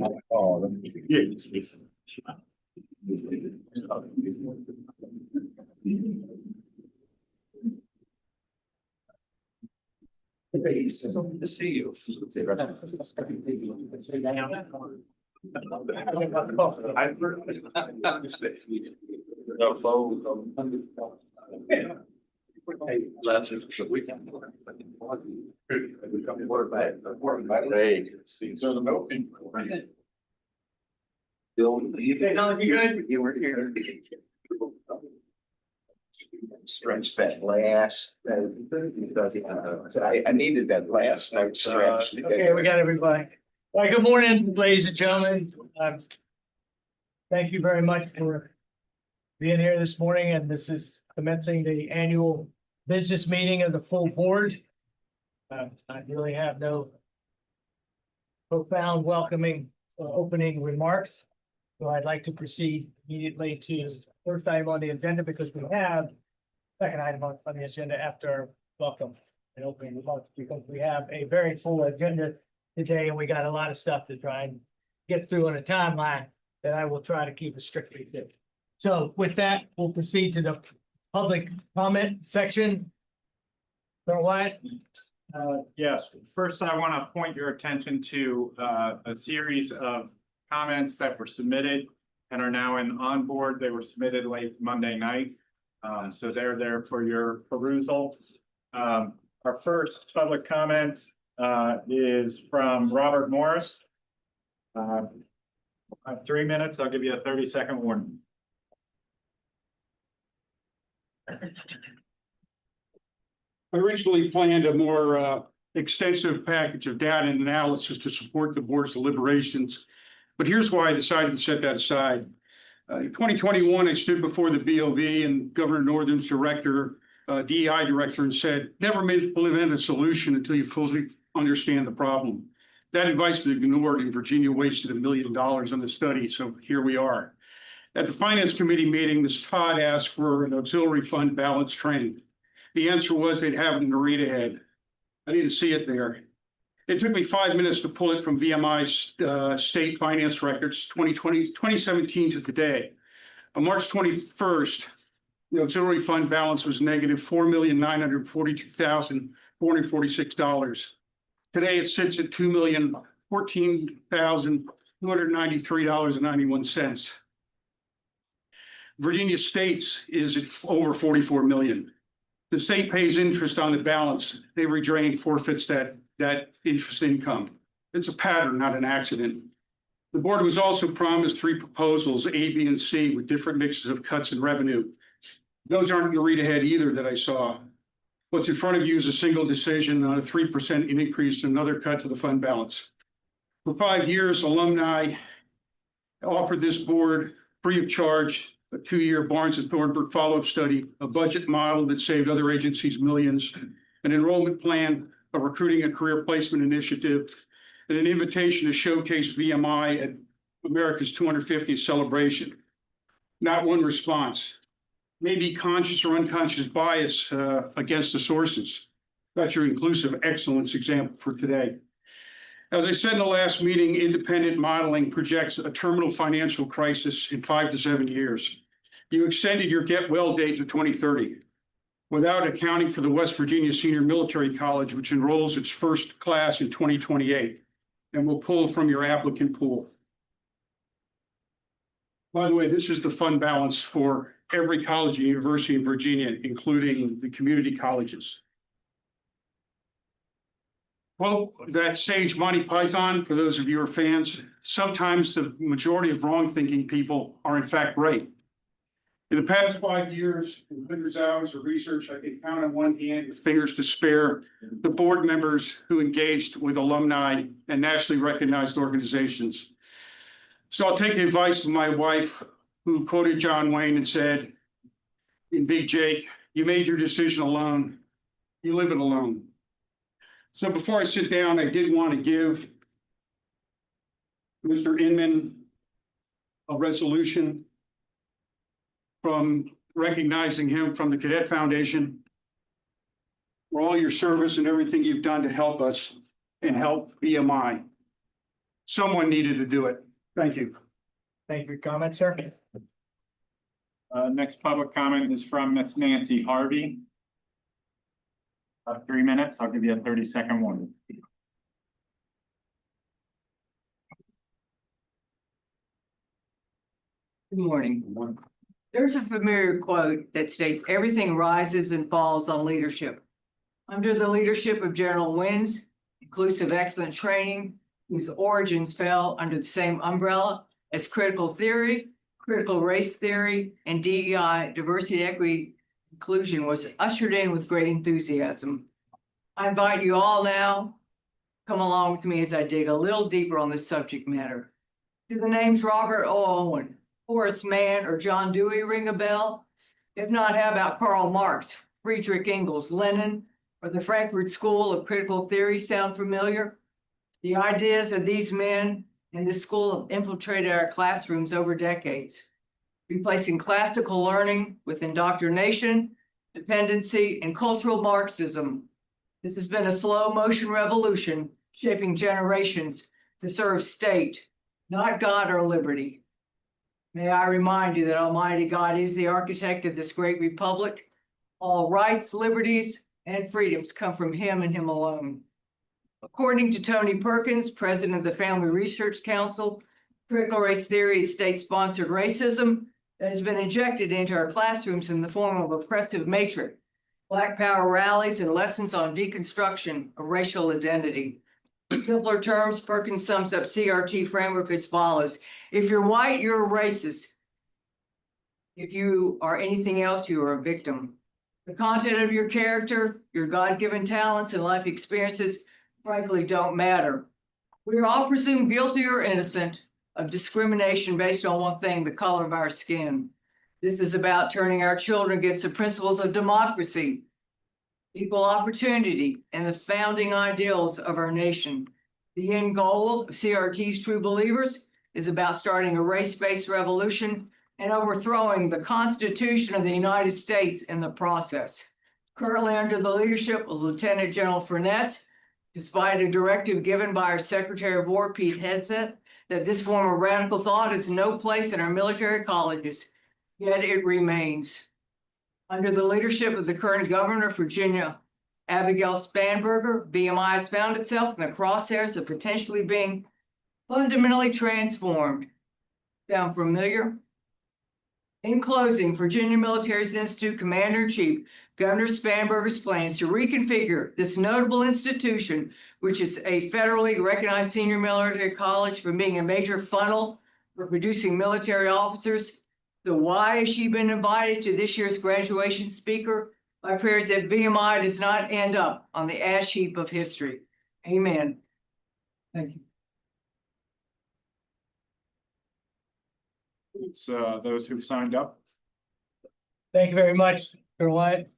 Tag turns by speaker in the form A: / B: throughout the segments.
A: Oh, let me see. Yes. So to see you. You were here. Stretch that last. I needed that last note stretch.
B: Okay, we got everybody. All right, good morning, ladies and gentlemen. Thank you very much for being here this morning, and this is commencing the annual business meeting of the full board. I really have no profound welcoming opening remarks. So I'd like to proceed immediately to the first item on the agenda, because we have second item on the agenda after welcome and opening remarks, because we have a very full agenda today, and we got a lot of stuff to try and get through on a timeline that I will try to keep it strictly to. So with that, we'll proceed to the public comment section. So Wyatt?
C: Yes, first I want to point your attention to a series of comments that were submitted and are now in onboard. They were submitted late Monday night. So they're there for your perusal. Our first public comment is from Robert Morris. I have 3 minutes. I'll give you a 30-second warning.
D: I originally planned a more extensive package of data and analysis to support the board's deliberations, but here's why I decided to set that aside. In 2021, I stood before the BOV and Governor Northam's director, DEI director, and said, never implement a solution until you fully understand the problem. That advice was ignored, and Virginia wasted $1 million on the study, so here we are. At the Finance Committee meeting, Ms. Todd asked for an auxiliary fund balance trend. The answer was they'd have it in the read ahead. I didn't see it there. It took me 5 minutes to pull it from VMI's state finance records, 2017 to today. On March 21st, the auxiliary fund balance was negative $4,942,446. Today it sits at $2,014,293.91. Virginia State's is at over 44 million. The state pays interest on the balance. Every drain forfeits that interest income. It's a pattern, not an accident. The board was also promised 3 proposals, A, B, and C, with different mixes of cuts in revenue. Those aren't in the read ahead either that I saw. What's in front of you is a single decision on a 3% increase and another cut to the fund balance. For 5 years, Alumni offered this board free of charge a 2-year Barnes and Thornburg follow-up study, a budget model that saved other agencies millions, an enrollment plan, a recruiting and career placement initiative, and an invitation to showcase VMI at America's 250th celebration. Not one response. Maybe conscious or unconscious bias against the sources. That's your inclusive excellence example for today. As I said in the last meeting, independent modeling projects a terminal financial crisis in 5 to 7 years. You extended your get well date to 2030 without accounting for the West Virginia Senior Military College, which enrolls its first class in 2028 and will pull from your applicant pool. By the way, this is the fund balance for every college and university in Virginia, including the community colleges. Well, that sage Monty Python, for those of you who are fans, sometimes the majority of wrong-thinking people are in fact right. In the past 5 years, in hundreds of hours of research, I can count on one hand with fingers to spare the board members who engaged with alumni and nationally recognized organizations. So I'll take the advice of my wife, who quoted John Wayne and said, in Big Jake, you made your decision alone, you live it alone. So before I sit down, I did want to give Mr. Inman a resolution from recognizing him from the Cadet Foundation for all your service and everything you've done to help us and help VMI. someone needed to do it. Thank you.
B: Thank you for your comment, sir.
C: Next public comment is from Miss Nancy Harvey. 3 minutes, I'll give you a 30-second warning.
E: Good morning. There's a familiar quote that states everything rises and falls on leadership. Under the leadership of General Wynn's inclusive excellent training, whose origins fell under the same umbrella as critical theory, critical race theory, and DEI, diversity, equity, inclusion, was ushered in with great enthusiasm. I invite you all now, come along with me as I dig a little deeper on this subject matter. Do the names Robert O. Owen, Horace Mann, or John Dewey ring a bell? If not, how about Karl Marx, Friedrich Engels, Lenin, or the Frankfurt School of Critical Theory sound familiar? The ideas of these men in this school have infiltrated our classrooms over decades, replacing classical learning with indoctrination, dependency, and cultural Marxism. This has been a slow motion revolution, shaping generations to serve state, not God or liberty. May I remind you that Almighty God is the architect of this great republic. All rights, liberties, and freedoms come from him and him alone. According to Tony Perkins, president of the Family Research Council, critical race theory is state-sponsored racism that has been injected into our classrooms in the form of oppressive matrix, Black Power rallies, and lessons on deconstruction of racial identity. In simpler terms, Perkins sums up CRT framework as follows. If you're white, you're a racist. If you are anything else, you are a victim. The content of your character, your God-given talents and life experiences, frankly, don't matter. We are all presumed guilty or innocent of discrimination based on one thing, the color of our skin. This is about turning our children against the principles of democracy, equal opportunity, and the founding ideals of our nation. The end goal of CRT's True Believers is about starting a race-based revolution and overthrowing the Constitution of the United States in the process. Currently under the leadership of Lieutenant General Furness, despite a directive given by our Secretary of War, Pete Hegseth, that this form of radical thought has no place in our military colleges, yet it remains. Under the leadership of the current governor of Virginia, Abigail Spanberger, VMI has found itself in the crosshairs of potentially being fundamentally transformed. Sound familiar? In closing, Virginia Military Institute Commander-in-Chief Governor Spanberger's plans to reconfigure this notable institution, which is a federally recognized senior military college, from being a major funnel for producing military officers. So why has she been invited to this year's graduation speaker? My prayer is that VMI does not end up on the ash heap of history. Amen. Thank you.
C: It's those who've signed up.
B: Thank you very much, Mr. Wyatt.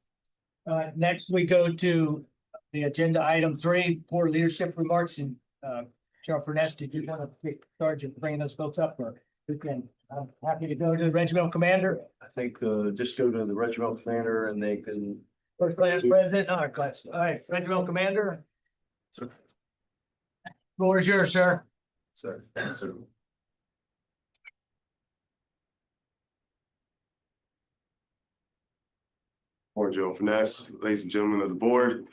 B: Next, we go to the agenda item 3, poor leadership remarks, and General Furness, did you want to take charge of bringing those folks up, or we can? I'm happy to go to the regimental commander,
F: I think just go to the regimental commander and they can.
B: first class president, class. All right, regimental commander.
F: Sir.
B: Floor is yours, sir.
F: Sir.
G: Morning, General Furness, ladies and gentlemen of the board.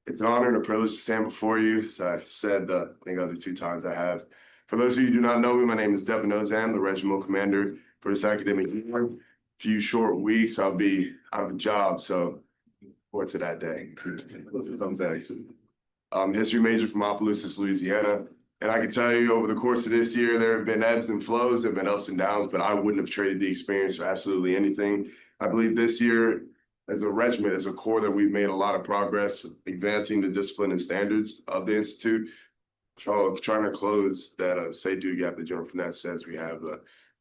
G: It's an honor and a privilege to stand before you. As I've said, I think other 2 times I have. For those of you who do not know me, my name is Devin Ozam, the regimental commander for this academic year. A few short weeks, I'll be out of a job, so forward to that day. History major from Opelousas, Louisiana. And I can tell you over the course of this year, there have been ebbs and flows, there have been ups and downs, but I wouldn't have traded the experience for absolutely anything. I believe this year, as a regiment, as a corps, that we've made a lot of progress advancing the discipline and standards of the Institute. Trying to close that say-do gap that General Furness says we have.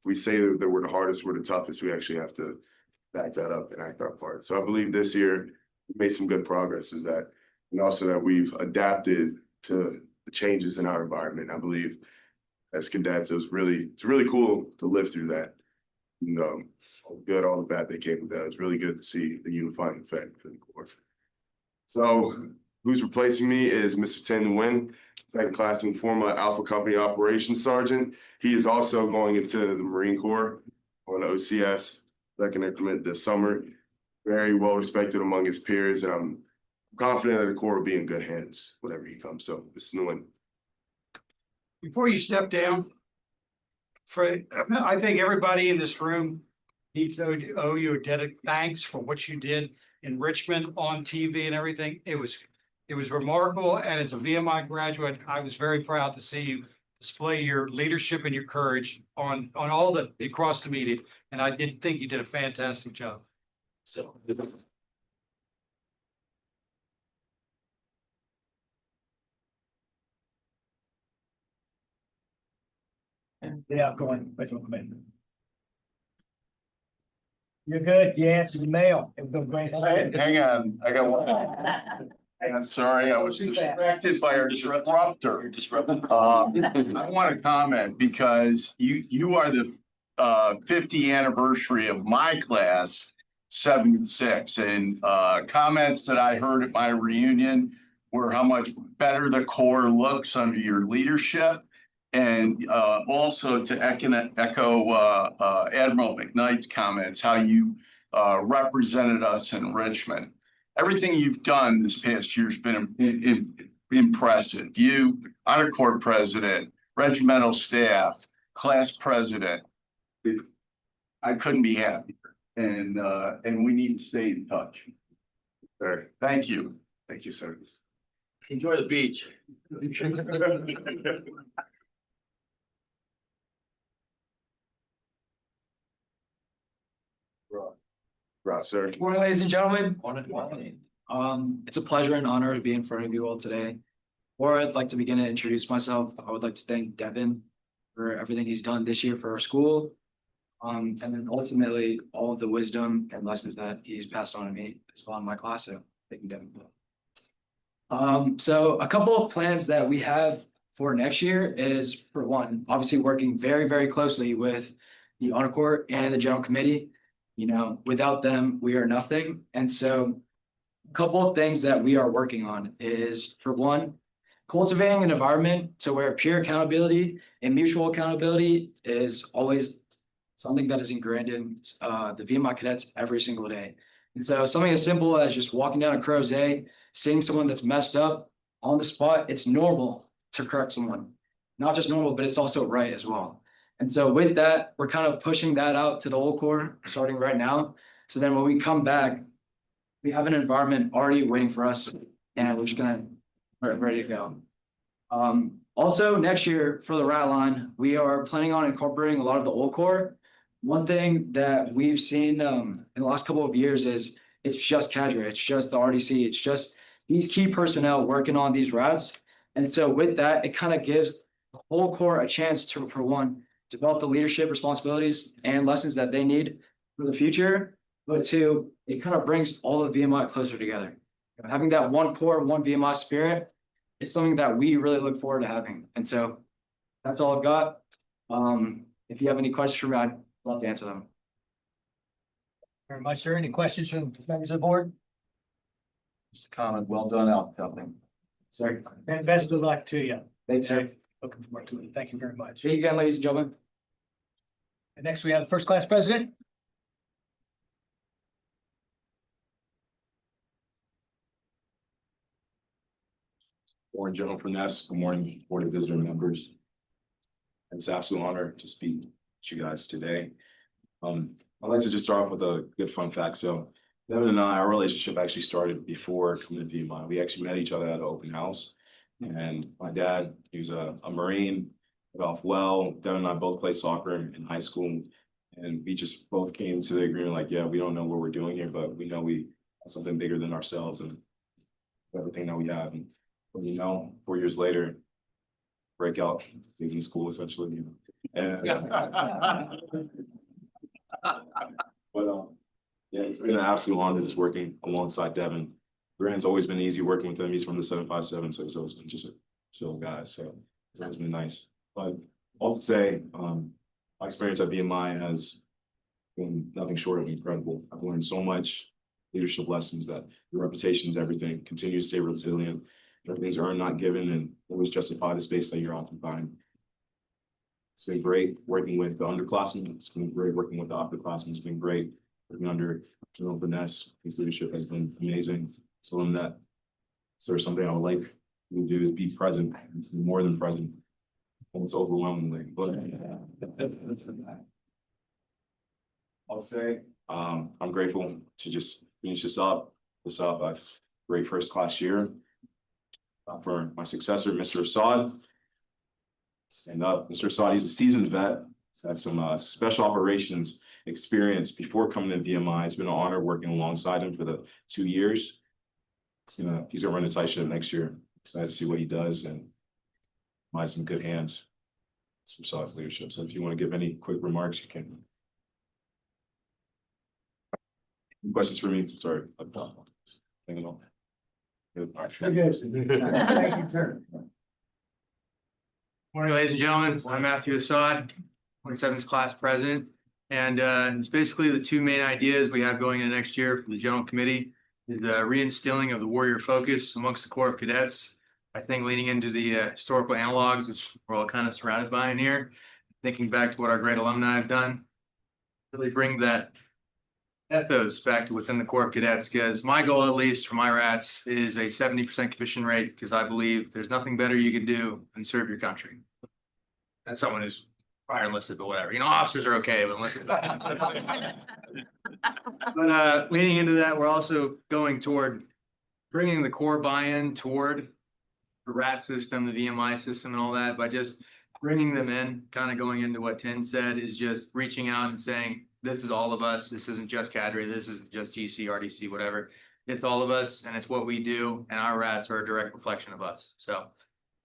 G: We say that we're the hardest, we're the toughest, we actually have to back that up and act our part. So I believe this year we made some good progress, is that, and also that we've adapted to the changes in our environment. I believe as cadets, it's really cool to live through that. And, all the good, all the bad that came with that. It's really good to see the unifying effect for the corps. So who's replacing me is Mr. Tim Nguyen. second classman, former Alpha Company Operations Sergeant. He is also going into the Marine Corps on OCS, second increment this summer. Very well respected among his peers, and I'm confident that the Corps will be in good hands whenever he comes. So this is Nguyen.
H: Before you step down, I think everybody in this room needs to owe you a debt of thanks for what you did in Richmond on TV and everything. It was remarkable. And as a VMI graduate, I was very proud to see you display your leadership and your courage on all across the media. And I did think you did a fantastic job. So.
B: Yeah, go on. You're good. You answered the mail. It was great.
I: Hang on, I got one. I'm sorry, I was distracted by our disruptor. I want to comment because you are the 50th anniversary of my class, 76, and comments that I heard at my reunion were how much better the Corps looks under your leadership. And also to echo Admiral McKnight's comments, how you represented us in Richmond. Everything you've done this past year has been impressive. You, honor corps president, regimental staff, class president. I couldn't be happier. And we need to stay in touch.
G: Sir.
I: Thank you.
G: Thank you, sir.
F: Enjoy the beach.
G: Right, sir.
J: Good morning, ladies and gentlemen. It's a pleasure and honor to be in front of you all today. Before I'd like to begin to introduce myself, I would like to thank Devin for everything he's done this year for our school. And then ultimately all of the wisdom and lessons that he's passed on to me as well in my class. So thank you, Devin. So a couple of plans that we have for next year is, for one, obviously working very, very closely with the honor corps and the general committee. You know, without them, we are nothing. And so a couple of things that we are working on is, for one, cultivating an environment to where peer accountability and mutual accountability is always something that is ingrained in the VMI cadets every single day. And so something as simple as just walking down a crozet, seeing someone that's messed up on the spot, it's normal to correct someone. Not just normal, but it's also right as well. And so with that, we're kind of pushing that out to the whole corps starting right now. So then when we come back, we have an environment already waiting for us and we're just ready to go. Also next year for the rat line, we are planning on incorporating a lot of the old corps. One thing that we've seen in the last couple of years is it's just cadre, it's just the RDC, it's just these key personnel working on these rats. And so with that, it kind of gives the whole corps a chance to, for one, develop the leadership responsibilities and lessons that they need for the future. But two, it kind of brings all of VMI closer together. Having that one core, one VMI spirit, it's something that we really look forward to having. And so that's all I've got. If you have any questions for me, I'd love to answer them.
B: Very much, sir. Any questions from members of the board?
F: Just a comment, well done out, Company.
J: Sorry.
B: And best of luck to you.
J: Thanks, sir.
B: Looking forward to it. Thank you very much.
J: See you again, ladies and gentlemen.
B: And next we have the first class president.
K: Morning, General Finesse. Good morning, Board of Visitor members. It's an absolute honor to speak to you guys today. I'd like to just start off with a good fun fact. So Devin and I, our relationship actually started before coming to VMI. We actually met each other at an open house. And my dad, he was a Marine, got off well. Devin and I both played soccer in high school. And we just both came to the agreement like, yeah, we don't know what we're doing here, but we know we have something bigger than ourselves and everything that we have. And you know, 4 years later, break out, leaving school essentially, you know. And, but yeah, it's been an absolute honor just working alongside Devin. Grant's always been easy working with him. He's from the 757, so it's always been just a chill guy. So it's always been nice. But all to say, my experience at VMI has been nothing short of incredible. I've learned so much leadership lessons that your reputation is everything. Continue to stay resilient. Everything's earned, not given, and always justify the space that you're occupying. It's been great working with the underclassmen. It's been great working with the upperclassmen. It's been great working under General Vaness. His leadership has been amazing. So in that, so there's something I would like to do is be present, more than present. Almost overwhelmingly, but I'll say, I'm grateful to just finish this up. I've great first class year. For my successor, Mr. Assad. Stand up, Mr. Assad, he's a seasoned vet. He's had some special operations experience before coming to VMI. It's been an honor working alongside him for the 2 years. He's gonna run a tight ship next year. Excited to see what he does, and mine's in good hands. Some Assad's leadership. So if you want to give any quick remarks, you can. Questions for me? Sorry. Hanging on.
L: Morning, ladies and gentlemen. I'm Matthew Assad, 27th class president. And it's basically the two main ideas we have going into next year for the general committee is reinstilling of the warrior focus amongst the Corps of Cadets. I think leaning into the historical analogs, which we're all kind of surrounded by in here, thinking back to what our great alumni have done, really bring that ethos back to within the Corps of Cadets, because my goal, at least for my rats, is a 70% commission rate, because I believe there's nothing better you can do than serve your country. That's someone who's prior enlisted, but whatever. Officers are okay, but enlisted. But leaning into that, we're also going toward bringing the core buy-in toward the RAT system, the VMI system and all that, by just bringing them in, kind of going into what Tim said, is just reaching out and saying, this is all of us. This isn't just cadre. This isn't just GC, RDC, whatever. It's all of us, and it's what we do, and our rats are a direct reflection of us. So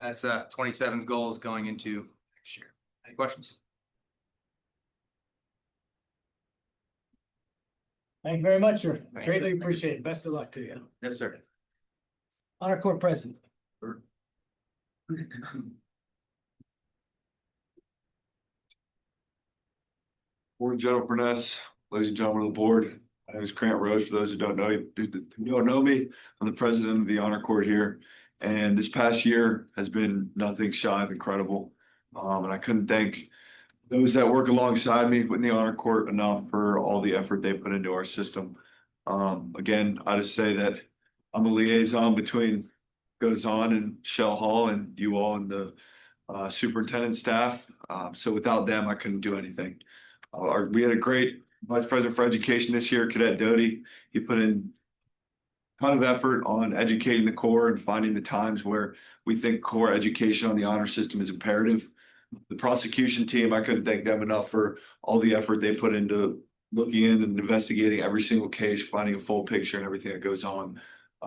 L: that's 27's goals going into next year. Any questions?
B: Thank you very much, sir.
L: Thank
B: Greatly
L: you.
B: appreciate it. Best of luck to you.
L: Yes, sir.
B: Honor Corps President.
M: Morning, General Perness, ladies and gentlemen of the board. My name is Grant Rose. For those who don't know me, I'm the president of the Honor Corps here. And this past year has been nothing shy of incredible. And I couldn't thank those that work alongside me in the Honor Corps enough for all the effort they put into our system. Again, I just say that I'm a liaison between Goes On and Shell Hall and you all and the superintendent staff. So without them, I couldn't do anything. We had a great vice president for education this year, Cadet Doty. He put in a ton of effort on educating the Corps and finding the times where we think Corps education on the honor system is imperative. The prosecution team, I couldn't thank them enough for all the effort they put into looking in and investigating every single case, finding a full picture and everything that goes on.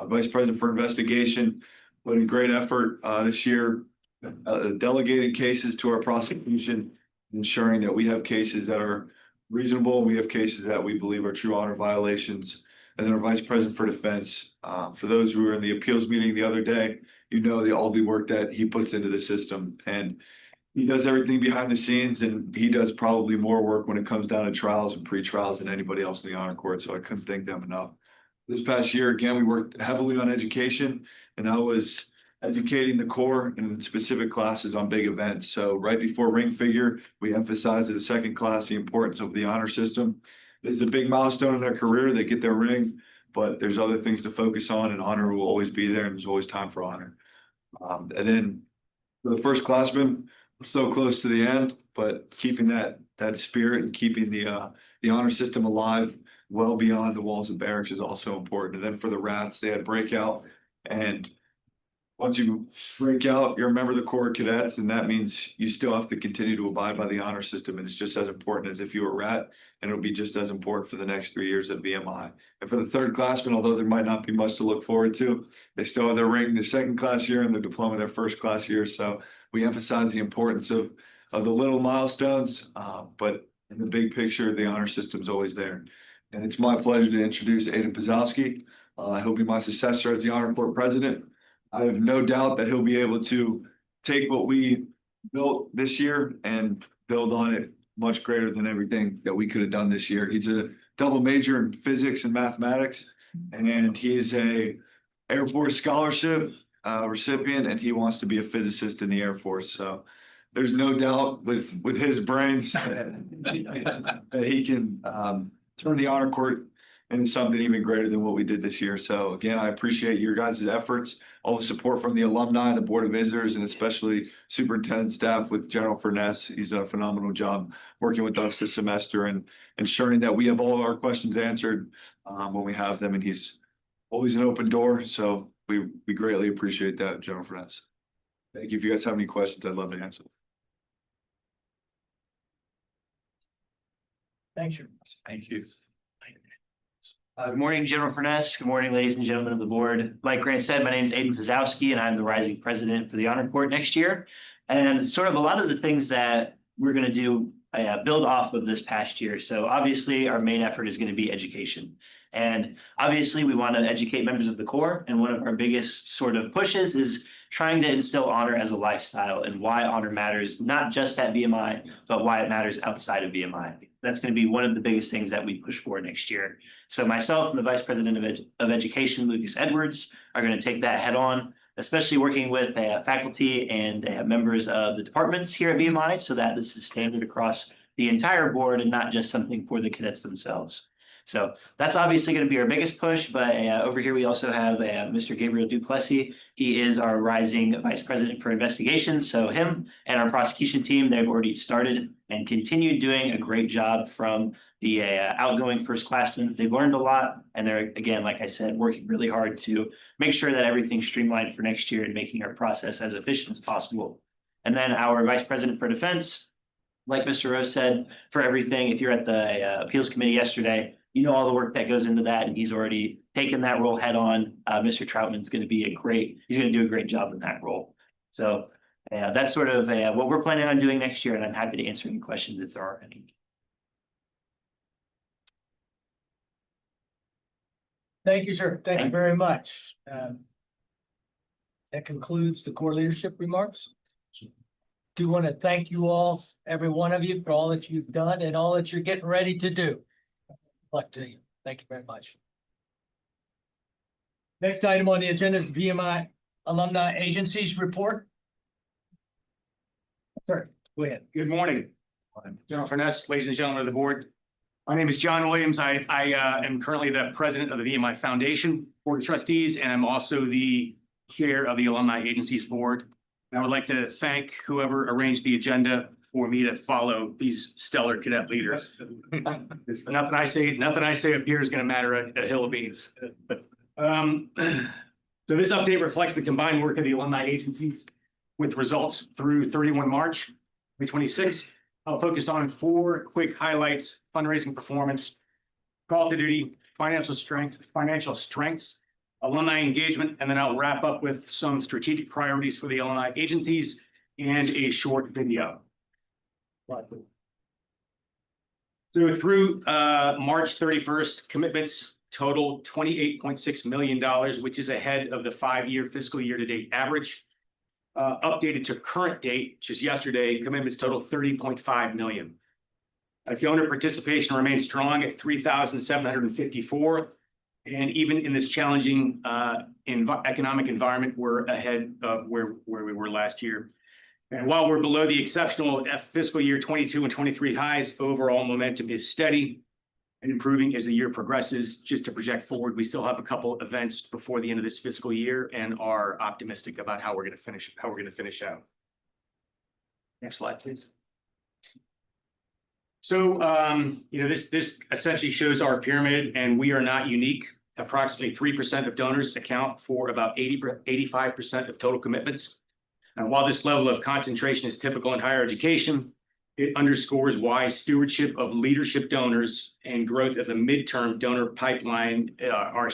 M: Vice president for investigation put in great effort this year, delegating cases to our prosecution, ensuring that we have cases that are reasonable. We have cases that we believe are true honor violations. And then our vice president for defense, for those who were in the appeals meeting the other day, all the work that he puts into the system, and he does everything behind the scenes, and he does probably more work when it comes down to trials and pre-trials than anybody else in the honor court. So I couldn't thank them enough. This past year, again, we worked heavily on education, and I was educating the Corps in specific classes on big events. So right before ring figure, we emphasized to the second class the importance of the honor system. This is a big milestone in their career. They get their ring, but there's other things to focus on, and honor will always be there, and there's always time for honor. And then for the first classmen, we're so close to the end, but keeping that spirit and keeping the honor system alive well beyond the walls of barracks is also important. And then for the rats, they had breakout, and once you break out, you're a member of the Corps of Cadets, and that means you still have to continue to abide by the honor system. And it's just as important as if you were a rat, and it'll be just as important for the next 3 years at VMI. And for the third classmen, although there might not be much to look forward to, they still have their ring their second class year and their diploma their first class year. So we emphasize the importance of the little milestones, but in the big picture, the honor system is always there. And it's my pleasure to introduce Aidan Pazowski. He'll be my successor as the Honor Corps president. I have no doubt that he'll be able to take what we built this year and build on it much greater than everything that we could have done this year. He's a double major in physics and mathematics, and he's a Air Force scholarship, recipient, and he wants to be a physicist in the Air Force. So there's no doubt with his brains that he can turn the honor court into something even greater than what we did this year. So again, I appreciate your guys' efforts, all the support from the alumni, the Board of Visitors, and especially superintendent staff with General Furness. He's done a phenomenal job working with us this semester and ensuring that we have all our questions answered when we have them. And he's always an open door. So we greatly appreciate that, General Furness. Thank you. If you guys have any questions, I'd love to answer.
B: Thanks.
C: Thank you.
N: Good morning, General Furness. Good morning, ladies and gentlemen of the board. Like Grant said, my name is Aiden Fazowski, and I'm the rising president for the Honor Court next year. And sort of a lot of the things that we're going to do build off of this past year. So obviously, our main effort is going to be education. And obviously, we want to educate members of the Corps. And one of our biggest sort of pushes is trying to instill honor as a lifestyle and why honor matters, not just at VMI, but why it matters outside of VMI. That's going to be one of the biggest things that we push for next year. So myself and the Vice President of Education, Lucas Edwards, are going to take that head on, especially working with faculty and members of the departments here at VMI so that this is standard across the entire board and not just something for the cadets themselves. So that's obviously going to be our biggest push, but over here we also have Mr. Gabriel Duplessis. He is our rising vice president for investigations. So him and our prosecution team, they've already started and continued doing a great job from the outgoing first classmen. They've learned a lot, and they're, again, like I said, working really hard to make sure that everything's streamlined for next year and making our process as efficient as possible. And then our vice president for defense, like Mr. Rose said, for everything, if you're at the appeals committee yesterday, you know all the work that goes into that, and he's already taken that role head on. Mr. Troutman's going to be he's going to do a great job in that role. So that's sort of what we're planning on doing next year, and I'm happy to answer any questions if there are any.
B: Thank you, sir. Thank you very much. That concludes the core leadership remarks. Do want to thank you all, every one of you, for all that you've done and all that you're getting ready to do. Luck to you. Thank you very much. Next item on the agenda is the VMI Alumni Agencies Report. Sir, go ahead.
C: Good morning, General Furness, ladies and gentlemen of the board. My name is John Williams. I am currently the president of the VMI Foundation Board of Trustees, and I'm also the chair of the Alumni Agencies Board. And I would like to thank whoever arranged the agenda for me to follow these stellar cadet leaders. Nothing I say up here is going to matter a hill of beans. So this update reflects the combined work of the alumni agencies with results through 31 March 2026. I'll focus on 4 quick highlights: fundraising performance, call to duty, financial strengths, alumni engagement, and then I'll wrap up with some strategic priorities for the alumni agencies and a short video. So through March 31st, commitments total $28.6 million, which is ahead of the 5-year fiscal year to date average. Updated to current date, which is yesterday, commitments total $30.5 million. Donor participation remains strong at 3,754. And even in this challenging economic environment, we're ahead of where we were last year. And while we're below the exceptional fiscal year 22 and 23 highs, overall momentum is steady and improving as the year progresses. Just to project forward, we still have a couple events before the end of this fiscal year and are optimistic about how we're going to finish out. Next slide, please. So, this essentially shows our pyramid, and we are not unique. Approximately 3% of donors account for about 85% of total commitments. And while this level of concentration is typical in higher education, it underscores why stewardship of leadership donors and growth of the midterm donor pipeline are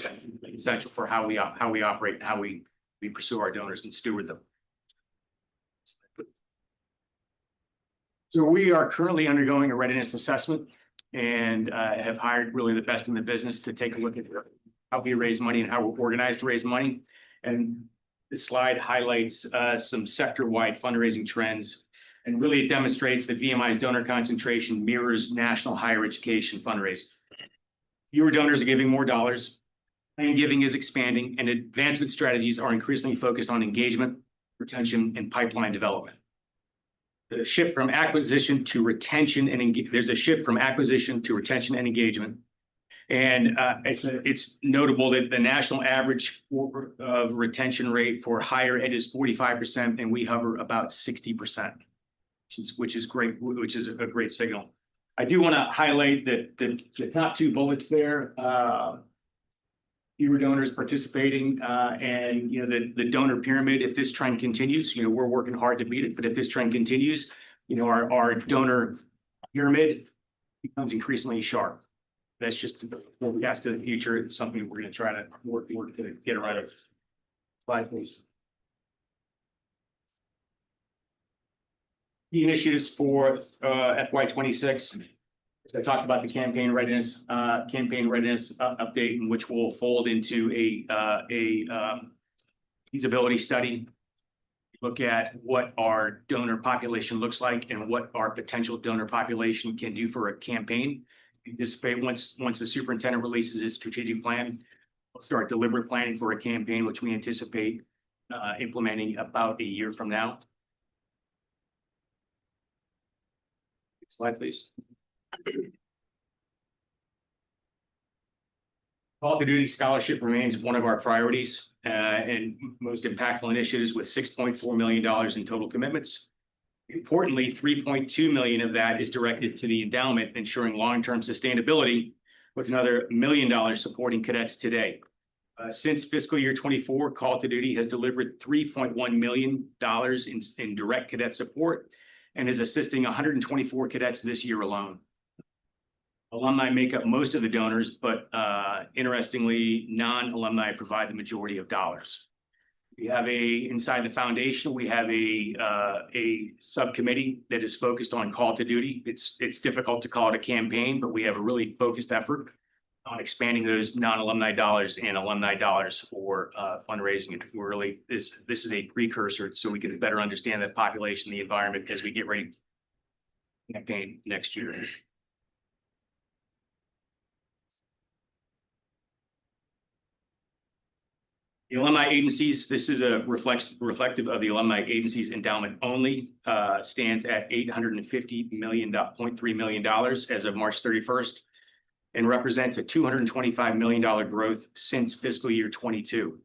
C: essential for how we operate and how we pursue our donors and steward them. So we are currently undergoing a readiness assessment and have hired really the best in the business to take a look at how we raise money and how we're organized to raise money. And this slide highlights some sector-wide fundraising trends, and really it demonstrates that VMI's donor concentration mirrors national higher education fundraising. Fewer donors are giving more dollars.
O: Plan giving is expanding and advancement strategies are increasingly focused on engagement, retention, and pipeline development. The shift from acquisition to retention there's a shift from acquisition to retention and engagement. And it's notable that the national average of retention rate for higher ed is 45%, and we hover about 60%, which is great, which is a great signal. I do want to highlight that the top two bullets there, fewer donors participating, and the donor pyramid. If this trend continues, we're working hard to beat it. But if this trend continues, our donor pyramid becomes increasingly sharp. That's just a forecast to the future. It's something we're going to try to work to get around it. Slide, please. The initiatives for FY26. I talked about the campaign readiness update, which will fold into a feasibility study. Look at what our donor population looks like and what our potential donor population can do for a campaign. Anticipate once the superintendent releases his strategic plan, we'll start deliberate planning for a campaign, which we anticipate implementing about a year from now. Next slide, please. Call to Duty scholarship remains one of our priorities and most impactful initiatives, with $6.4 million in total commitments. Importantly, $3.2 million of that is directed to the endowment, ensuring long-term sustainability, with another $1 million supporting cadets today. Since fiscal year 24, Call to Duty has delivered $3.1 million in direct cadet support and is assisting 124 cadets this year alone. Alumni make up most of the donors, but interestingly, non-alumni provide the majority of dollars. We have inside the foundation, we have a subcommittee that is focused on Call to Duty. It's difficult to call it a campaign, but we have a really focused effort on expanding those non-alumni dollars and alumni dollars for fundraising. We're really, this is a precursor so we can better understand the population, the environment as we get ready to campaign next year. The alumni agencies, this is a reflective of the alumni agencies endowment only, stands at $850.3 million as of March 31st, and represents a $225 million growth since fiscal year 22.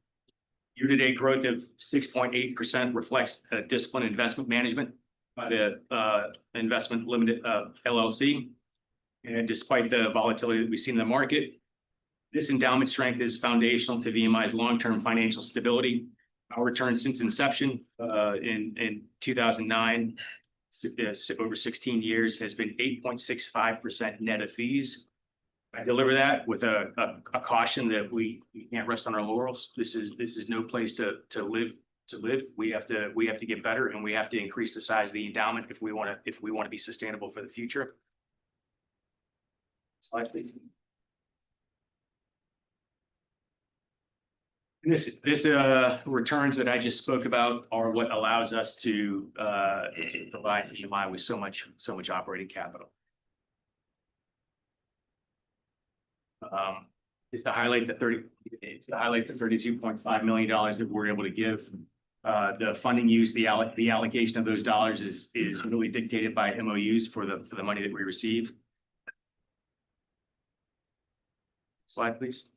O: Year-to-date growth of 6.8% reflects disciplined investment management by the Investment Limited LLC. And despite the volatility that we see in the market, this endowment strength is foundational to VMI's long-term financial stability. Our return since inception in 2009, over 16 years, has been 8.65% net of fees. I deliver that with a caution that we can't rest on our laurels. This is no place to live. We have to get better, and we have to increase the size of the endowment if we want to be sustainable for the future. Slide, please. This returns that I just spoke about are what allows us to provide VMI with so much operating capital. It's to highlight the $32.5 million that we're able to give. The funding use, the allocation of those dollars is really dictated by MOUs for the money that we receive. Slide, please.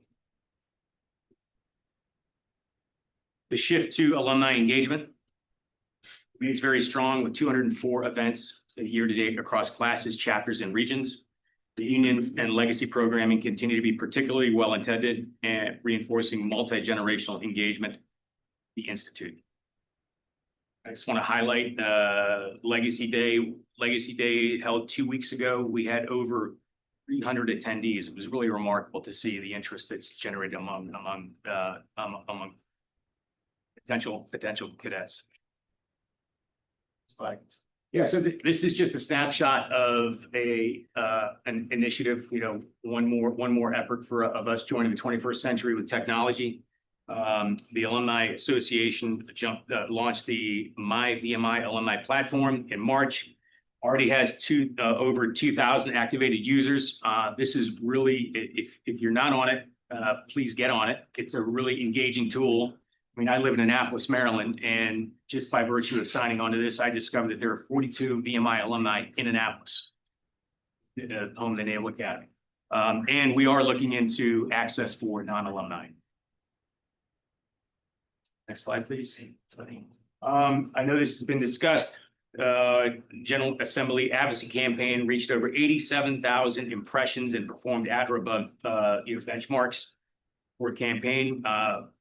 O: The shift to alumni engagement remains very strong, with 204 events year to date across classes, chapters, and regions. The union and legacy programming continue to be particularly well intended and reinforcing multi-generational engagement at the Institute. I just want to highlight Legacy Day. Legacy Day held 2 weeks ago. We had over 300 attendees. It was really remarkable to see the interest that's generated among potential cadets. Slide. Yeah, so this is just a snapshot of an initiative. One more effort of us joining the 21st century with technology. The Alumni Association launched the vmi alumni platform in March. Already has over 2,000 activated users. This is really, if you're not on it, please get on it. It's a really engaging tool. I mean, I live in Annapolis, Maryland, and just by virtue of signing onto this, I discovered that there are 42 VMI alumni in Annapolis, home of the Naval Academy. And we are looking into access for non-alumni. Next slide, please. I know this has been discussed. General Assembly advocacy campaign reached over 87,000 impressions and performed at or above benchmarks for campaign.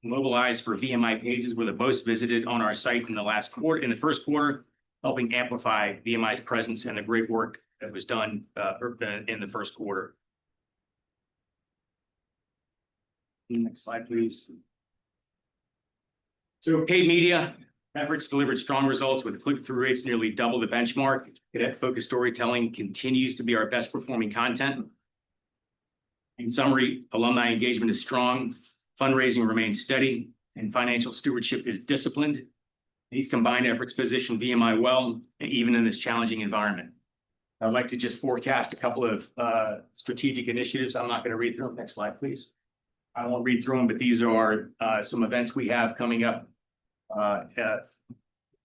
O: Mobilized for VMI pages were the most visited on our site in the first quarter, helping amplify VMI's presence and the great work that was done in the first quarter. Next slide, please. So paid media efforts delivered strong results with click-through rates nearly double the benchmark. Cadet-focused storytelling continues to be our best performing content. In summary, alumni engagement is strong, fundraising remains steady, and financial stewardship is disciplined. These combined efforts position VMI well, even in this challenging environment. I'd like to just forecast a couple of strategic initiatives. I'm not going to read through them. Next slide, please. I won't read through them, but these are some events we have coming up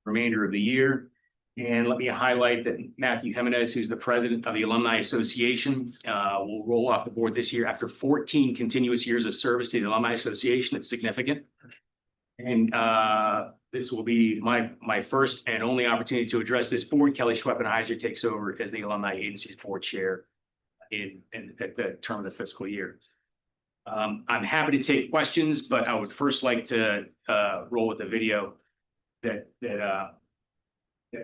O: remainder of the year. And let me highlight that Matthew Jimenez, who's the president of the Alumni Association, will roll off the board this year after 14 continuous years of service to the Alumni Association. It's significant. And this will be my first and only opportunity to address this board. Kelly Schweppenheiser takes over as the Alumni Agency's board chair at the term of the fiscal year. I'm happy to take questions, but I would first like to roll with the video that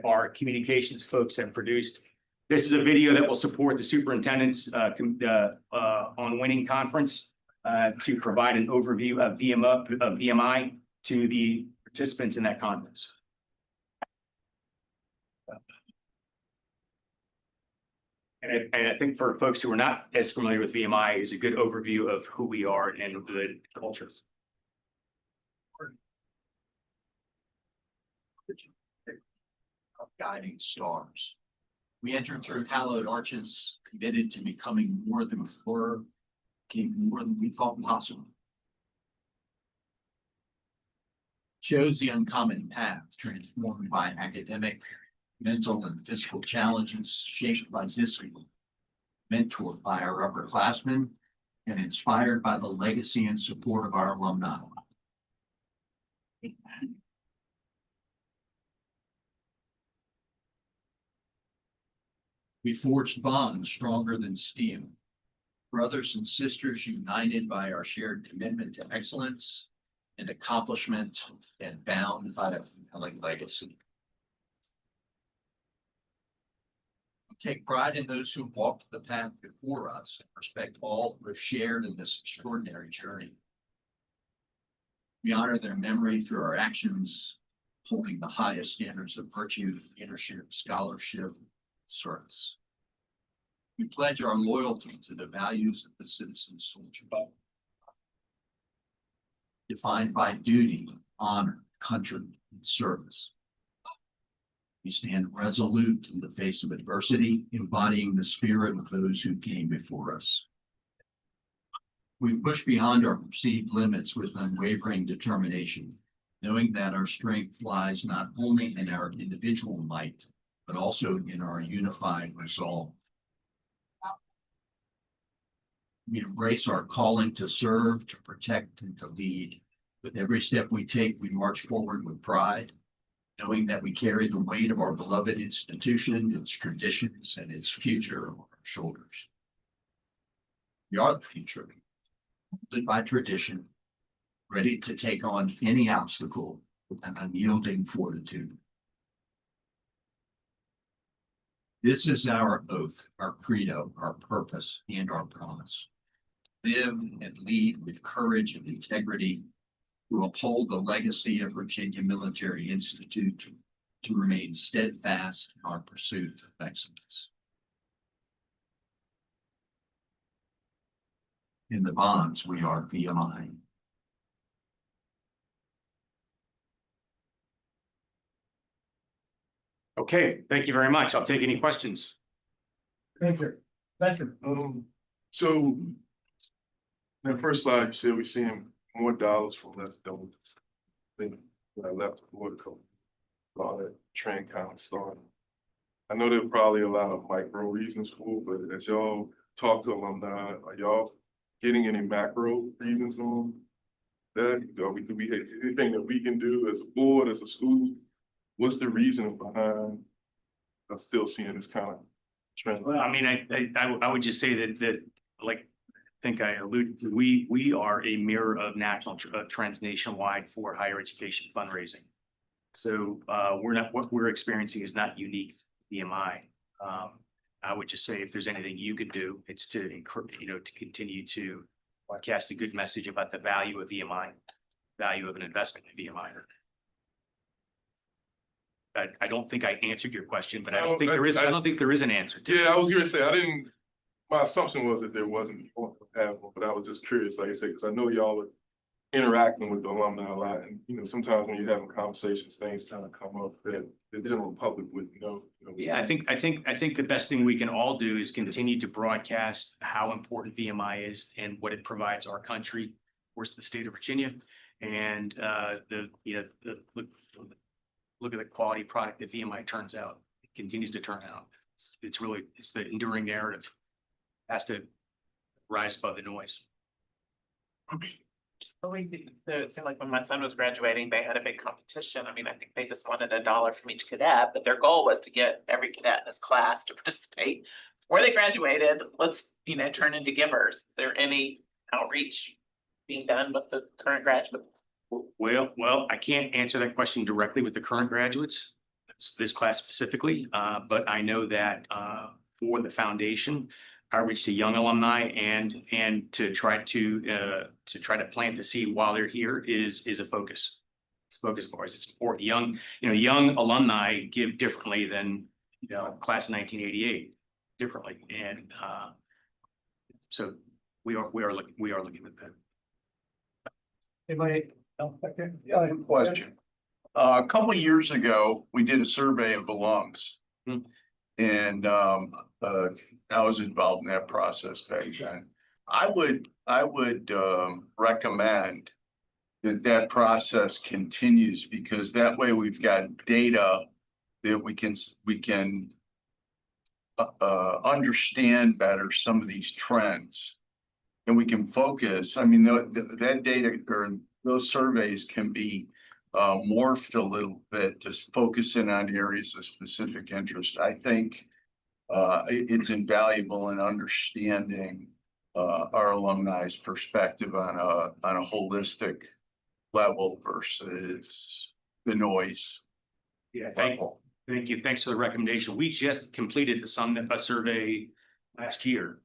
O: our communications folks have produced. This is a video that will support the superintendent's on winning conference to provide an overview of VMI to the participants in that conference. And I think for folks who are not as familiar with VMI, is a good overview of who we are and the culture.
P: Guiding stars. We entered through hallowed arches, committed to becoming more than we were, became more than we thought possible. Chose the uncommon path, transformed by academic, mental, and physical challenges, shaped by discipline, mentored by our upperclassmen, and inspired by the legacy and support of our alumni. We forged bonds stronger than steel, brothers and sisters united by our shared commitment to excellence and accomplishment and bound by a compelling legacy. We take pride in those who walked the path before us and respect all who have shared in this extraordinary journey. We honor their memory through our actions, holding the highest standards of virtue, leadership, scholarship, service. We pledge our loyalty to the values of the citizen soldier, defined by duty, honor, country, and service. We stand resolute in the face of adversity, embodying the spirit of those who came before us. We push beyond our perceived limits with unwavering determination, knowing that our strength lies not only in our individual might, but also in our unified resolve. We embrace our calling to serve, to protect, and to lead. With every step we take, we march forward with pride, knowing that we carry the weight of our beloved institution, its traditions, and its future on our shoulders. We are the future, molded by tradition, ready to take on any obstacle with an unyielding fortitude. This is our oath, our credo, our purpose, and our promise. Live and lead with courage and integrity, to uphold the legacy of Virginia Military Institute, to remain steadfast in our pursuit of excellence. In the bonds, we are VMI.
O: Okay, thank you very much. I'll take any questions.
B: Thank you. Lester.
M: So The first slide, you said we're seeing more dollars from less donors. I think when I left the board, a lot of that trend kind of started. I know there are probably a lot of micro reasons for it, but as y'all talk to alumni, are y'all getting any macro reasons on that? Do we have anything that we can do as a board, as a school? What's the reason behind us still seeing this kind of trend?
O: Well, I mean, I would just say that like, I think I alluded to, we are a mirror of national trends nationwide for higher education fundraising. So what we're experiencing is not unique to VMI. I would just say if there's anything you could do, it's to encourage, to continue to broadcast a good message about the value of VMI, value of an investment in VMI. I don't think I answered your question, but I don't think there is an answer to it.
M: Yeah, I was gonna say, my assumption was that there wasn't one, but I was just curious, like I said, because I know y'all are interacting with the alumni a lot, and sometimes when you're having conversations, things kind of come up that the general public wouldn't know.
O: Yeah, I think the best thing we can all do is continue to broadcast how important VMI is and what it provides our country, of course, the state of Virginia, and look at the quality product that VMI turns out. It continues to turn out. It's the enduring narrative. Has to rise above the noise.
Q: Well, it seemed like when my son was graduating, they had a big competition. I mean, I think they just wanted $1 from each cadet, but their goal was to get every cadet in his class to participate. Before they graduated, let's, turn into givers. Is there any outreach being done with the current graduates?
O: Well, I can't answer that question directly with the current graduates, this class specifically, but I know that for the foundation, outreach to young alumni and to try to plant the seed while they're here is a focus. It's a focus for us. It's important. Young alumni give differently than class of 1988 differently, and so we are looking at that.
B: Anybody else back there?
I: Question. A couple of years ago, we did a survey of alums. And I was involved in that process back then. I would recommend that process continues, because that way we've got data that we can understand better some of these trends, and we can focus. I mean, that data or those surveys can be morphed a little bit, just focusing on areas of specific interest. I think it's invaluable in understanding our alumni's perspective on a holistic level versus the noise.
O: Yeah, thank you. Thanks for the recommendation. We just completed a survey last year.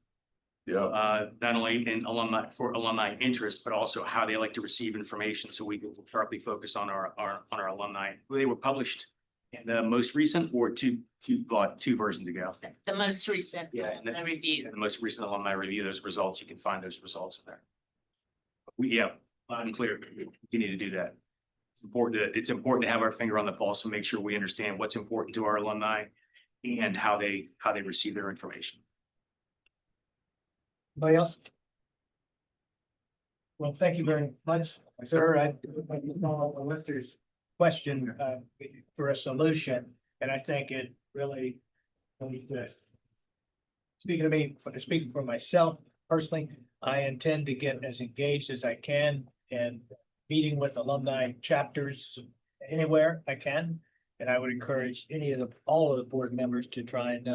I: Yeah.
O: Not only in alumni interest, but also how they like to receive information. So we will sharply focus on our alumni. They were published in the most recent or two versions ago.
Q: The most recent review.
O: The most recent alumni review, those results, you can find those results in there. Loud and clear, we continue to do that. It's important to have our finger on the pulse and make sure we understand what's important to our alumni and how they receive their information.
B: Anybody else? Well, thank you very much, sir. I follow Lister's question for a solution, and I think it really is good. Speaking for myself personally, I intend to get as engaged as I can and meeting with alumni chapters anywhere I can, and I would encourage all of the board members to try and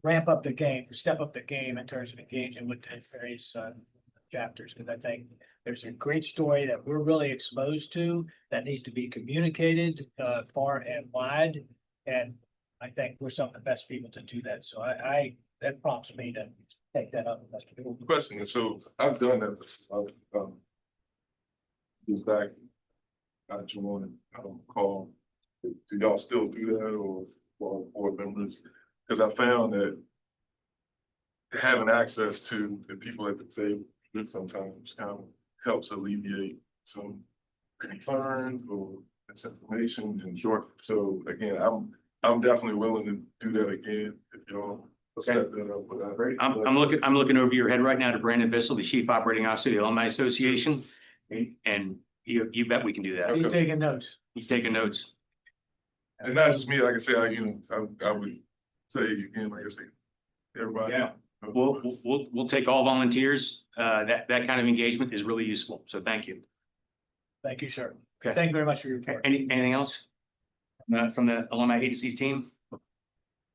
B: ramp up the game, step up the game in terms of engaging with the various chapters, because I think there's a great story that we're really exposed to that needs to be communicated far and wide, and I think we're some of the best people to do that. So that prompts me to take that up.
M: Question. So I've done that. Just back, I joined. I don't recall. Do y'all still do that, or board members? Because I found that having access to the people at the table sometimes kind of helps alleviate some concerns or misinformation. And so again, I'm definitely willing to do that again if y'all
O: Okay. I'm looking over your head right now to Brandon Bissell, the Chief Operating Officer of the Alumni Association. And you bet we can do that.
B: He's taking notes.
O: He's taking notes.
M: And not just me, like I said, I would say again, like I say, everybody.
O: Yeah. We'll take all volunteers. That kind of engagement is really useful. So thank you.
B: Thank you, sir.
O: Okay.
B: Thank you very much for your report.
O: Anything else? From the alumni agencies team?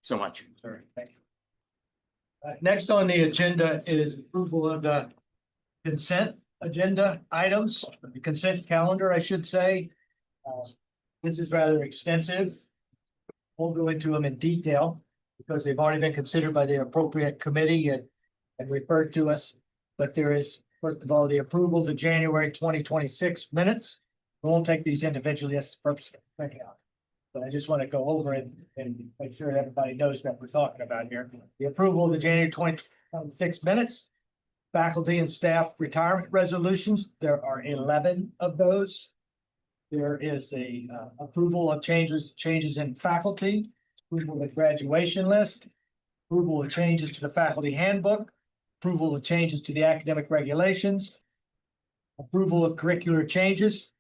O: So much.
B: All right, thank you. Next on the agenda is approval of the consent agenda items, the consent calendar, I should say. This is rather extensive. We'll go into them in detail because they've already been considered by the appropriate committee and referred to us. But there is, first of all, the approval of the January 2026 minutes. We won't take these individually, that's the purpose of thinking out. But I just want to go over it and make sure everybody knows what we're talking about here. The approval of the January 2026 minutes, faculty and staff retirement resolutions. There are 11 of those. There is a approval of changes in faculty, approval of the graduation list, approval of changes to the faculty handbook, approval of changes to the academic regulations, approval of curricular changes.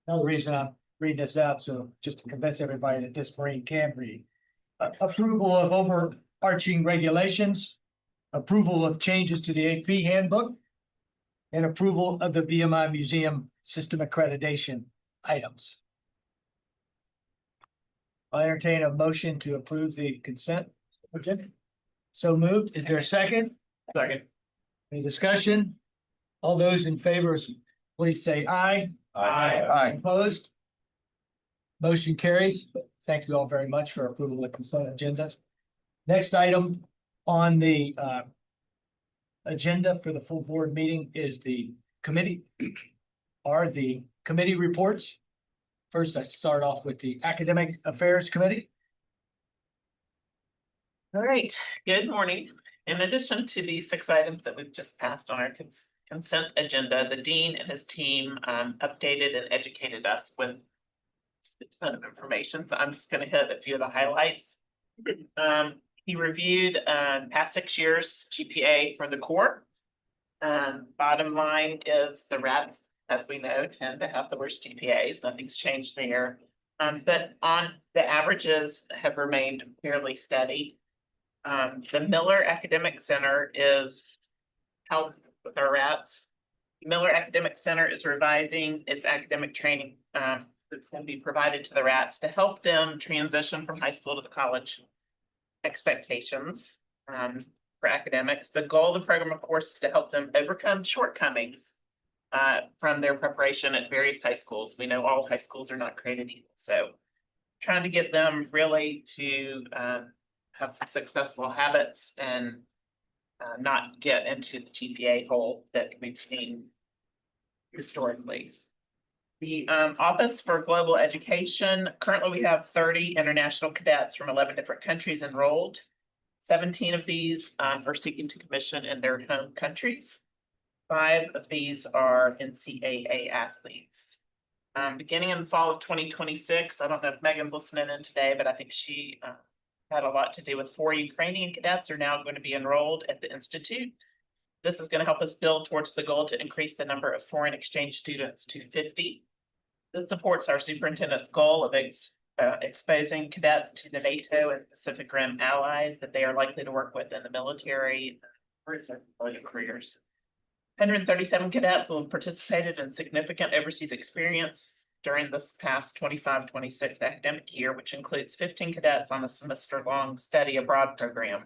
B: Another reason I'm reading this out, so just to convince everybody that this Marine can read. Approval of overarching regulations, approval of changes to the AP handbook, and approval of the VMI Museum System accreditation items. I entertain a motion to approve the consent agenda. So moved. Is there a second?
Q: Second.
B: Any discussion? All those in favor, please say aye.
I: Aye.
B: Opposed? Motion carries. Thank you all very much for approval of the consent agenda. Next item on the agenda for the full board meeting is the committee reports. First, I start off with the Academic Affairs Committee.
Q: All right, good morning. In addition to the 6 items that we've just passed on our consent agenda, the dean and his team updated and educated us with a ton of information. So I'm just going to hit a few of the highlights. He reviewed past 6 years GPA for the core. Bottom line is the RATs, as we know, tend to have the worst GPAs. Nothing's changed there. But on the averages have remained fairly steady. The Miller Academic Center is helped with our RATs. The Miller Academic Center is revising its academic training that's going to be provided to the RATs to help them transition from high school to the college expectations for academics. The goal of the program, of course, is to help them overcome shortcomings from their preparation at various high schools. We know all high schools are not created equal. So trying to get them really to have some successful habits and not get into the GPA hole that we've seen historically. The Office for Global Education, currently we have 30 international cadets from 11 different countries enrolled. 17 of these are seeking to commission in their home countries. 5 of these are NCAA athletes. Beginning in the fall of 2026, I don't know if Megan's listening in today, but I think she had a lot to do with 4 Ukrainian cadets are now going to be enrolled at the Institute. This is going to help us build towards the goal to increase the number of foreign exchange students to 50. This supports our superintendent's goal of exposing cadets to the NATO and Pacific Rim allies that they are likely to work with in the military or their careers. 137 cadets will have participated in significant overseas experience during this past 25-26 academic year, which includes 15 cadets on a semester-long study abroad program.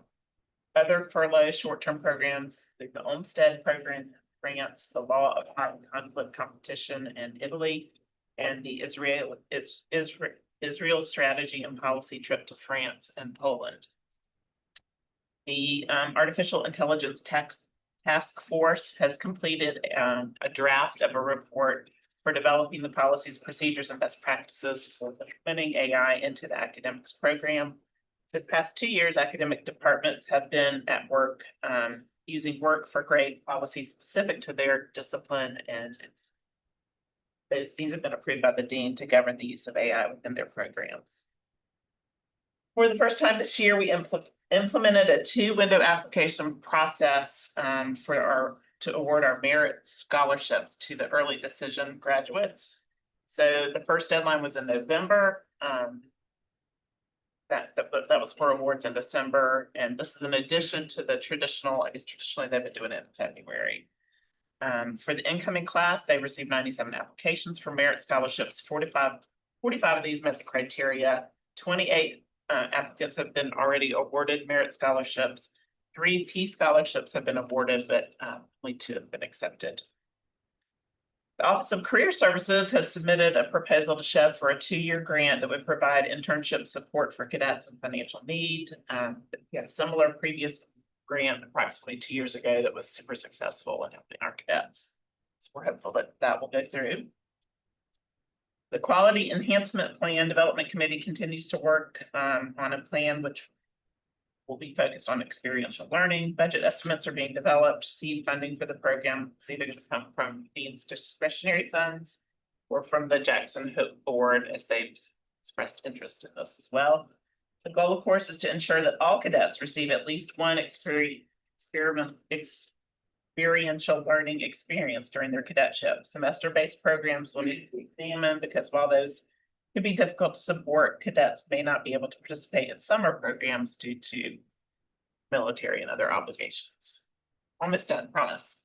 Q: Other furlough short-term programs, like the Olmstead program, grants the law of high conflict competition in Italy, and the Israel strategy and policy trip to France and Poland. The Artificial Intelligence Task Force has completed a draft of a report for developing the policies, procedures, and best practices for implementing AI into the academics program. The past 2 years, academic departments have been at work using work for grade policies specific to their discipline, and these have been approved by the dean to govern the use of AI within their programs. For the first time this year, we implemented a 2-window application process to award our merit scholarships to the early decision graduates. So the first deadline was in November. That was for awards in December, and this is in addition to the traditional, I guess traditionally they've been doing it in February. For the incoming class, they received 97 applications for merit scholarships. 45 of these met the criteria. 28 applicants have been already awarded merit scholarships. 3 P scholarships have been awarded, but only 2 have been accepted. The Office of Career Services has submitted a proposal to SHEV for a 2-year grant that would provide internship support for cadets with financial need. We had a similar previous grant approximately 2 years ago that was super successful in helping our cadets. So we're hopeful that that will go through. The Quality Enhancement Plan Development Committee continues to work on a plan which will be focused on experiential learning. Budget estimates are being developed. Seed funding for the program is either going to come from Dean's discretionary funds or from the Jackson Hope Board, as they've expressed interest in this as well. The goal, of course, is to ensure that all cadets receive at least one experiential learning experience during their cadetship. Semester-based programs will need to be examined because while those could be difficult to support, cadets may not be able to participate in summer programs due to military and other obligations. Almost done, promise.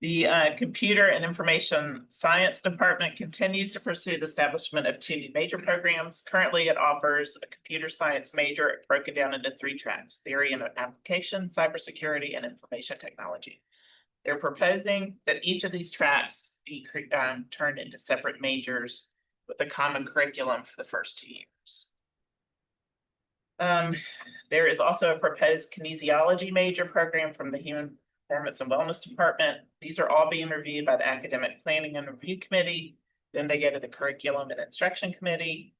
Q: The Computer and Information Science Department continues to pursue the establishment of 2 new major programs. Currently, it offers a computer science major broken down into 3 tracks: theory and application, cybersecurity, and information technology. They're proposing that each of these tracks be turned into separate majors with a common curriculum for the first 2 years. There is also a proposed kinesiology major program from the Human Performance and Wellness Department. These are all being reviewed by the Academic Planning and Review Committee. Then they go to the Curriculum and Instruction Committee.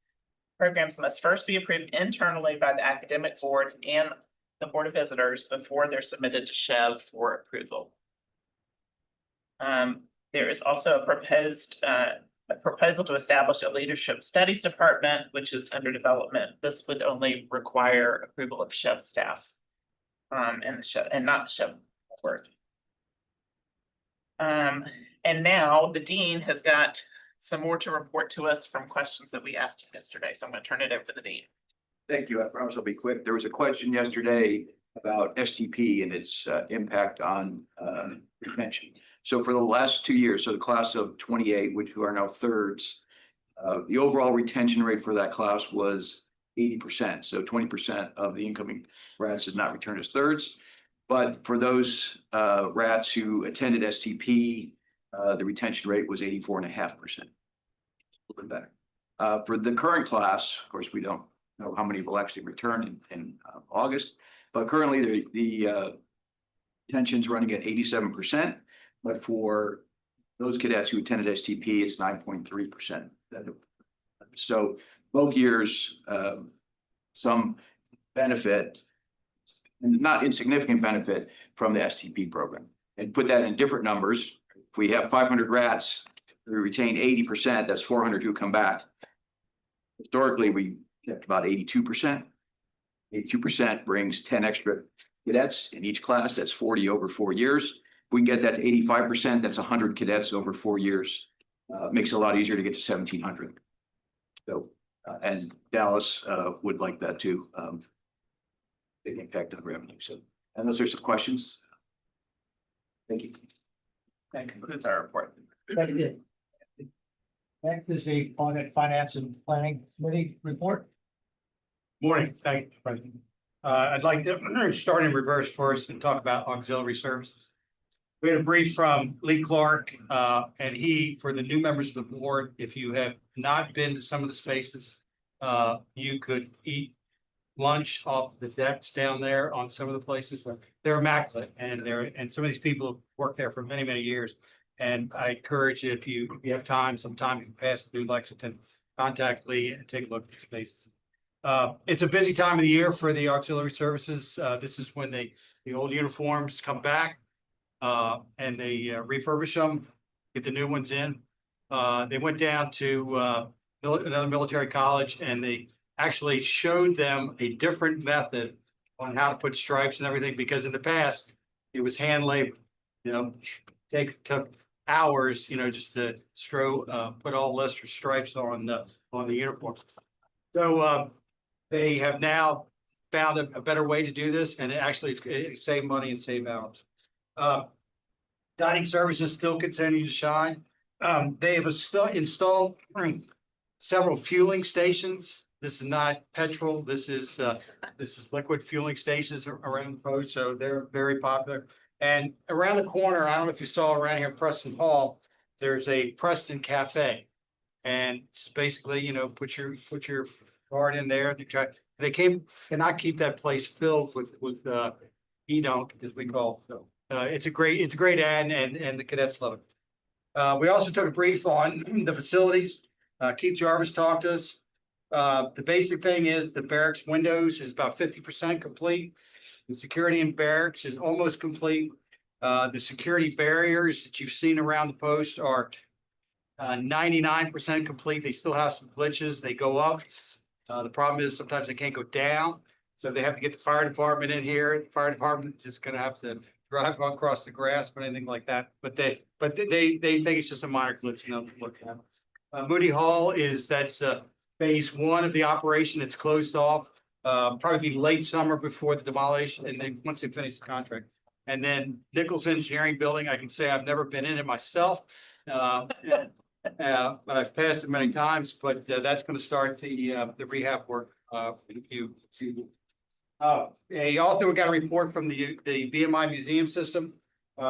Q: Programs must first be approved internally by the academic boards and the Board of Visitors before they're submitted to SHEV for approval. There is also a proposal to establish a leadership studies department, which is under development. This would only require approval of SHEV staff and not the SHEV board. And now the dean has got some more to report to us from questions that we asked him yesterday. So I'm going to turn it over to the dean.
R: Thank you. I promise I'll be quick. There was a question yesterday about STP and its impact on retention. So for the last 2 years, so the class of 28, which who are now thirds, the overall retention rate for that class was 80%. So 20% of the incoming rats did not return as thirds. But for those rats who attended STP, the retention rate was 84.5%. A little bit better. For the current class, of course, we don't know how many will actually return in August, but currently the retention's running at 87%. But for those cadets who attended STP, it's 9.3%. So both years, some benefit, and not insignificant benefit from the STP program. And put that in different numbers. If we have 500 rats, we retain 80%, that's 400 who come back. Historically, we kept about 82%. 82% brings 10 extra cadets in each class, that's 40 over 4 years. If we can get that to 85%, that's 100 cadets over 4 years. Makes it a lot easier to get to 1,700. So, and Dallas would like that too. Big impact on revenue. So, unless there's some questions. Thank you.
Q: That concludes our report.
B: Thank you. Next is the Audit, Finance and Planning Committee report.
H: Morning, thank you, President. I'd like to start in reverse first and talk about auxiliary services. We had a brief from Lee Clark, and he, for the new members of the board, if you have not been to some of the spaces, you could eat lunch off the decks down there on some of the places. They're immaculate, and some of these people have worked there for many, many years. And I encourage you, if you have time, sometime you can pass through Lexington, contact Lee and take a look at the spaces. It's a busy time of the year for the auxiliary services. This is when the old uniforms come back and they refurbish them, get the new ones in. They went down to another military college and they actually showed them a different method on how to put stripes and everything, because in the past, it was hand labor. You know, took hours, just to put all Lester stripes on the uniform. So they have now found a better way to do this, and it save money and save hours. Dining services still continue to shine. They have installed several fueling stations. This is not petrol. This is liquid fueling stations around the post. So they're very popular. And around the corner, I don't know if you saw around here, Preston Hall, there's a Preston Cafe. And it's basically, put your card in there. They cannot keep that place filled with e-dunk, as we call it. So, it's a great ad, and the cadets love it. We also took a brief on the facilities. Keith Jarvis talked to us. The basic thing is the barracks windows is about 50% complete. The security in barracks is almost complete. The security barriers that you've seen around the post are 99% complete. They still have some glitches. They go up. The problem is sometimes they can't go down. So they have to get the fire department in here. The fire department is just going to have to drive across the grass, but anything like that. But they think it's just a minor glitch. Look at Moody Hall that's phase one of the operation. It's closed off. Probably be late summer before the demolition, and once they finish the contract. And then Nichols Engineering Building, I can say I've never been in it myself. But I've passed it many times, but that's going to start the rehab work in a few seasons. Also, we got a report from the VMI museum system.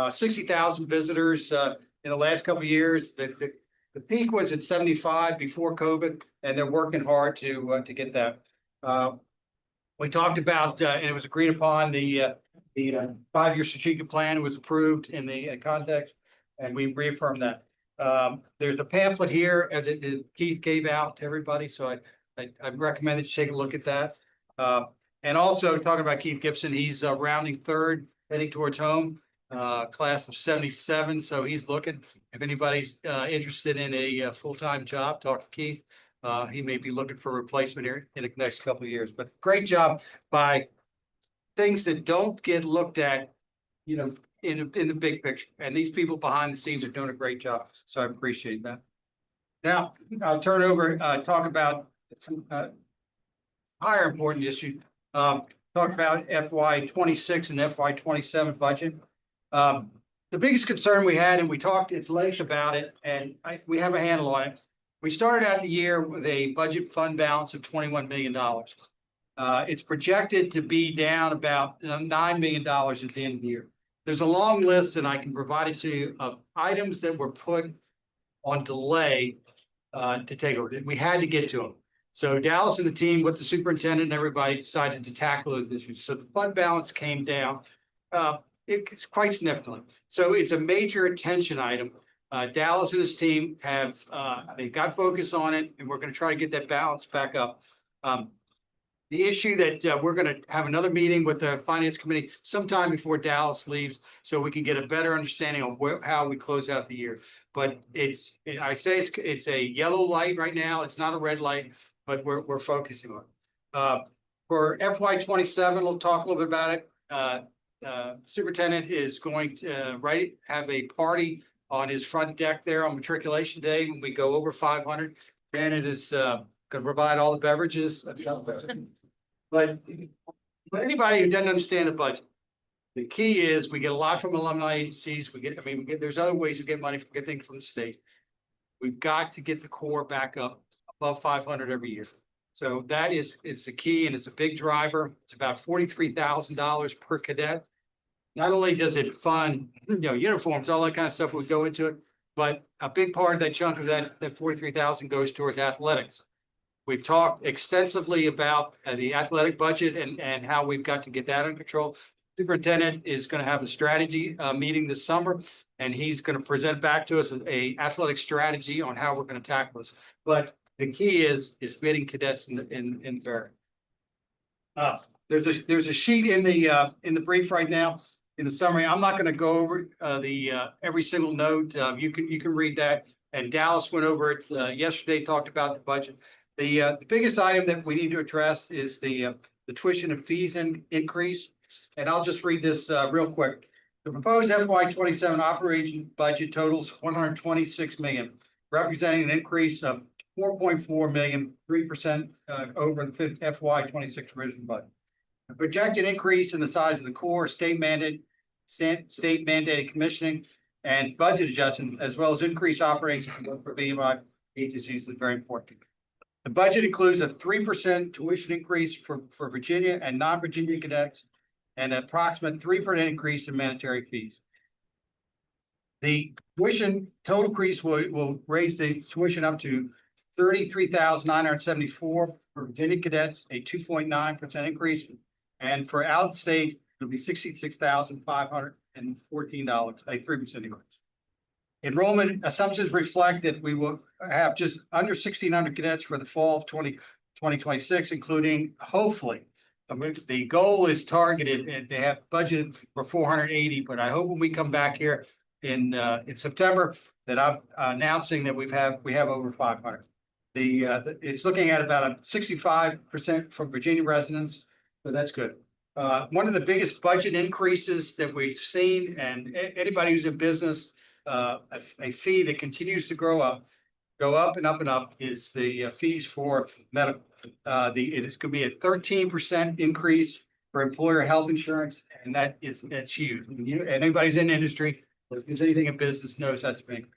H: 60,000 visitors in the last couple of years. The peak was at 75 before COVID, and they're working hard to get that. We talked about, and it was agreed upon, the 5-year strategic plan was approved in the context, and we reaffirmed that. There's a pamphlet here that Keith gave out to everybody, so I recommend that you take a look at that. And also talking about Keith Gibson, he's rounding third, heading towards home, class of 77. So he's looking. If anybody's interested in a full-time job, talk to Keith. He may be looking for a replacement here in the next couple of years. But great job by things that don't get looked at, in the big picture. And these people behind the scenes are doing a great job. So I appreciate that. Now I'll turn over talk about some higher important issues. Talk about FY26 and FY27 budget. The biggest concern we had, and we talked at length about it, and we have a handle on it. We started out the year with a budget fund balance of $21 million. It's projected to be down about $9 million at the end of the year. There's a long list, and I can provide it to you, of items that were put on delay to take over. We had to get to them. So Dallas and the team with the superintendent and everybody decided to tackle those issues. So the fund balance came down it's quite significantly. So it's a major attention item. Dallas and his team they got focus on it, and we're going to try to get that balance back up. The issue that we're going to have another meeting with the finance committee sometime before Dallas leaves, so we can get a better understanding of how we close out the year. But it's a yellow light right now. It's not a red light, but we're focusing on it. For FY27, we'll talk a little bit about it. Superintendent is going to have a party on his front deck there on matriculation day when we go over 500. Janet is going to provide all the beverages. But anybody who doesn't understand the budget, the key is we get a lot from alumni agencies. There's other ways to get money, get things from the state. We've got to get the core back up above 500 every year. So it's the key, and it's a big driver. It's about $43,000 per cadet. Not only does it fund, uniforms, all that kind of stuff would go into it, but a big part of that chunk of that 43,000 goes towards athletics. We've talked extensively about the athletic budget and how we've got to get that under control. Superintendent is going to have a strategy meeting this summer, and he's going to present back to us a athletic strategy on how we're going to tackle this. But the key is getting cadets in barrack. There's a sheet in the brief right now in the summary. I'm not going to go over every single note. You can read that. And Dallas went over it yesterday. Talked about the budget. The biggest item that we need to address is the the tuition and fees increase. And I'll just read this real quick. The proposed FY 27 operation budget totals 126 million, representing an increase of 4.4 million, 3% over the FY 26 original budget. The projected increase in the size of the core state mandated commissioning and budget adjustment, as well as increased operations for VMI agencies, is very important. The budget includes a 3% tuition increase for Virginia and non-Virginia cadets, and an approximate 3% increase in mandatory fees. The tuition total increase will raise the tuition up to $33,974 for Virginia cadets, a 2.9% increase, and for out-of-state, it'll be $66,514, a 3% increase. Enrollment assumptions reflect that we will have just under 1,600 cadets for the fall of 2026, including hopefully. The goal is targeted, and they have budgeted for 480, but I hope when we come back here in September that I'm announcing that we have over 500. It's looking at about a 65% from Virginia residents, so that's good. One of the biggest budget increases that we've seen, and anybody who's in business, a fee that continues to go up and up and up, is the fees for medical. It is going to be a 13% increase for employer health insurance, and that's huge. Anybody's in the industry, if there's anything in business, knows that's big.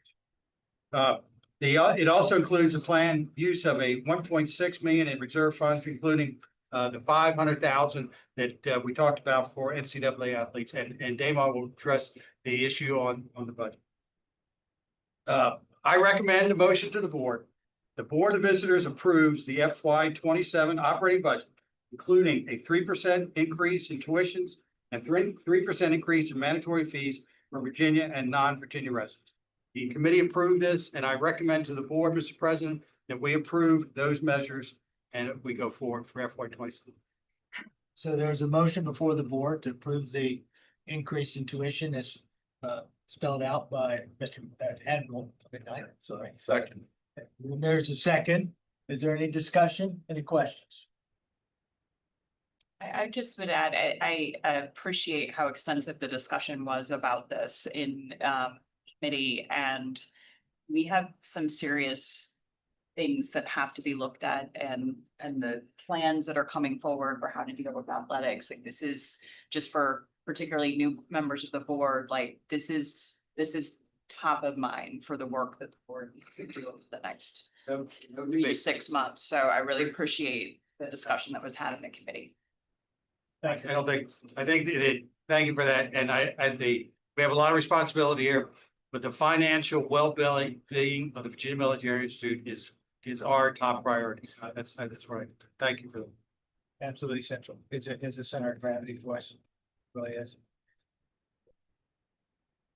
H: It also includes a planned use of a 1.6 million in reserve funds, including the 500,000 that we talked about for NCAA athletes, and Damon will address the issue on the budget. I recommend a motion to the board. The Board of Visitors approves the FY 27 operating budget, including a 3% increase in tuitions and 3% increase in mandatory fees for Virginia and non-Virginia residents. The committee approved this, and I recommend to the board, Mr. President, that we approve those measures and we go forward for FY 27.
B: So there's a motion before the board to approve the increase in tuition as spelled out by Mr. Admiral. Sorry.
I: Second.
B: There's a second. Is there any discussion? Any questions?
S: I just would add, I appreciate how extensive the discussion was about this in committee, and we have some serious things that have to be looked at, and the plans that are coming forward for how to deal with athletics. Like, this is just for particularly new members of the board. Like, this is top of mind for the work that the board needs to do over the next 3 to 6 months. So I really appreciate the discussion that was had in the committee.
H: Thank you. Thank you for that. And we have a lot of responsibility here, but the financial well-being of the Virginia Military Institute is our top priority. That's right. Thank you for that.
B: Absolutely central. It's a center of gravity for us. It really is.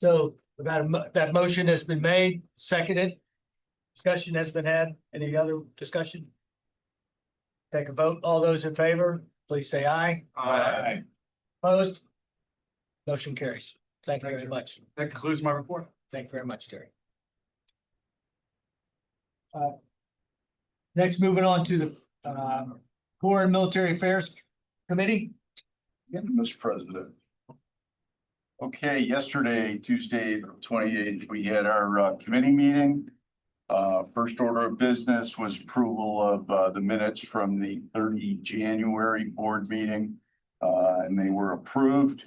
B: So that motion has been made, seconded. Discussion has been had. Any other discussion? Take a vote. All those in favor, please say aye.
I: Aye.
B: Opposed? Motion carries. Thank you very much.
H: That concludes my report.
B: Thank you very much, Terry. Next, moving on to the Corps and Military Affairs Committee.
I: Mr. President. Okay, yesterday, Tuesday, 28th, we had our committee meeting. First order of business was approval of the minutes from the 30 January board meeting, and they were approved.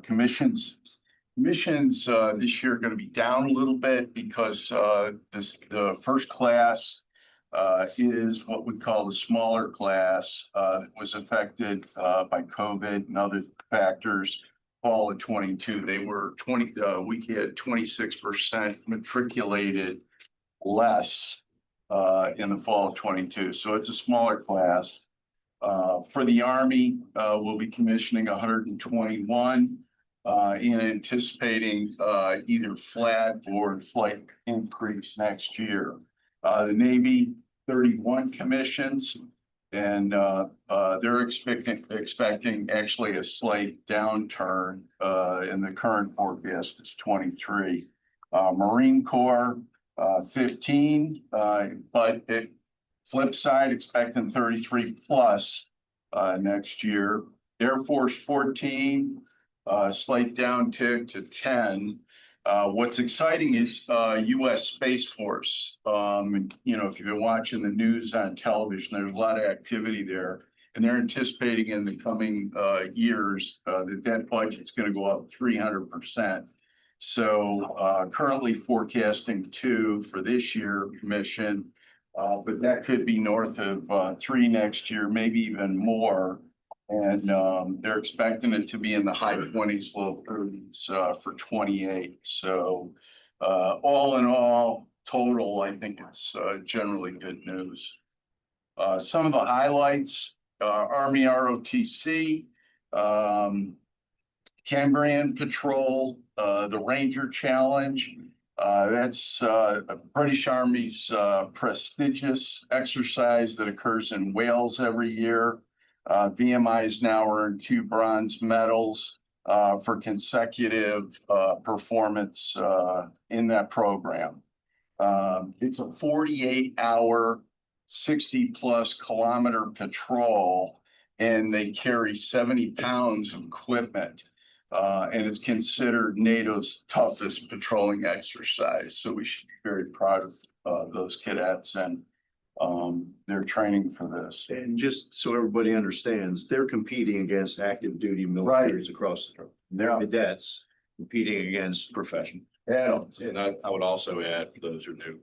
I: Commissions this year are going to be down a little bit because the first class is what we call the smaller class. That was affected by COVID and other factors. Fall of 22, they were we had 26% matriculated less in the fall of 22. So it's a smaller class. For the Army, we'll be commissioning 121 and anticipating either flat or slight increase next year. The Navy, 31 commissions, and they're expecting actually a slight downturn in the current forecast. It's 23. Marine Corps, 15, but flip side, expecting 33 plus next year. Air Force 14, slight downtick to 10. What's exciting is US Space Force. You know, if you've been watching the news on television, there's a lot of activity there. And they're anticipating in the coming years that budget's going to go up 300%. So currently forecasting 2 for this year mission, but that could be north of 3 next year, maybe even more. And they're expecting it to be in the high 20s, low 30s for 28. So all in all, total, I think it's generally good news. Some of the highlights, Army ROTC, Cambrian Patrol, the Ranger Challenge. That's British Army's prestigious exercise that occurs in Wales every year. VMI has now earned 2 bronze medals for consecutive performance in that program. It's a 48-hour, 60+ kilometer patrol, and they carry 70 pounds of equipment. And it's considered NATO's toughest patrolling exercise. So we should be very proud of those cadets and their training for this.
F: And just so everybody understands, they're competing against active duty militaries across the world. They're cadets competing against professional.
I: Yeah.
T: And I would also add, for those who knew,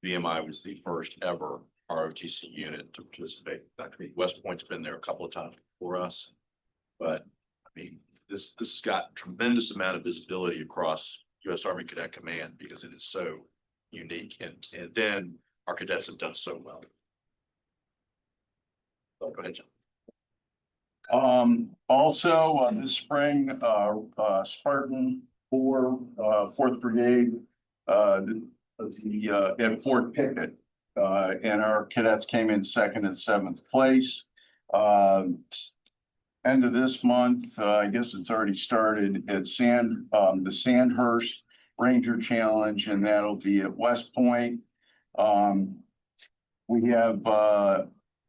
T: VMI was the first ever ROTC unit to participate. Actually, West Point's been there a couple of times before us. But I mean, this has got tremendous amount of visibility across U.S. Army Cadet Command because it is so unique. And then our cadets have done so well. So go ahead, John.
I: Also this spring, Spartan 4, 4th Brigade, at Fort Pickett, and our cadets came in 2nd and 7th place. End of this month, I guess it's already started at the Sandhurst Ranger Challenge, and that'll be at West Point. We have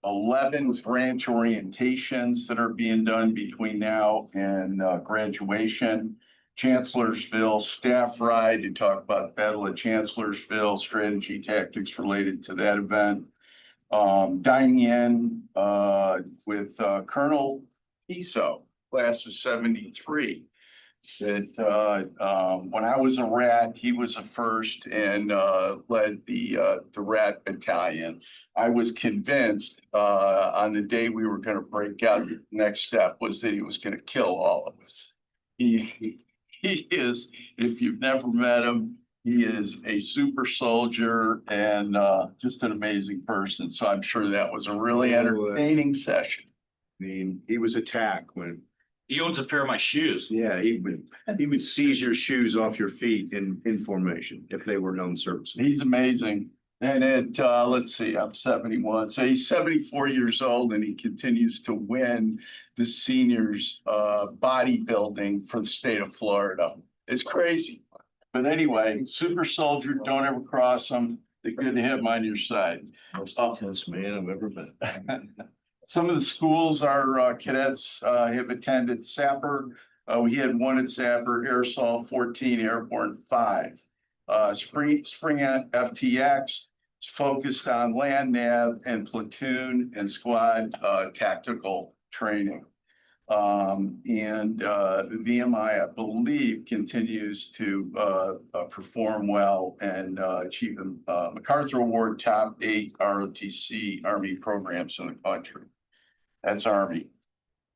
I: 11 branch orientations that are being done between now and graduation. Chancellorsville staff ride to talk about the Battle of Chancellorsville, strategy tactics related to that event. Dining in with Colonel Piso, class of 73. That when I was a rat, he was a first and led the rat battalion. I was convinced on the day we were going to break out, the next step was that he was going to kill all of us. He is, if you've never met him, he is a super soldier and just an amazing person. So I'm sure that was a really entertaining session.
F: I mean, he was attacked when
T: He owns a pair of my shoes.
F: yeah, he would seize your shoes off your feet in formation if they were known services.
I: He's amazing. And let's see, I'm 71. So he's 74 years old and he continues to win the seniors bodybuilding for the state of Florida. It's crazy. But anyway, super soldier, don't ever cross them. They're good to have them on your side.
F: Most intense man I've ever met.
I: Some of the schools our cadets have attended: Sapper. We had 1 at Sapper, Airsoft 14, Airborne 5. Spring FTX is focused on land nav and platoon and squad tactical training. The VMI, I believe, continues to perform well and achieve the MacArthur Award top 8 ROTC Army programs in the country. That's Army.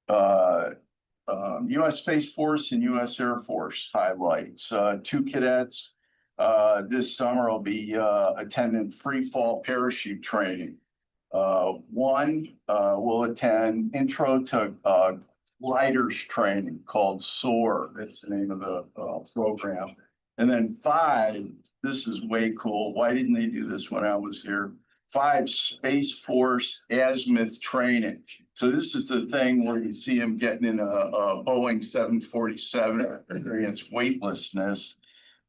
I: U.S. Space Force and U.S. Air Force highlights. 2 cadets this summer will be attending free fall parachute training. One will attend intro to gliders training called SOAR. That's the name of the program. And then 5, this is way cool. Why didn't they do this when I was here? 5 Space Force azimuth training. So this is the thing where you see him getting in a Boeing 747 against weightlessness.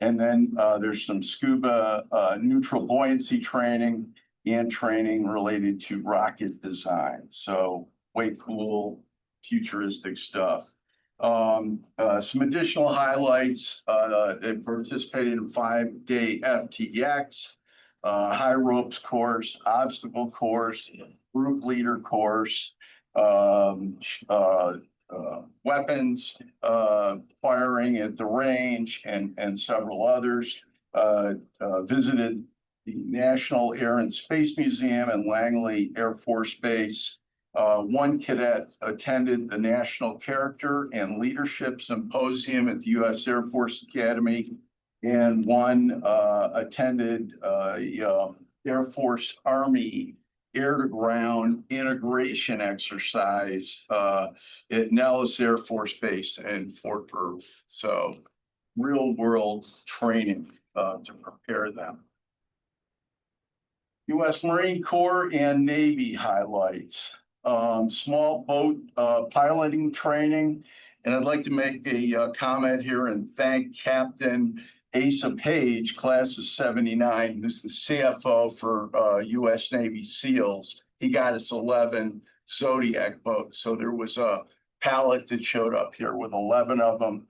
I: And then there's some scuba neutral buoyancy training and training related to rocket design. So way cool, futuristic stuff. Some additional highlights, they participated in 5-day FTX, high ropes course, obstacle course, group leader course, weapons, firing at the range and several others. Visited the National Air and Space Museum and Langley Air Force Base. One cadet attended the National Character and Leadership Symposium at the U.S. Air Force Academy, and one attended Air Force Army air-to-ground integration exercise at Nellis Air Force Base in Fort Irwin. So real-world training to prepare them. U.S. Marine Corps and Navy highlights. Small boat piloting training. And I'd like to make a comment here and thank Captain Asa Page, class of 79, who's the CFO for U.S. Navy SEALs. He got us 11 Zodiac boats. So there was a pallet that showed up here with 11 of them.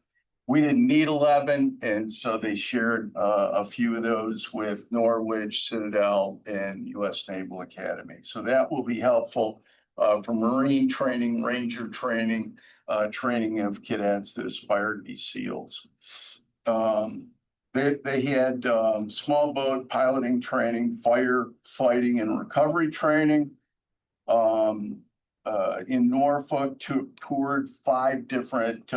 I: We didn't need 11, and so they shared a few of those with Norwich, Citadel, and U.S. Naval Academy. So that will be helpful for Marine training, Ranger training, training of cadets that aspire to be SEALs. They had small boat piloting training, fire fighting and recovery training. In Norfolk, toured 5 different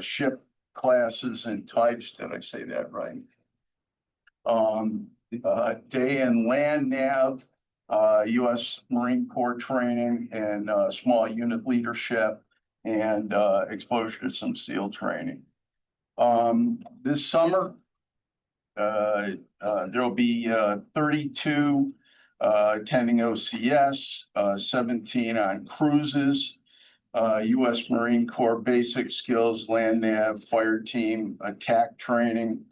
I: ship classes and types. Did I say that right? Day in land nav, U.S. Marine Corps training and small unit leadership and exposure to some SEAL training. This summer, there'll be 32 attending OCS, 17 on cruises, U.S. Marine Corps basic skills, land nav, fire team, attack training.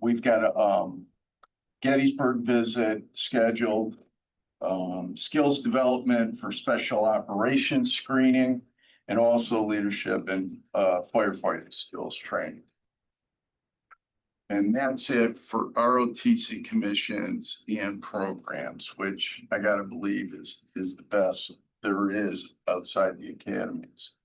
I: We've got a Gettysburg visit scheduled, skills development for special operations screening, and also leadership and firefighting skills training. And that's it for ROTC commissions and programs, which I gotta believe is the best there is outside the academies.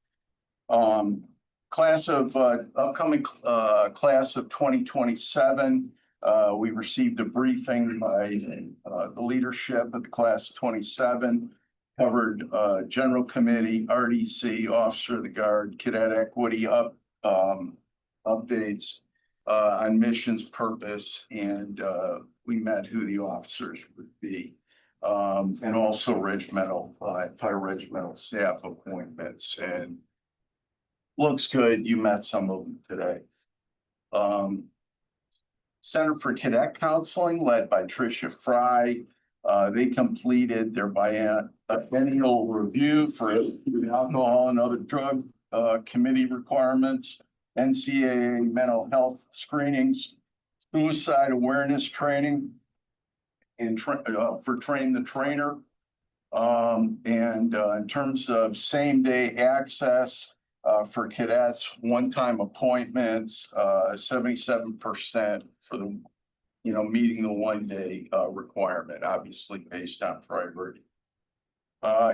I: Class of upcoming class of 2027. We received a briefing by the leadership of the class of 27. Covered general committee, RDC, officer of the guard, cadet equity updates on missions, purpose, and we met who the officers would be. And also regimental, fire regimental staff appointments, and looks good. You met some of them today. Center for Cadet Counseling, led by Tricia Fry. They completed their biennial review for alcohol and other drug committee requirements, NCAA mental health screenings, suicide awareness training, and for train the trainer. And in terms of same-day access for cadets, one-time appointments, 77% for the, meeting the one-day requirement, obviously based on priority.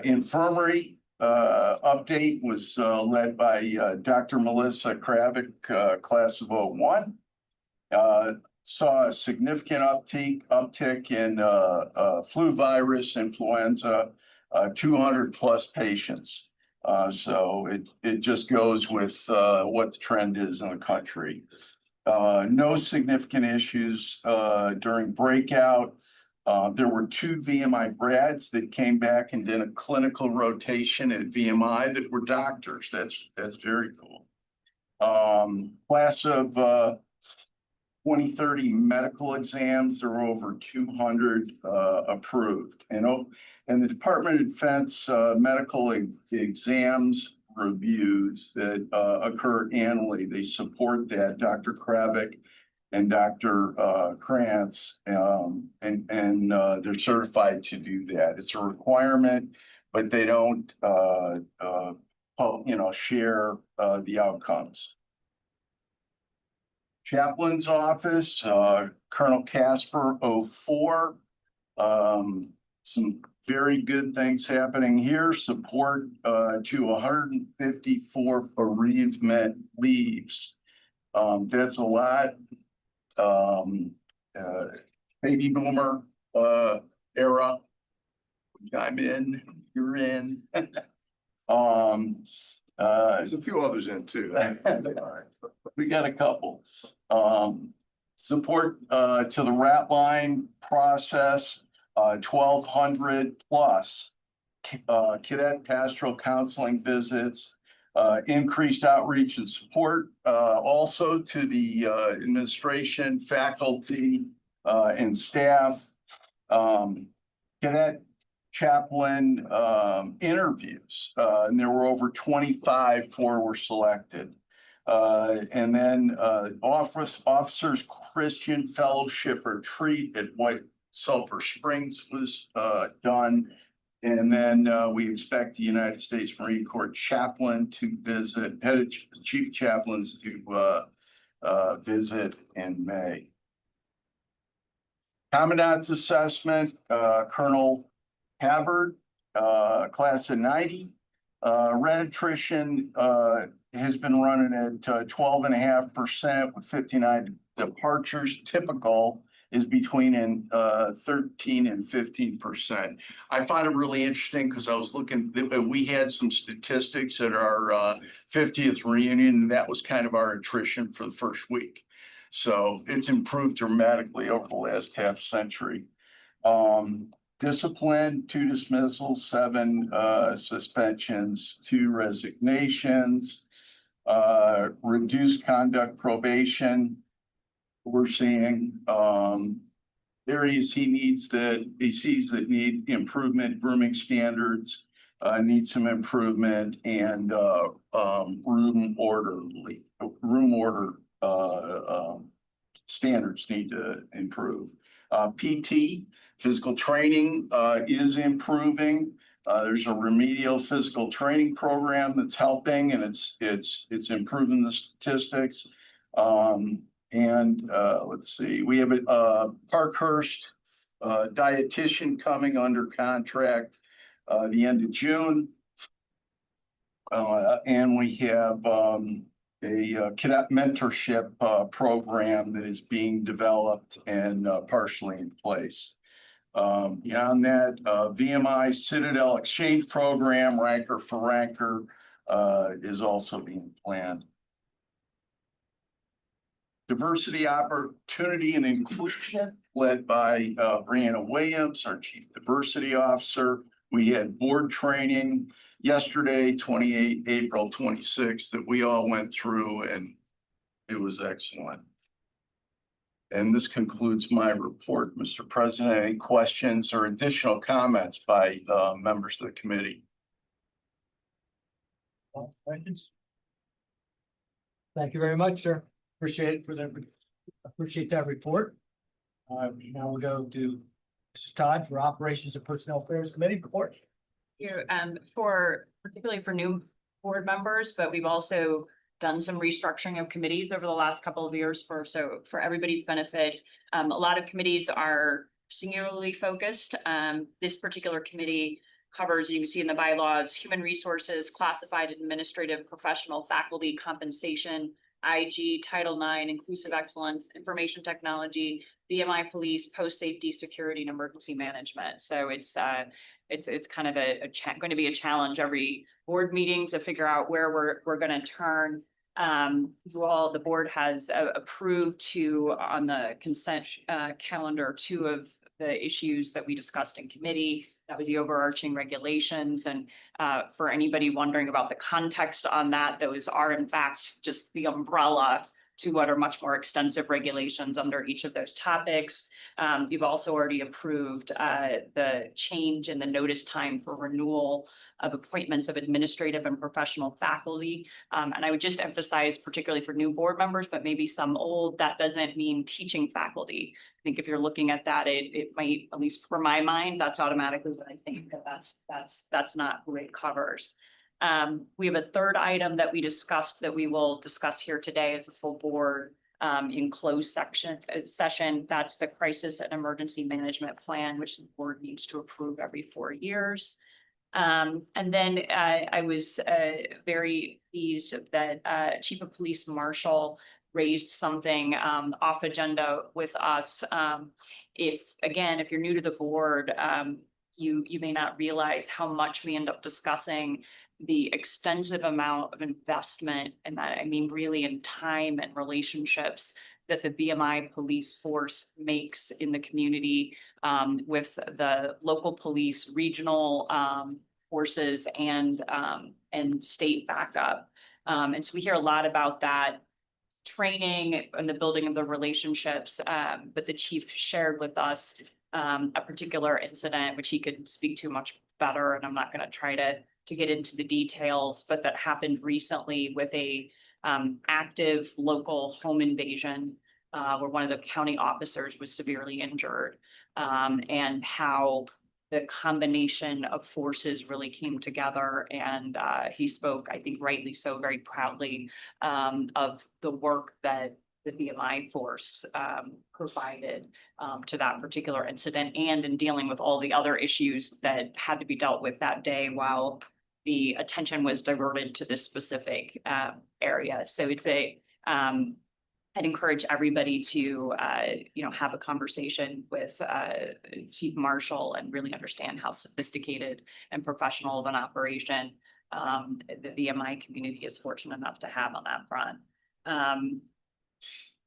I: Infirmary update was led by Dr. Melissa Kravick, class of 01. Saw a significant uptick in flu virus, influenza, 200 plus patients. So it just goes with what the trend is in the country. No significant issues during breakout. There were 2 VMI grads that came back and did a clinical rotation at VMI that were doctors. That's very cool. Class of 2030 medical exams, there were over 200 approved. And the Department of Defense medical exams reviews that occur annually, they support that. Dr. Kravick and Dr. Krantz, and they're certified to do that. It's a requirement but they don't, share, the outcomes. Chaplain's office, Colonel Casper 04. Some very good things happening here. Support to 154 bereavement leaves. That's a lot. Baby boomer era. I'm in, you're in.
G: There's a few others in too.
I: We got a couple. Support to the rat line process, 1,200 plus cadet pastoral counseling visits, increased outreach and support also to the administration, faculty, and staff. Cadet chaplain interviews, and there were over 25 were selected. And then officers Christian Fellowship Retreat at White Sulphur Springs was done. And then we expect the United States Marine Corps chaplain to visit, head of chief chaplains to visit in May. Commandant's assessment, Colonel Havard, class of 90. Red attrition has been running at 12.5% with 59 departures. Typical is between 13 and 15%. I find it really interesting because I was looking, we had some statistics at our 50th reunion, and that was kind of our attrition for the first week. So it's improved dramatically over the last half century. Discipline, 2 dismissals, 7 suspensions, 2 resignations, reduced conduct probation. We're seeing areas he sees that need improvement, grooming standards, need some improvement, and room order standards need to improve. PT, physical training is improving. There's a remedial physical training program that's helping, and it's improving the statistics. Let's see, we have a Parkhurst dietitian coming under contract the end of June. And we have a cadet mentorship program that is being developed and partially in place. Beyond that, VMI Citadel Exchange Program, ranker for ranker, is also being planned. Diversity, opportunity, and inclusion led by Brianna Williams, our Chief Diversity Officer. We had board training yesterday, April 26th, that we all went through, and it was excellent. And this concludes my report, Mr. President. Any questions or additional comments by members of the committee?
B: Questions? Thank you very much, sir. Appreciate that report. Now we'll go to Mrs. Todd for Operations and Personnel Affairs Committee report.
S: Particularly for new board members, but we've also done some restructuring of committees over the last couple of years for everybody's benefit. A lot of committees are singularly focused. This particular committee covers, you can see in the bylaws, human resources, classified, administrative, professional, faculty, compensation, IG, Title IX, inclusive excellence, information technology, VMI police, post safety, security, and emergency management. So it's kind of going to be a challenge every board meeting to figure out where we're going to turn. Well, the board has approved on the consent calendar 2 of the issues that we discussed in committee. That was the overarching regulations. And for anybody wondering about the context on that, those are in fact just the umbrella to what are much more extensive regulations under each of those topics. You've also already approved the change in the notice time for renewal of appointments of administrative and professional faculty. And I would just emphasize, particularly for new board members, but maybe some old, that doesn't mean teaching faculty. I think if you're looking at that, it might, at least for my mind, that's automatically what I think that's not who it covers. We have a third item that we discussed that we will discuss here today as a full board in closed session. That's the crisis and emergency management plan, which the board needs to approve every 4 years. And then I was very pleased that Chief of Police Marshall raised something off agenda with us. If you're new to the board, you may not realize how much we end up discussing the extensive amount of investment, and that I mean really in time and relationships that the VMI police force makes in the community with the local police, regional forces, and state backup. And so we hear a lot about that training and the building of the relationships, but the chief shared with us a particular incident, which he could speak to much better, and I'm not going to try to get into the details, but that happened recently with a active local home invasion where one of the county officers was severely injured, and how the combination of forces really came together. And he spoke, I think rightly so, very proudly of the work that the VMI force provided to that particular incident, and in dealing with all the other issues that had to be dealt with that day while the attention was diverted to this specific area. So it's I'd encourage everybody to, have a conversation with Chief Marshall and really understand how sophisticated and professional of an operation the VMI community is fortunate enough to have on that front.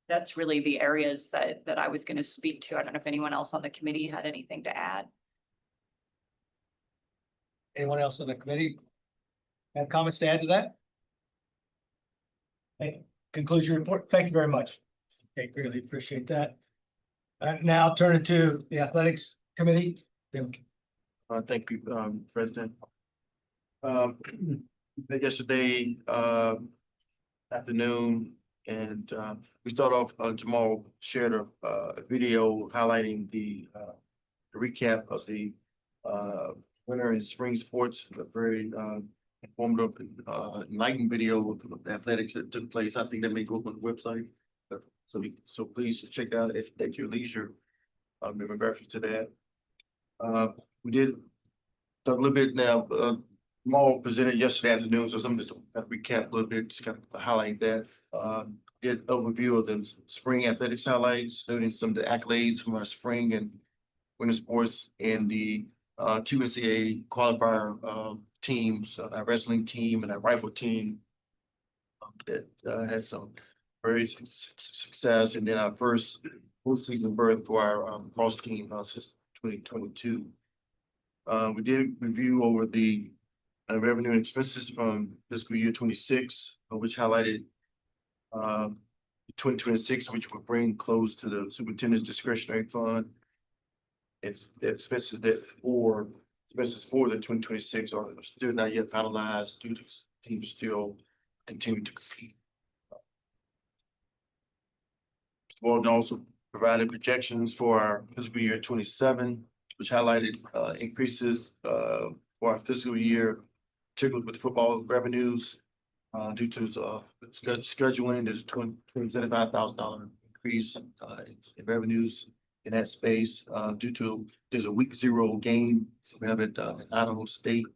S: That's really the areas that I was going to speak to. I don't know if anyone else on the committee had anything to add.
B: Anyone else on the committee have comments to add to that? Okay, concludes your report. Thank you very much. Okay, greatly appreciate that. Now turn it to the athletics committee.
U: Thank you, President. Yesterday afternoon, and we start off, Jamal shared a video highlighting the recap of the winter and spring sports, a very informative, enlightening video of the athletics that took place. I think that may go up on the website. So please check out at your leisure in reference to that. We did talk a little bit now. Jamal presented yesterday afternoon, so some of this kind of recap a little bit, just kind of highlight that. Did overview of the spring athletics highlights, noting some of the accolades from our spring and winter sports, and the two NCAA qualifier teams, our wrestling team and our rifle team that had some very success, and then our first postseason berth for our cross team since 2022. We did review over the revenue and expenses from fiscal year 26, which highlighted 2026, which will bring close to the superintendent's discretionary fund. And the expenses for the 2026 are still not yet finalized due to teams still continue to compete. Mr. Walden also provided projections for our fiscal year 27, which highlighted increases for our fiscal year, particularly with football revenues. Due to scheduling, there's a $275,000 increase in revenues in that space due to there's a week 0 game. So we have it in Idaho State.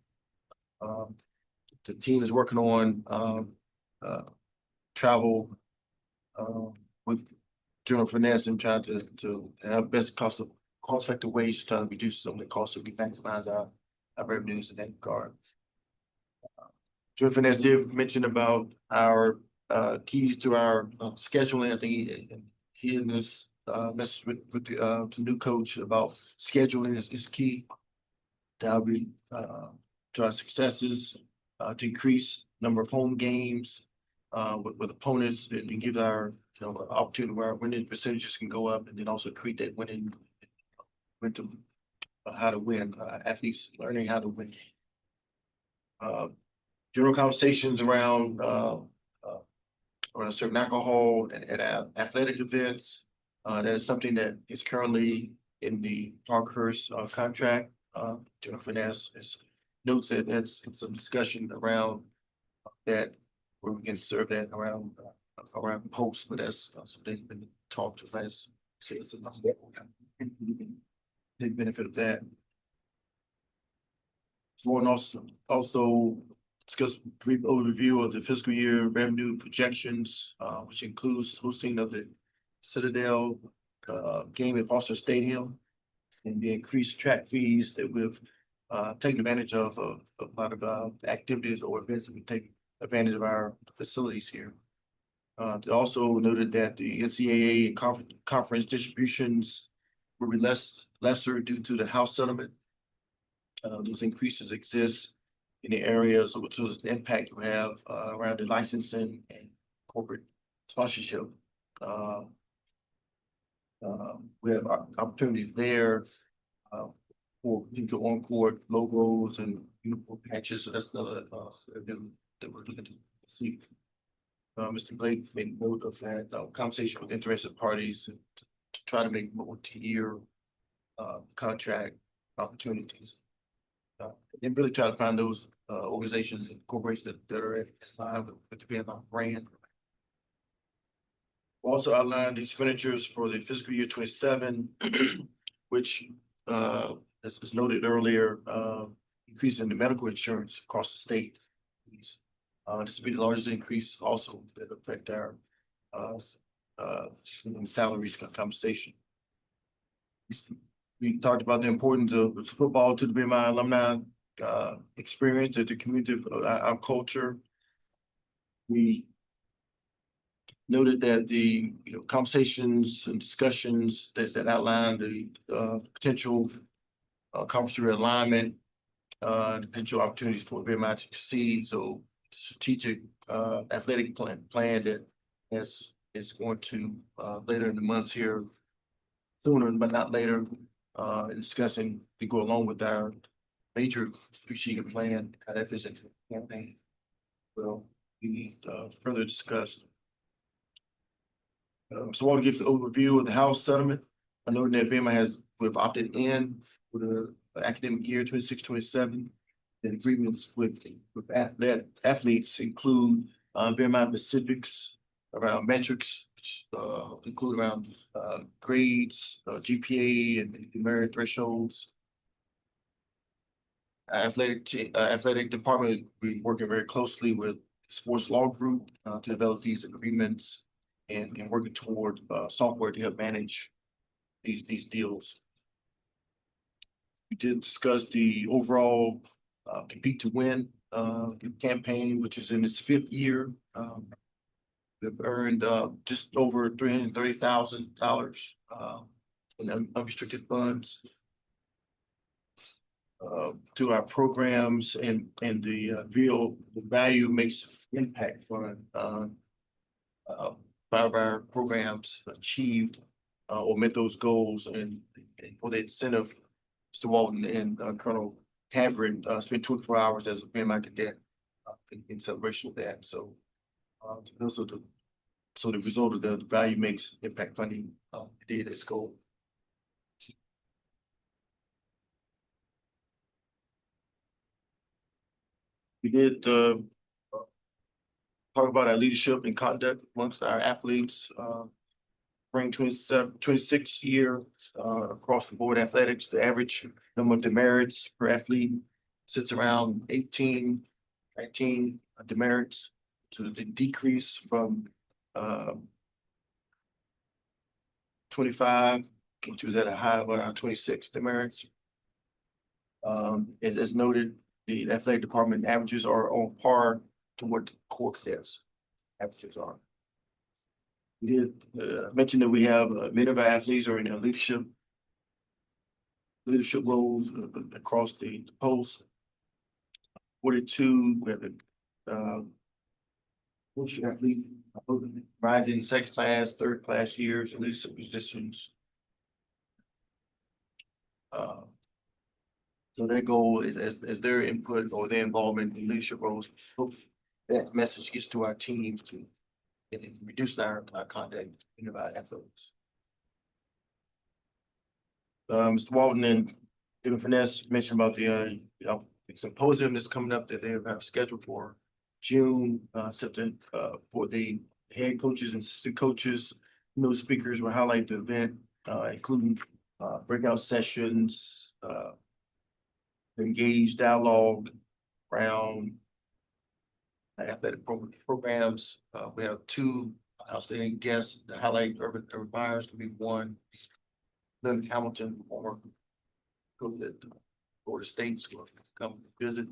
U: The team is working on travel with General Finesse and trying to have best cost-effective ways to try to reduce some of the costs, so we maximize our revenues in that regard. General Finesse did mention about our keys to our scheduling. I think he in this message with the new coach about scheduling is key to our successes, to increase number of home games, with opponents and give our, opportunity where our winning percentages can go up and then also create that winning momentum, how to win, athletes learning how to win. General conversations around certain alcohol at athletic events. That is something that is currently in the Parkhurst contract. Jennifer Ness notes that that's some discussion around that where we can serve that around posts, but that's something that's been talked to last. Take benefit of that. So and also discuss brief overview of the fiscal year revenue projections, which includes hosting of the Citadel game at Foster Stadium and the increased track fees that we've taken advantage of a lot of activities or events that we take advantage of our facilities here. They also noted that the NCAA conference distributions will be lesser due to the House settlement. Those increases exist in the areas which was the impact you have around the licensing and corporate sponsorship. We have opportunities there for on-court logos and uniform patches. So that's another that we're looking to seek. Mr. Blake made note of that conversation with interested parties to try to make multi-year contract opportunities. And really try to find those organizations and corporations that are at line with the Vietnam brand. Also outlined expenditures for the fiscal year 27, which as was noted earlier, increase in the medical insurance across the state. This will be the largest increase also that affect our salaries compensation. We talked about the importance of football to the BMI alumni experience, to the community, our culture. We noted that the conversations and discussions that outlined the potential conference realignment, potential opportunities for BMI to succeed. So strategic athletic plan that is going to later in the months here, sooner but not later, discussing to go along with our major strategic plan, how that fits into the campaign. Will be further discussed. So I want to give the overview of the House settlement. I know that VMI we've opted in for the academic year 26-27. The agreements with athletes include VMI specifics around metrics, which include around grades, GPA, and merit thresholds. Athletic department, we're working very closely with sports law group to develop these agreements and working toward software to help manage these deals. We did discuss the overall compete to win campaign, which is in its 5th year. We've earned just over $330,000 in unrestricted funds to our programs, and the real value makes impact fund. 5 of our programs achieved or met those goals, and for the incentive, Mr. Walton and Colonel Havard spent 24 hours as a BMI cadet in celebration of that. So the result of the value makes impact funding did its goal. We did talk about our leadership and conduct amongst our athletes. Bring 26 year across the board athletics. The average number of demerits per athlete sits around 18, 19 demerits, to the decrease from 25, which was at a high of around 26 demerits. As noted, the athletic department averages are on par to what the core cadets averages are. We did mention that we have many of our athletes are in their leadership roles across the post. 42, we have Which athlete, rising second class, third class years, leadership positions. So their goal is as their input or their involvement in leadership roles, hope that message gets to our teams to and reduce our contact in our efforts. Mr. Walton and David Finesse mentioned about the symposium that's coming up that they have scheduled for June, September, for the head coaches and assistant coaches. Speakers will highlight the event, including breakout sessions, engaged dialogue around athletic programs. We have two outstanding guests to highlight. Urban Myers to be one. Then Hamilton, former coach at Florida State School, come visit.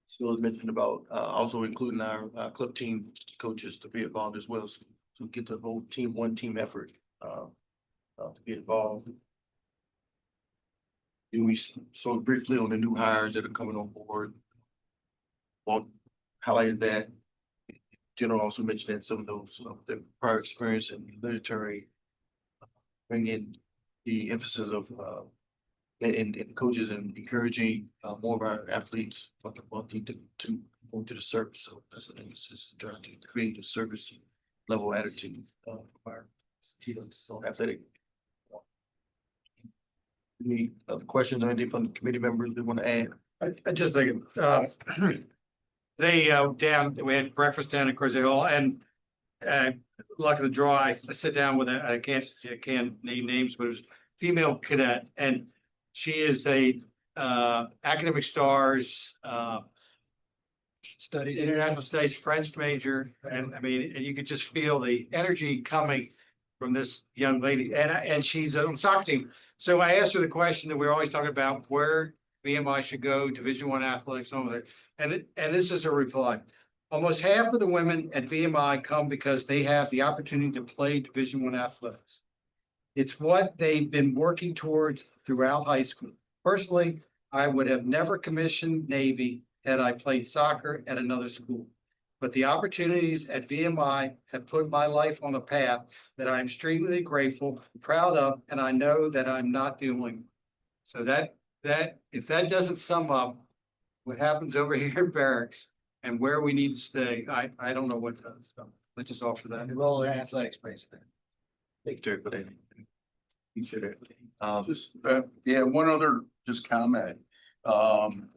U: So as mentioned about also including our club team coaches to be involved as well. So to get the whole team, one team effort to be involved. And we spoke briefly on the new hires that are coming on board. Well, highlighted that. General also mentioned that some of those the prior experience in military bring in the emphasis of and coaches and encouraging more of our athletes from the team to go to the service. So that's an emphasis trying to create a service level attitude of our students on athletic. Any other questions or anything from the committee members they want to add?
H: I just think, today, we had breakfast down at Crazy Hall and, luck of the draw, I sit down with I can't name names, but it was female cadet and she is a, academic stars, studies, international studies, French major. And I mean, and you could just feel the energy coming from this young lady and she's on soccer team. So I asked her the question that we're always talking about, where VMI should go, Division I athletics over there. And this is a reply. Almost half of the women at VMI come because they have the opportunity to play Division I athletics. It's what they've been working towards throughout high school. Personally, I would have never commissioned Navy had I played soccer at another school. But the opportunities at VMI have put my life on a path that I'm extremely grateful, proud of, and I know that I'm not the only one. So that if that doesn't sum up what happens over here in barracks and where we need to stay, I don't know what does. So let's just offer that.
B: Role in athletics, president.
U: Thank you, for that. You should
I: Yeah, one other just comment.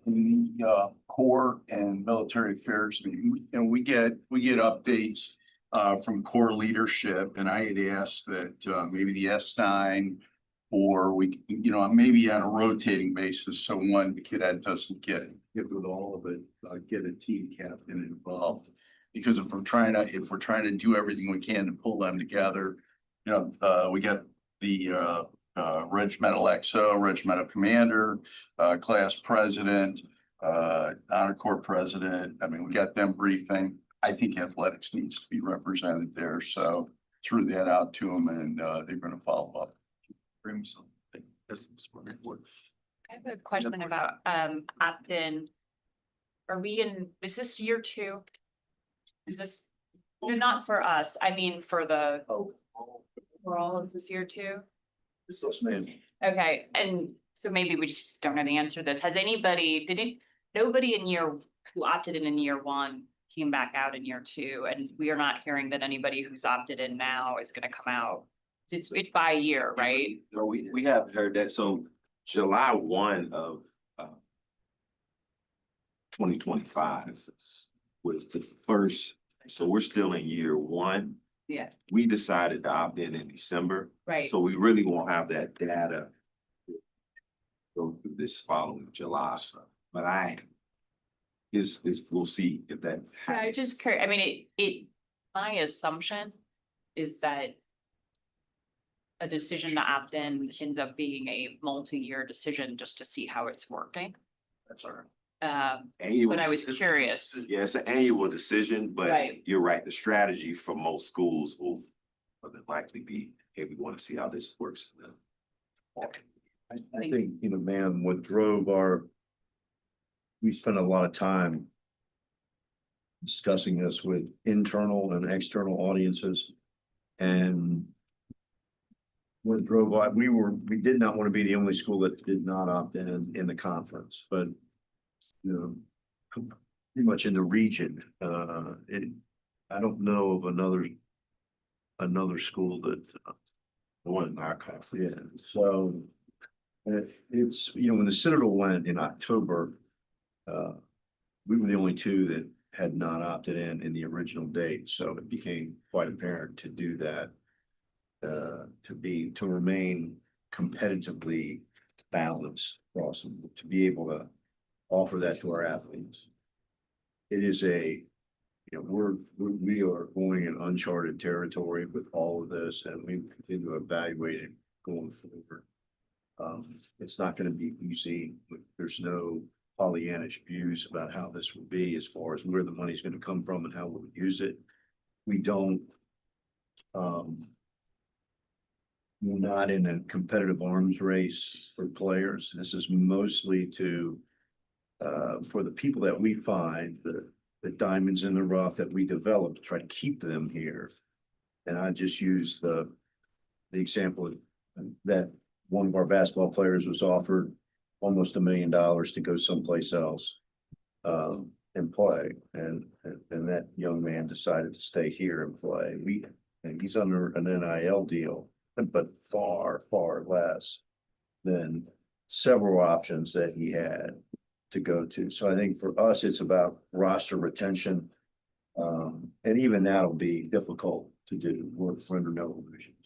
I: In the Corps and military affairs, we get updates from Corps leadership, and I had asked that maybe the S9 or we, maybe on a rotating basis, so one the cadet doesn't get with all of it, get a team captain involved. Because if we're trying to do everything we can to pull them together, we got the regimental XO, regimental commander, class president, honor corps president. I mean, we got them briefing. I think athletics needs to be represented there. So threw that out to them and they're going to follow up.
S: I have a question about opt-in. Is this year 2? Is this, no, not for us, I mean for the for all of this year 2? Okay, and so maybe we just don't know the answer to this. Has anybody, nobody who opted in year 1 came back out in year 2, and we are not hearing that anybody who's opted in now is gonna come out. It's by year, right?
A: No, we have heard that. So July 1 of 2025 was the first, so we're still in year 1.
S: Yeah.
A: We decided to opt in December.
S: Right.
A: So we really won't have that data go through this following July. But we'll see if that happens.
S: Yeah, I just curious. I mean, my assumption is that a decision to opt in ends up being a multi-year decision just to see how it's working.
A: That's all right.
S: But I was curious.
A: Yeah, it's an annual decision, but
S: Right.
A: You're right. The strategy for most schools will likely be, hey, we want to see how this works.
F: I think, ma'am, what drove we spent a lot of time discussing this with internal and external audiences. And what drove, we did not want to be the only school that did not opt in the conference, but you know, pretty much in the region, I don't know of another school that went in our conference. Yeah, so it's, you know, when the Citadel went in October, we were the only two that had not opted in the original date, so it became quite apparent to do that. To remain competitively balanced across them, to be able to offer that to our athletes. It is you know, we are going in uncharted territory with all of this, and we continue to evaluate it going forward. It's not going to be easy. There's no Pollyannish views about how this will be as far as where the money's going to come from and how we'll use it. We don't, we're not in a competitive arms race for players. This is mostly for the people that we find, the diamonds in the rough that we develop to try to keep them here. And I just use the example that one of our basketball players was offered almost $1 million to go someplace else and play. And that young man decided to stay here and play. And he's under an NIL deal, but far, far less than several options that he had to go to. So I think for us, it's about roster retention. And even that'll be difficult to do. We're under no illusions.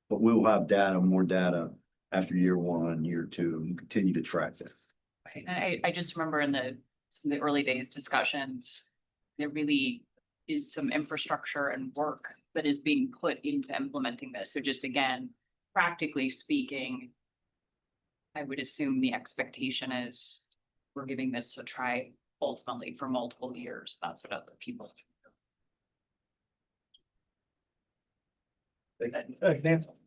F: But we'll have more data after year 1, year 2, and continue to track that.
S: Right. And I just remember in some of the early days discussions, there really is some infrastructure and work that is being put into implementing this. So just again, practically speaking, I would assume the expectation is we're giving this a try ultimately for multiple years. That's what other people.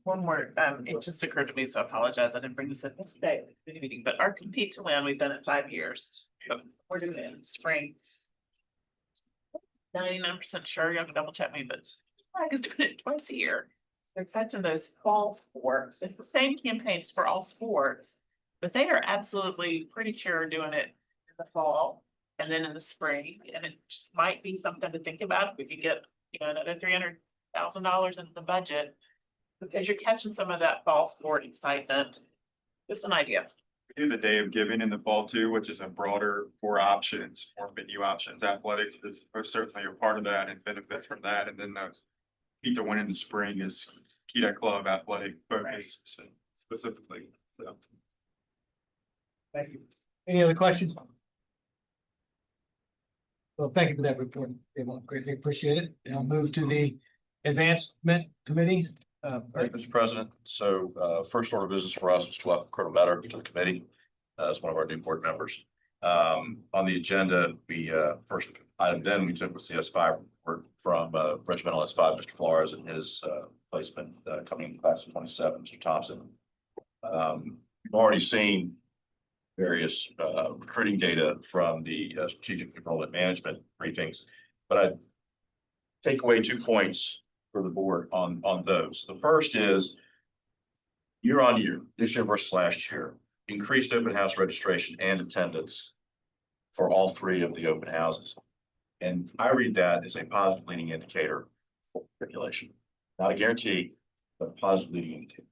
Q: One more, it just occurred to me, so I apologize, I didn't bring this in this day, meeting, but our compete to win, we've done it 5 years. But we're doing it in spring. 99% sure, you have to double check me, but Flag is doing it twice a year. They're catching those fall sports. It's the same campaigns for all sports, but they are absolutely pretty sure doing it in the fall and then in the spring. And it just might be something to think about. If we could get, you know, another $300,000 into the budget, because you're catching some of that fall sport excitement. Just an idea.
C: We do the Day of Giving in the fall too, which is a broader, more options, more menu options. Athletics is certainly a part of that and benefits from that. And then the Keep the Win in the spring is Cadet Club athletic focus specifically. So.
B: Thank you. Any other questions? Well, thank you for that report. Greatly appreciate it. And I'll move to the Advancement Committee.
T: Thank you, Mr. President. So first order of business for us was to welcome Colonel Metter to the committee as one of our new board members. On the agenda, we first item then we took was the S5 report from Regimental S5, Mr. Flores, and his placement coming in class of 27, Mr. Thompson. We've already seen various recruiting data from the strategic enrollment management briefings, but I take away 2 points for the board on those. The first is year on year, this year versus last year, increased open house registration and attendance for all 3 of the open houses. And I read that as a positive leading indicator for matriculation. Not a guarantee, but a positive leading indicator.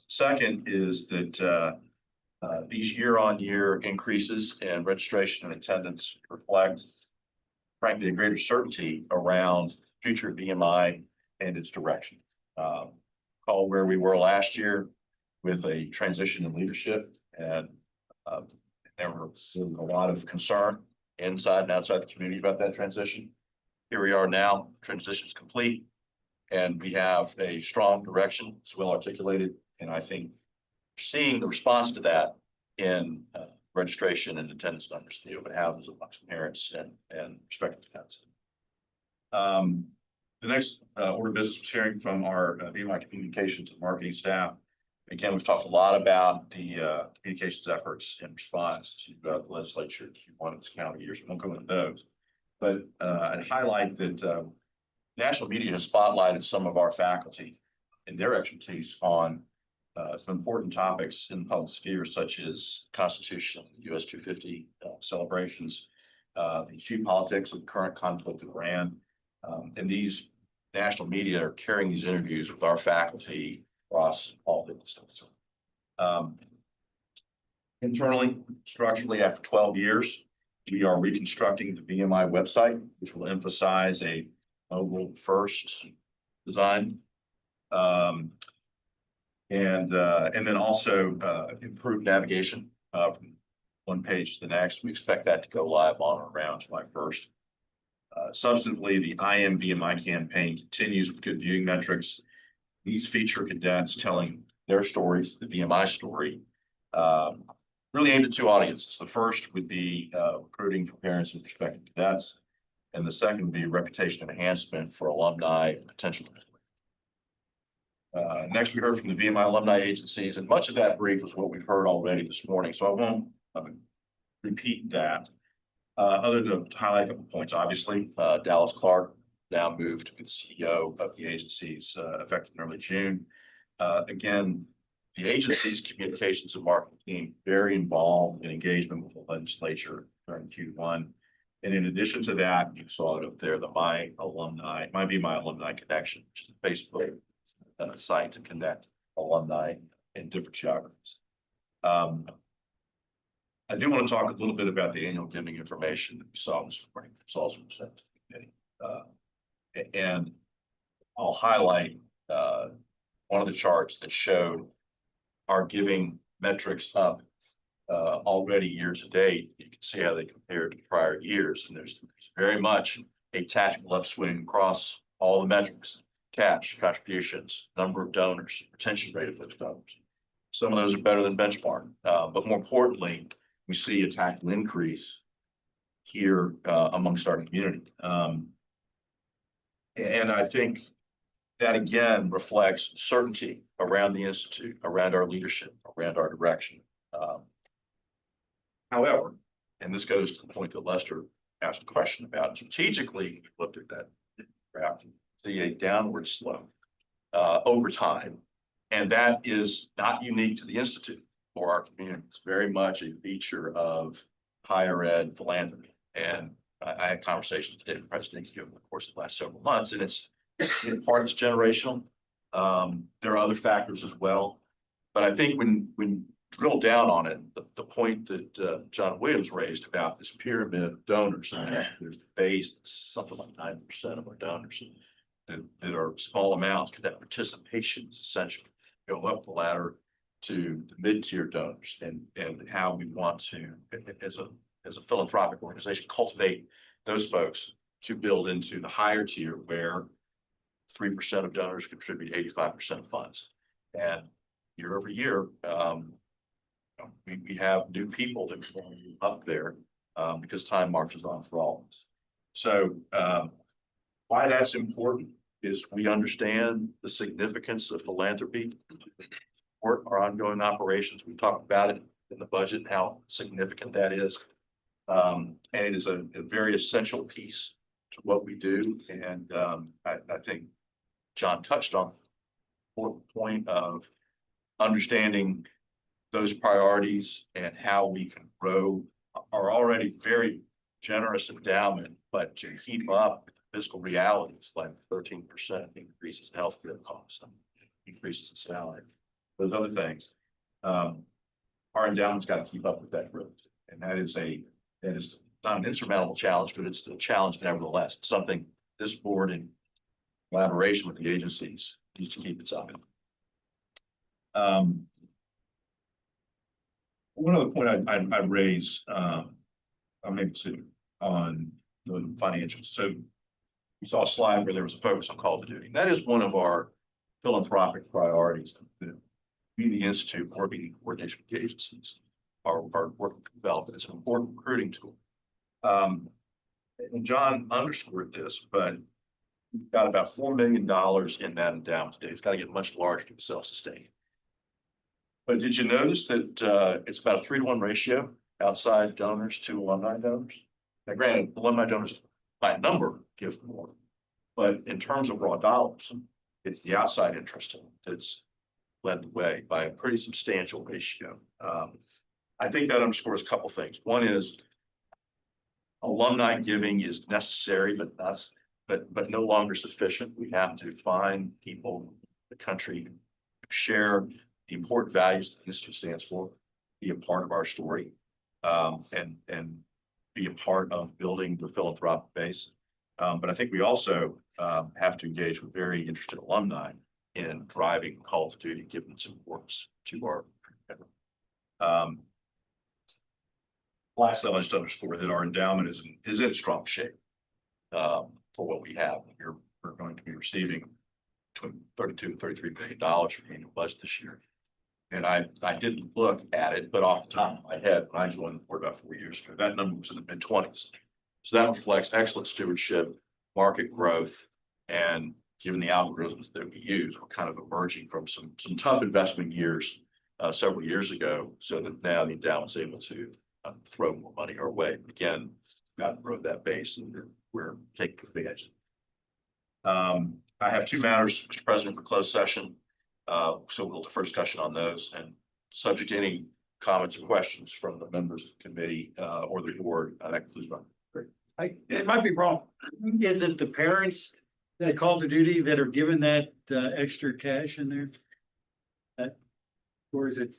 T: Second is that these year on year increases in registration and attendance reflect, frankly, a greater certainty around future VMI and its direction. Call where we were last year with a transition in leadership, and there was a lot of concern inside and outside the community about that transition. Here we are now, transition is complete, and we have a strong direction. It's well articulated, and I think seeing the response to that in registration and attendance numbers in the open houses amongst parents and prospective parents. The next order of business was hearing from our VMI communications and marketing staff. Again, we've talked a lot about the communications efforts in response to the legislature Q1 of this calendar year, so we won't go into those. But I'd highlight that national media has spotlighted some of our faculty and their expertise on some important topics in the public sphere, such as Constitution, US 250 celebrations, the street politics of the current conflict in Iran. And these national media are carrying these interviews with our faculty across all the disciplines. Internally, structurally, after 12 years, we are reconstructing the VMI website, which will emphasize a mobile first design. And then also improve navigation from one page to the next. We expect that to go live on or around July 1st. Substantively, the I Am VMI campaign continues with good viewing metrics. These feature cadets telling their stories, the VMI story, really aimed at two audiences. The first would be recruiting for parents and prospective cadets, and the second would be reputation enhancement for alumni and potential. Next, we heard from the VMI alumni agencies, and much of that brief was what we've heard already this morning, so I won't repeat that. Other than to highlight a couple points, obviously, Dallas Clark now moved to be the CEO of the agencies effective in early June. Again, the agency's communications and marketing team very involved in engagement with the legislature during Q1. And in addition to that, you saw it up there, the My VMI Alumni Connection, which is a Facebook site to connect alumni in different geographies. I do want to talk a little bit about the annual giving information that we saw this morning. It's also sent to the committee. And I'll highlight one of the charts that showed our giving metrics up already year to date. You can see how they compare to prior years, and there's very much a tactical upswing across all the metrics: cash, contributions, number of donors, retention rate of those donors. Some of those are better than benchmark, but more importantly, we see a tactical increase here amongst our community. And I think that again reflects certainty around the Institute, around our leadership, around our direction. However, and this goes to the point that Lester asked a question about, strategically, we looked at that graph, see a downward slope over time. And that is not unique to the Institute or our community. It's very much a feature of higher ed philanthropy. And I had conversations with David President over the course of the last several months, and it's in part it's generational. There are other factors as well. But I think when drill down on it, the point that John Williams raised about this pyramid of donors, there's the base, something like 9% of our donors that are small amounts, that participation is essential. Go up the ladder to the mid-tier donors, and how we want to, as a philanthropic organization, cultivate those folks to build into the higher tier where 3% of donors contribute 85% of funds. And year over year, we have new people that are going up there because time marches on for all of us. So why that's important is we understand the significance of philanthropy for our ongoing operations. We talked about it in the budget, how significant that is. And it is a very essential piece to what we do. And I think John touched on the point of understanding those priorities and how we can grow our already very generous endowment, but to keep up with the fiscal realities like 13% increases in healthcare costs, increases in salary, those other things. Our endowment's got to keep up with that growth. And that is not an insurmountable challenge, but it's a challenge nevertheless. It's something this board in collaboration with the agencies needs to keep its eye on. One other point I'd raise, maybe two, on the financials. So we saw a slide where there was a focus on call to duty. That is one of our philanthropic priorities that we, the Institute, working in coordination with the agencies, are working to develop. It's an important recruiting tool. And John underscored this, but we've got about $4 million in that endowment today. It's got to get much larger to be self-sustaining. But did you notice that it's about a 3-to-1 ratio outside donors to alumni donors? Now, granted, alumni donors by number, give more. But in terms of raw dollars, it's the outside interest that's led the way by a pretty substantial ratio. I think that underscores a couple things. One is alumni giving is necessary, but no longer sufficient. We have to find people in the country who share the important values that the institute stands for, be a part of our story, and be a part of building the philanthropic base. But I think we also have to engage with very interested alumni in driving call to duty, giving some importance to our. Lastly, I'll just underscore that our endowment is in strong shape for what we have. We're going to be receiving between $32 and $33 billion from the annual budget this year. And I didn't look at it, but off the top of my head, when I joined the board about 4 years ago, that number was in the mid-20s. So that reflects excellent stewardship, market growth, and given the algorithms that we use, we're kind of emerging from some tough investment years several years ago, so that now the endowment's able to throw more money our way. Again, got to grow that base, and we're taking advantage. I have two matters, Mr. President, for closed session. So we'll defer discussion on those, and subject to any comments or questions from the members of the committee or the board, that concludes my.
H: It might be wrong. Is it the parents that call to duty that are given that extra cash in there? Or is it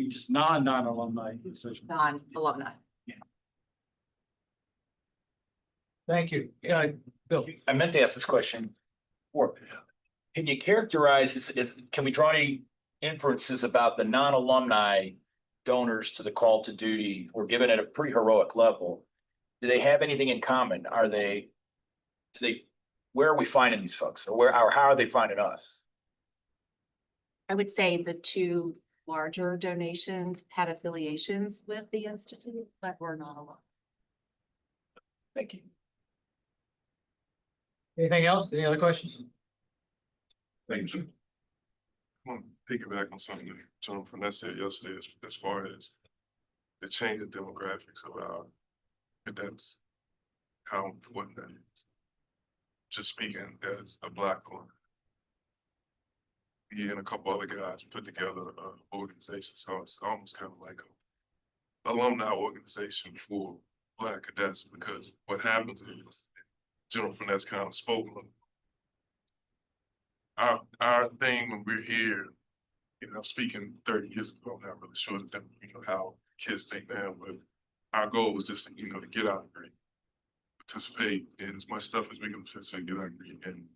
H: just non-alumni?
E: Non-alumni.
B: Thank you. Bill.
D: I meant to ask this question before. Can you characterize, can we draw any inferences about the non-alumni donors to the call to duty? We're given at a pretty heroic level. Do they have anything in common? Where are we finding these folks, or how are they finding us?
V: I would say the two larger donations had affiliations with the institute, but were not alone.
D: Thank you.
B: Anything else? Any other questions?
T: Thank you.
W: I want to piggyback on something that General Fournette said yesterday as far as the change in demographics of our cadets, how important that is. Just speaking as a Black one, me and a couple other guys put together an organization, so it's almost kind of like an alumni organization for Black cadets, because what happens is, General Fournette's kind of spoken of, our thing when we're here, I'm speaking 30 years ago, I'm not really sure that, how kids think now, but our goal was just, to get out of grade, participate in as much stuff as we can participate, get out of grade, and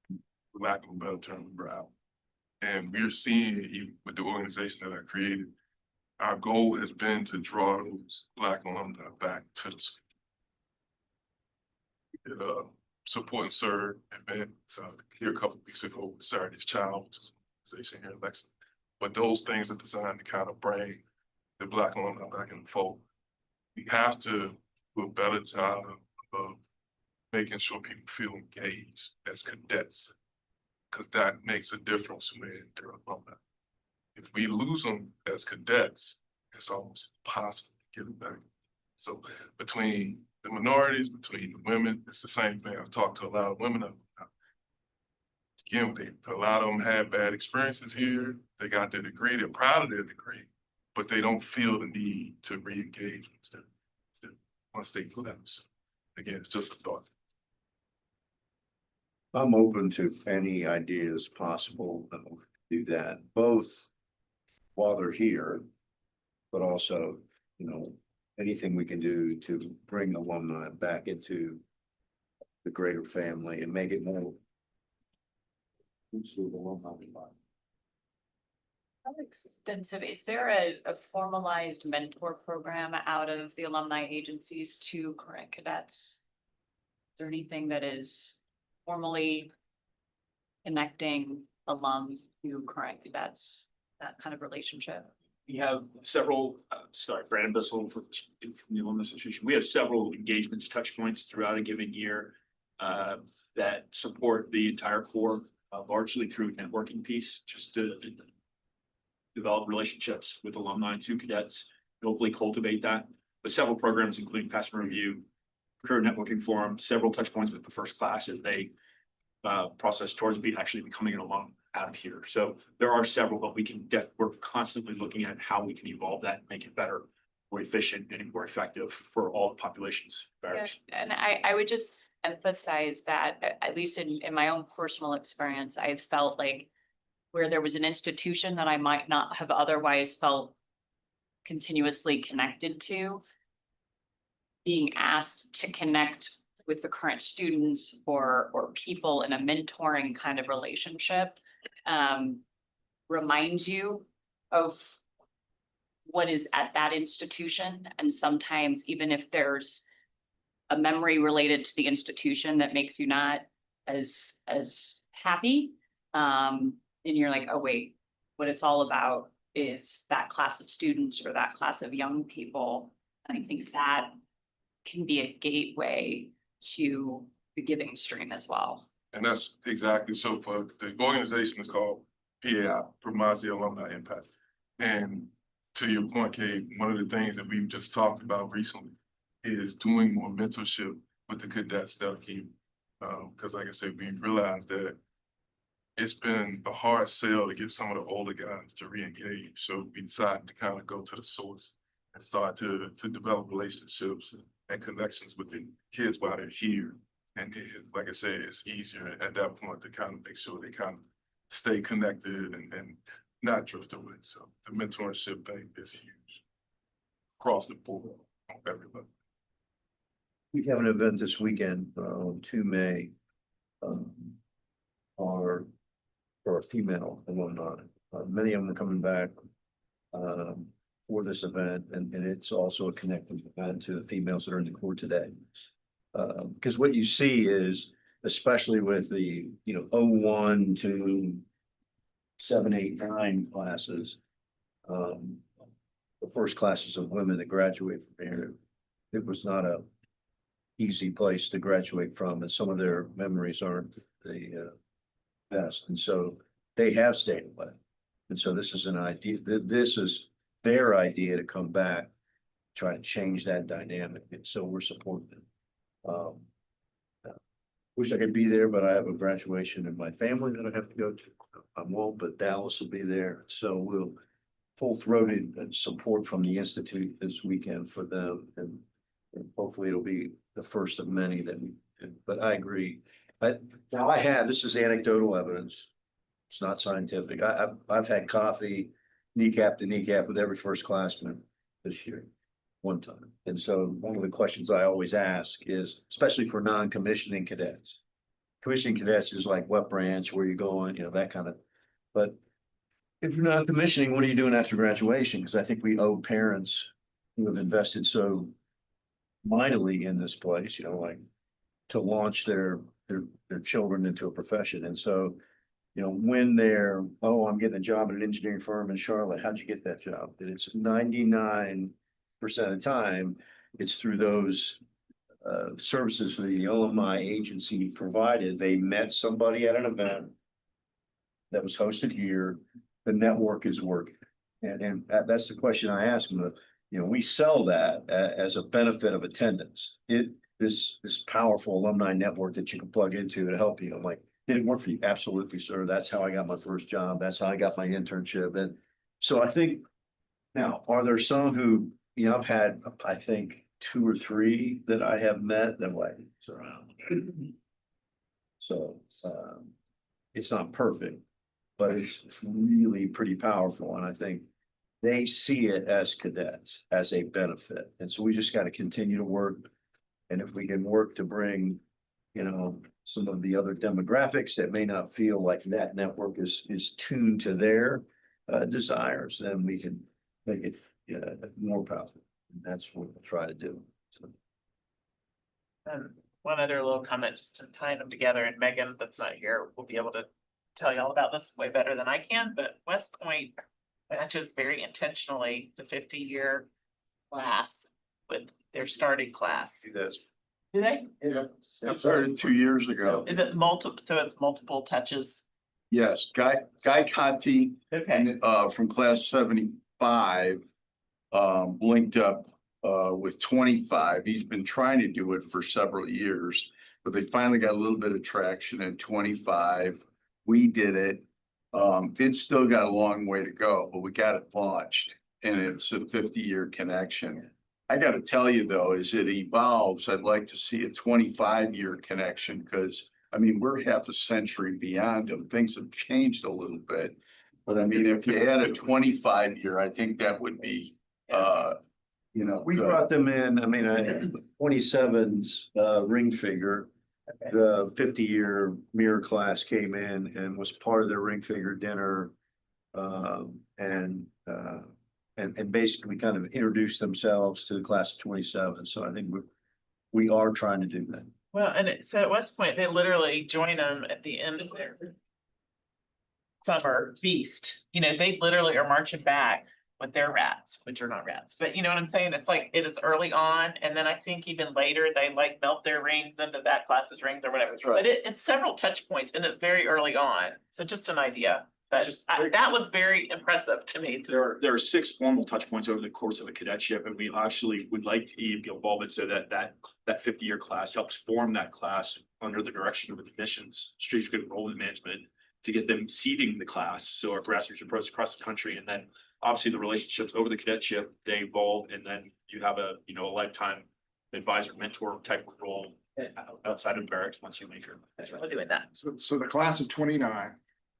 W: for lack of a better term, we're out. And we're seeing, even with the organization that I created, our goal has been to draw those Black alumni back to the school. We did a support and serve event here a couple of weeks ago with Saturday's Child, which is an organization here in Lexington. But those things are designed to kind of bring the Black alumni back in the fold. We have to do a better job of making sure people feel engaged as cadets, because that makes a difference when they're alumni. If we lose them as cadets, it's almost impossible to get them back. So between the minorities, between the women, it's the same thing. I've talked to a lot of women. Again, a lot of them had bad experiences here. They got their degree, they're proud of their degree, but they don't feel the need to re-engage once they collapse. Again, it's just a thought.
F: I'm open to any ideas possible that will do that, both while they're here, but also, anything we can do to bring alumni back into the greater family and make it more inclusive alumni.
S: How extensive, is there a formalized mentor program out of the alumni agencies to current cadets? Is there anything that is formally connecting alum to current cadets, that kind of relationship?
O: We have several, Brandon Bissell from the Alumni Association. We have several engagements, touch points throughout a given year that support the entire core, largely through networking piece, just to develop relationships with alumni to cadets, hopefully cultivate that. But several programs, including past review, career networking forum, several touch points with the first class as they process towards actually becoming an alum out of here. So there are several, but we're constantly looking at how we can evolve that, make it better, more efficient and more effective for all the populations.
S: Yeah, and I would just emphasize that, at least in my own personal experience, I felt like where there was an institution that I might not have otherwise felt continuously connected to, being asked to connect with the current students or people in a mentoring kind of relationship reminds you of what is at that institution. And sometimes even if there's a memory related to the institution that makes you not as happy, and you're like, oh wait, what it's all about is that class of students or that class of young people. And I think that can be a gateway to the giving stream as well.
W: And that's exactly, so for the organization is called PAI, Promotes the Alumni Impact. And to your point, Kate, one of the things that we've just talked about recently is doing more mentorship with the cadets that keep, because like I said, we realized that it's been a hard sell to get some of the older guys to re-engage. So we decided to kind of go to the source and start to develop relationships and connections with the kids while they're here. And like I said, it's easier at that point to kind of make sure they kind of stay connected and not drift away. So the mentorship thing is huge across the board on every level.
F: We have an event this weekend on 2 May. For our female alumni. Many of them are coming back for this event, and it's also a connective event to the females that are in the Corps today. Because what you see is, especially with the 01 to 7, 8, 9 classes, the first classes of women that graduate from here, it was not a easy place to graduate from, and some of their memories aren't the best, and so they have stayed away. And so this is an idea, this is their idea to come back, try to change that dynamic, and so we're supporting it. Wish I could be there, but I have a graduation in my family that I have to go to. I won't, but Dallas will be there, so we'll full-throated support from the Institute this weekend for them, and hopefully it'll be the first of many that we, but I agree. Now this is anecdotal evidence. It's not scientific. I've had coffee kneecap to kneecap with every first classman this year, one time. And so one of the questions I always ask is, especially for non-commissioning cadets. Commissioning cadets is like what branch, where you're going, that kind of, but if you're not commissioning, what are you doing after graduation? Because I think we owe parents who have invested so mightily in this place, like to launch their children into a profession. And so, when they're, I'm getting a job at an engineering firm in Charlotte, how'd you get that job? And it's 99% of the time, it's through those services the alumni agency provided. They met somebody at an event that was hosted here. The network is working. And that's the question I ask them. We sell that as a benefit of attendance. This powerful alumni network that you can plug into to help you. I'm like, did it work for you? Absolutely, sir. That's how I got my first job. That's how I got my internship. And so I think now, are there some who, I've had, I think 2 or 3 that I have met that way around. So it's not perfect, but it's really pretty powerful. And I think they see it as cadets, as a benefit. And so we just got to continue to work. And if we can work to bring, some of the other demographics that may not feel like that network is tuned to their desires, then we can make it more powerful. And that's what we'll try to do. So.
Q: One other little comment just to tie them together, and Megan that's not here will be able to tell you all about this way better than I can, but West Point matches very intentionally the 50-year class with their starting class.
G: He does.
Q: Do they?
G: Yeah. It started 2 years ago.
Q: Is it multiple, so it's multiple touches?
I: Yes, Guy Conti,
Q: Okay.
I: from class 75, linked up with 25. He's been trying to do it for several years, but they finally got a little bit of traction in 25. We did it. It's still got a long way to go, but we got it launched and it's a 50-year connection. I gotta tell you though, as it evolves, I'd like to see a 25-year connection because I mean, we're half a century beyond them. Things have changed a little bit. But I mean, if you had a 25-year, I think that would be, you know.
F: We
I: good.
F: brought them in, I mean, 27's ring figure. The 50-year mirror class came in and was part of their ring figure dinner. And basically kind of introduced themselves to the class of 27. So I think we are trying to do that.
Q: Well, and so at West Point, they literally join them at the end of their summer feast. You know, they literally are marching back with their rats, which are not rats, but you know what I'm saying? It's like, it is early on. And then I think even later, they like melt their rings into that class's rings or whatever. But it's several touch points and it's very early on. So just an idea. But that was very impressive to me.
O: There are 6 formal touch points over the course of a cadetship, and we actually would like to get involved in so that 50-year class helps form that class under the direction of admissions, strategic enrollment management, to get them seeding the class. So our grassroots approach across the country, and then obviously the relationships over the cadetship, they evolve, and then you have a lifetime advisor mentor type of role outside of barracks once you leave here.
Q: We're doing that.
J: So the class of 29,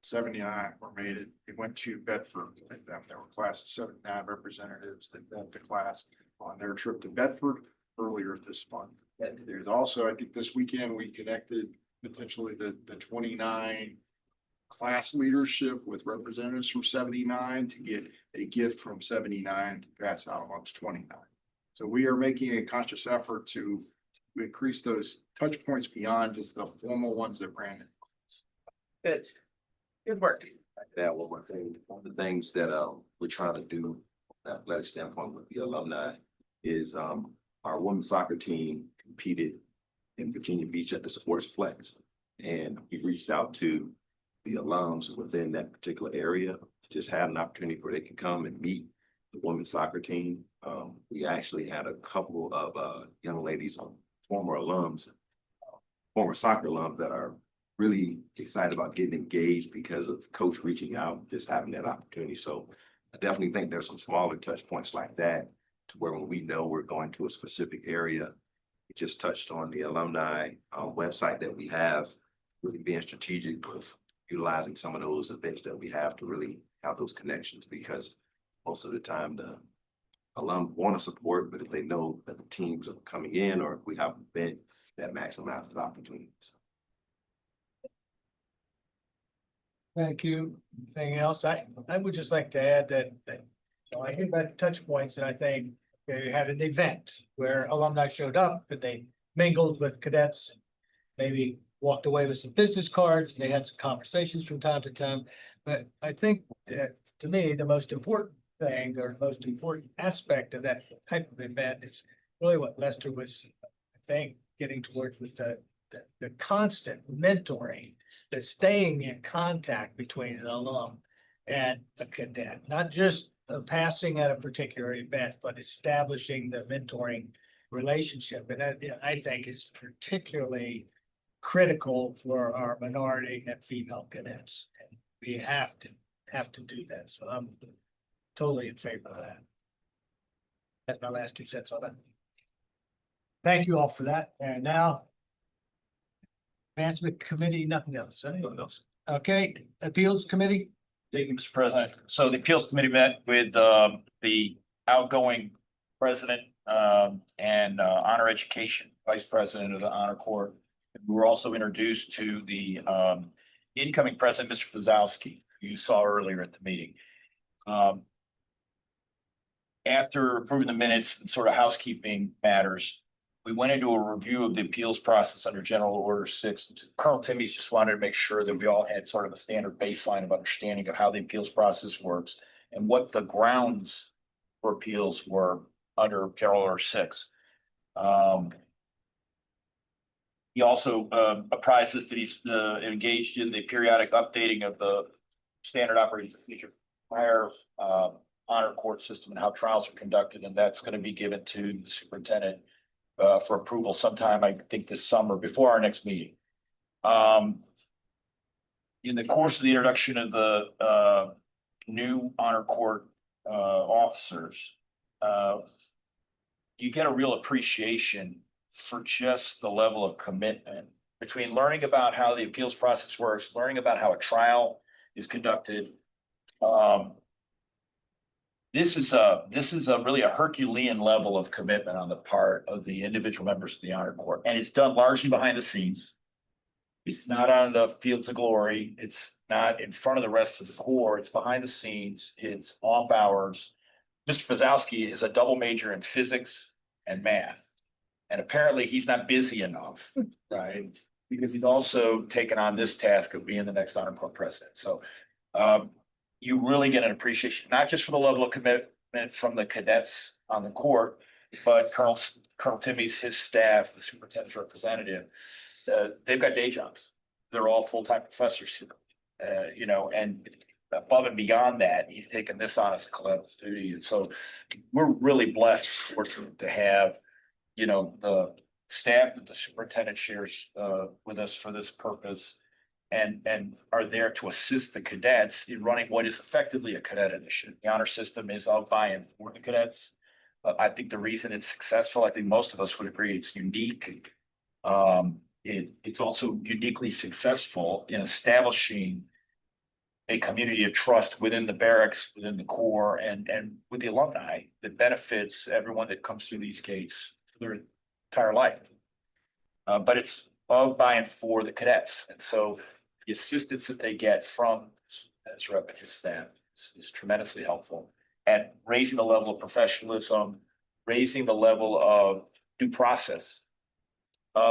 J: 79 were made it. They went to Bedford with them. There were class of 79 representatives that led the class on their trip to Bedford earlier this month. There's also, I think this weekend, we connected potentially the 29 class leadership with representatives from 79 to get a gift from 79 to pass out amongst 29. So we are making a conscious effort to increase those touch points beyond just the formal ones that Brandon.
Q: Good. Good work.
A: That one more thing, one of the things that we're trying to do from an athletic standpoint with the alumni is our women's soccer team competed in Virginia Beach at the Sportsplex. And we reached out to the alums within that particular area, just had an opportunity where they can come and meet the women's soccer team. We actually had a couple of young ladies, former alums, former soccer alums that are really excited about getting engaged because of coach reaching out, just having that opportunity. So I definitely think there's some smaller touch points like that to where when we know we're going to a specific area, we just touched on the alumni website that we have, really being strategic with utilizing some of those events that we have to really have those connections, because most of the time the alum want to support, but if they know that the teams are coming in or if we have an event, that maximizes opportunities.
B: Thank you. Anything else? I would just like to add that I hear about touch points, and I think they had an event where alumni showed up and they mingled with cadets, maybe walked away with some business cards. They had some conversations from time to time. But I think that, to me, the most important thing or most important aspect of that type of event is really what Lester was, I think, getting towards, was the constant mentoring, the staying in contact between an alum and a cadet, not just passing at a particular event, but establishing the mentoring relationship. And that, I think, is particularly critical for our minority and female cadets. And we have to do that. So I'm totally in favor of that. That's my last 2 cents on that. Thank you all for that. And now, Advancement Committee, nothing else. Anyone else? Okay, Appeals Committee.
D: Thank you, Mr. President. So the Appeals Committee met with the outgoing president and Honor Education Vice President of the Honor Corps. We were also introduced to the incoming president, Mr. Pazowski, who you saw earlier at the meeting. After approving the minutes and sort of housekeeping matters, we went into a review of the appeals process under General Order 6. Colonel Timmies just wanted to make sure that we all had sort of a standard baseline of understanding of how the appeals process works and what the grounds for appeals were under General Order 6. He also apprised us that he's engaged in the periodic updating of the standard operating procedure prior honor court system and how trials are conducted, and that's going to be given to the superintendent for approval sometime, I think this summer, before our next meeting. In the course of the introduction of the new honor court officers, you get a real appreciation for just the level of commitment between learning about how the appeals process works, learning about how a trial is conducted. This is really a Herculean level of commitment on the part of the individual members of the honor court, and it's done largely behind the scenes. It's not on the fields of glory. It's not in front of the rest of the corps. It's behind the scenes. It's off hours. Mr. Pazowski is a double major in physics and math. And apparently he's not busy enough, right? Because he's also taken on this task of being the next honor corps president. So you really get an appreciation, not just for the level of commitment from the cadets on the court, but Colonel Timmy's, his staff, the superintendent's representative. They've got day jobs. They're all full-time professors, you know, and above and beyond that, he's taken this on as a collateral duty. And so we're really blessed, fortunate to have, you know, the staff that the superintendent shares with us for this purpose and are there to assist the cadets in running what is effectively a cadet initiative. The honor system is of buy-in for the cadets. I think the reason it's successful, I think most of us would agree, it's unique. It's also uniquely successful in establishing a community of trust within the barracks, within the corps, and with the alumni that benefits everyone that comes through these gates for their entire life. But it's of buy-in for the cadets. And so the assistance that they get from this rep and his staff is tremendously helpful at raising the level of professionalism, raising the level of due process.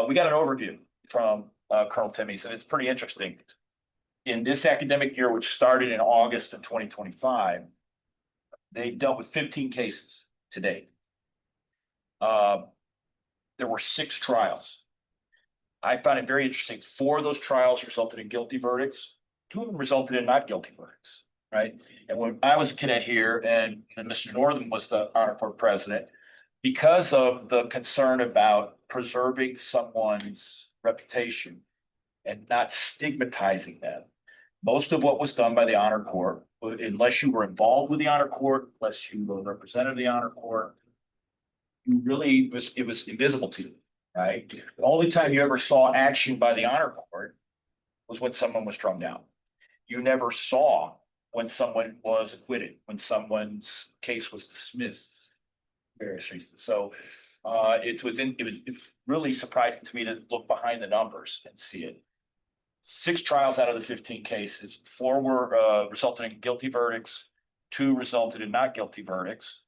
D: We got an overview from Colonel Timmy's, and it's pretty interesting. In this academic year, which started in August of 2025, they dealt with 15 cases to date. There were 6 trials. I found it very interesting. 4 of those trials resulted in guilty verdicts. 2 of them resulted in not guilty verdicts, right? And when I was a cadet here and Mr. Northam was the honor corps president, because of the concern about preserving someone's reputation and not stigmatizing them, most of what was done by the honor corps, unless you were involved with the honor corps, unless you were a representative of the honor corps, it was invisible to you, right? The only time you ever saw action by the honor corps was when someone was drummed out. You never saw when someone was acquitted, when someone's case was dismissed, for various reasons. So it was really surprising to me to look behind the numbers and see it. 6 trials out of the 15 cases, 4 were resulted in guilty verdicts, 2 resulted in not guilty verdicts.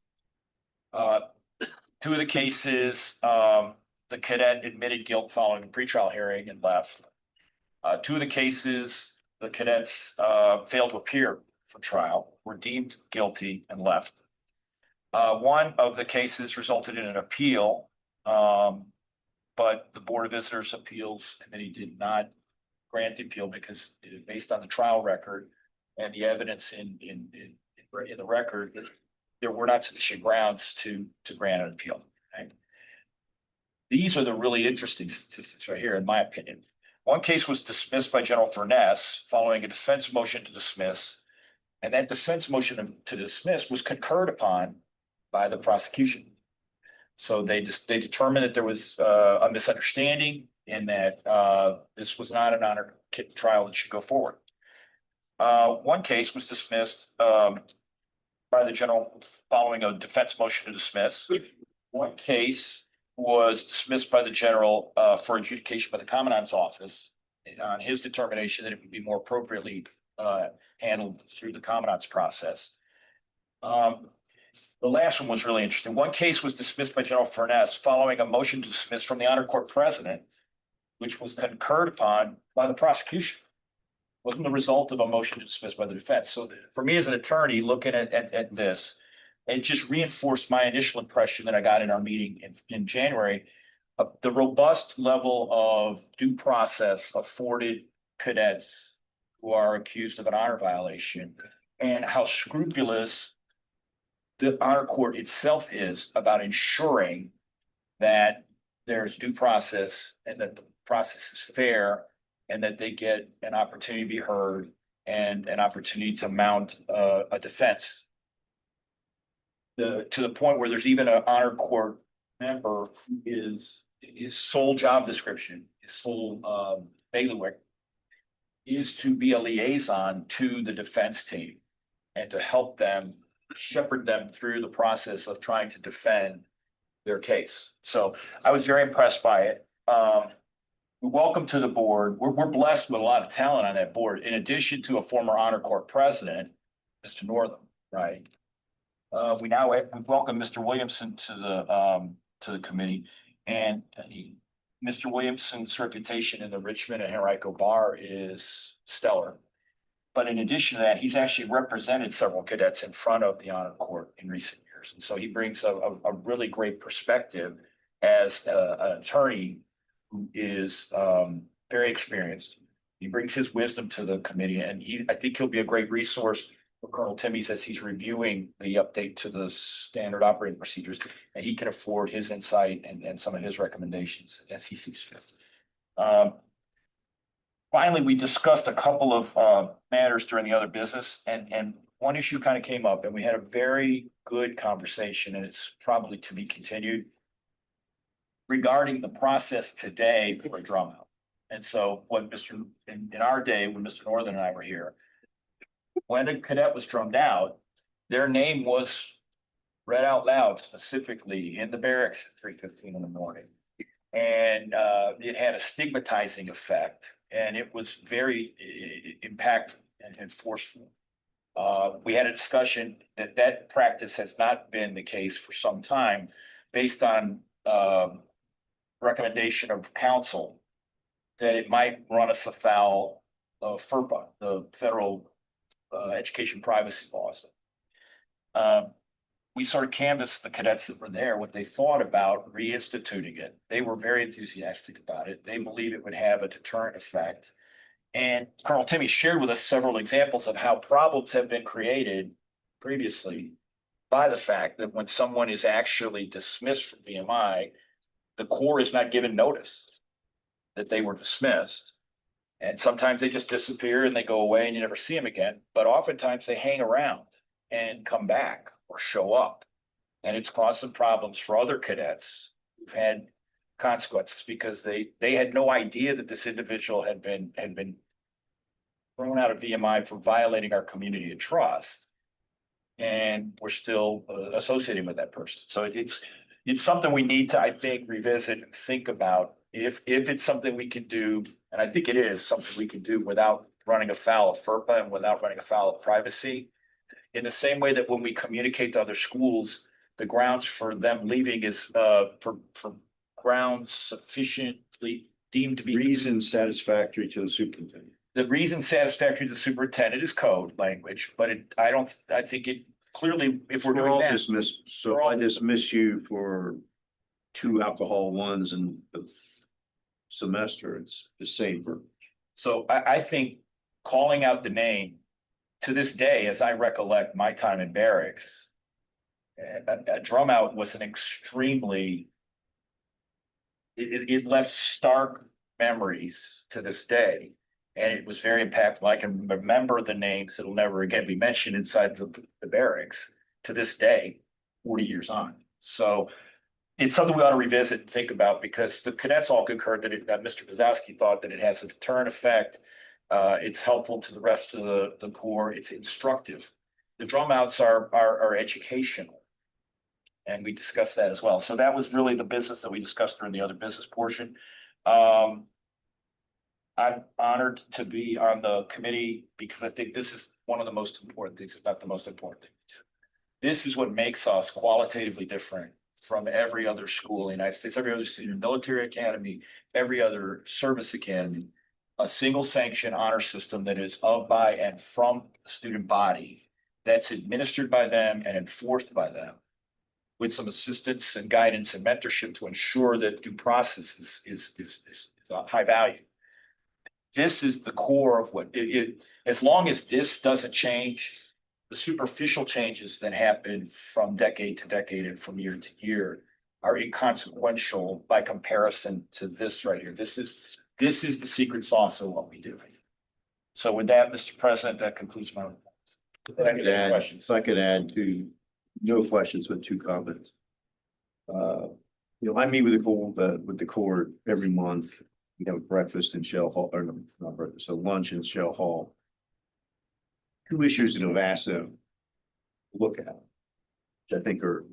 D: 2 of the cases, the cadet admitted guilt following a pretrial hearing and left. 2 of the cases, the cadets failed to appear for trial, were deemed guilty and left. 1 of the cases resulted in an appeal, but the Board of Visitors Appeals Committee did not grant the appeal because based on the trial record and the evidence in the record, there were not sufficient grounds to grant an appeal. Right? These are the really interesting statistics right here, in my opinion. 1 case was dismissed by General Furness following a defense motion to dismiss, and that defense motion to dismiss was concurred upon by the prosecution. So they determined that there was a misunderstanding and that this was not an honor trial that should go forward. 1 case was dismissed by the general following a defense motion to dismiss. 1 case was dismissed by the general for adjudication by the commandant's office on his determination that it would be more appropriately handled through the commandant's process. The last one was really interesting. 1 case was dismissed by General Furness following a motion to dismiss from the honor corps president, which was concurred upon by the prosecution. It wasn't the result of a motion to dismiss by the defense. So for me as an attorney looking at this, it just reinforced my initial impression that I got in our meeting in January, the robust level of due process afforded cadets who are accused of an honor violation and how scrupulous the honor court itself is about ensuring that there's due process and that the process is fair and that they get an opportunity to be heard and an opportunity to mount a defense. To the point where there's even an honor court member who is his sole job description, his sole bailiwick is to be a liaison to the defense team and to help them shepherd them through the process of trying to defend their case. So I was very impressed by it. Welcome to the board. We're blessed with a lot of talent on that board, in addition to a former honor court president, Mr. Northam, right? We welcome Mr. Williamson to the committee, and Mr. Williamson's reputation in the Richmond and Henrico bar is stellar. But in addition to that, he's actually represented several cadets in front of the honor court in recent years. And so he brings a really great perspective as an attorney who is very experienced. He brings his wisdom to the committee, and I think he'll be a great resource for Colonel Timmies as he's reviewing the update to the standard operating procedures, and he can afford his insight and some of his recommendations as he sees fit. Finally, we discussed a couple of matters during the other business, and one issue kind of came up, and we had a very good conversation, and it's probably to be continued regarding the process today for a drum out. And so what in our day, when Mr. Northern and I were here, when a cadet was drummed out, their name was read out loud specifically in the barracks at 3:15 in the morning. And it had a stigmatizing effect, and it was very impactful and forceful. We had a discussion that practice has not been the case for some time, based on recommendation of counsel, that it might run us afoul of FERPA, the federal education privacy laws. We sort of canvassed the cadets that were there, what they thought about reinstituting it. They were very enthusiastic about it. They believe it would have a deterrent effect. And Colonel Timmy shared with us several examples of how problems have been created previously by the fact that when someone is actually dismissed from VMI, the Corps is not given notice that they were dismissed. And sometimes they just disappear and they go away and you never see them again. But oftentimes they hang around and come back or show up. And it's caused some problems for other cadets who've had consequences because they had no idea that this individual had been thrown out of VMI for violating our community of trust. And we're still associating with that person. So it's something we need to, I think, revisit and think about if it's something we can do, and I think it is something we can do without running afoul of FERPA and without running afoul of privacy. In the same way that when we communicate to other schools, the grounds for them leaving is for grounds sufficiently deemed to be
F: reason satisfactory to the superintendent.
D: The reason satisfactory to the superintendent is code language, but I think it clearly, if we're doing that.
F: Dismissed, so if I dismiss you for 2 alcohol ones in the semester, it's the same for.
D: So I think calling out the name, to this day, as I recollect my time in barracks, a drum out was an extremely, it left stark memories to this day. And it was very impactful. I can remember the names that'll never again be mentioned inside the barracks to this day, 40 years on. So it's something we ought to revisit and think about, because the cadets all concurred that Mr. Kozowski thought that it has a deterrent effect. It's helpful to the rest of the Corps. It's instructive. The drum outs are educational. And we discussed that as well. So that was really the business that we discussed during the other business portion. I'm honored to be on the committee because I think this is one of the most important things, if not the most important thing. This is what makes us qualitatively different from every other school in the United States, every other senior military academy, every other service academy. A single sanction honor system that is of, by, and from the student body, that's administered by them and enforced by them, with some assistance and guidance and mentorship to ensure that due process is high value. This is the core of what as long as this doesn't change, the superficial changes that happen from decade to decade and from year to year are inconsequential by comparison to this right here. This is the secret sauce of what we do. So with that, Mr. President, that concludes my report.
F: If I could add to, no questions, but two comments. I meet with the court every month. We have breakfast in Shell Hall, or no, not breakfast, so lunch in Shell Hall. Two issues that I've asked them to look at, which I think are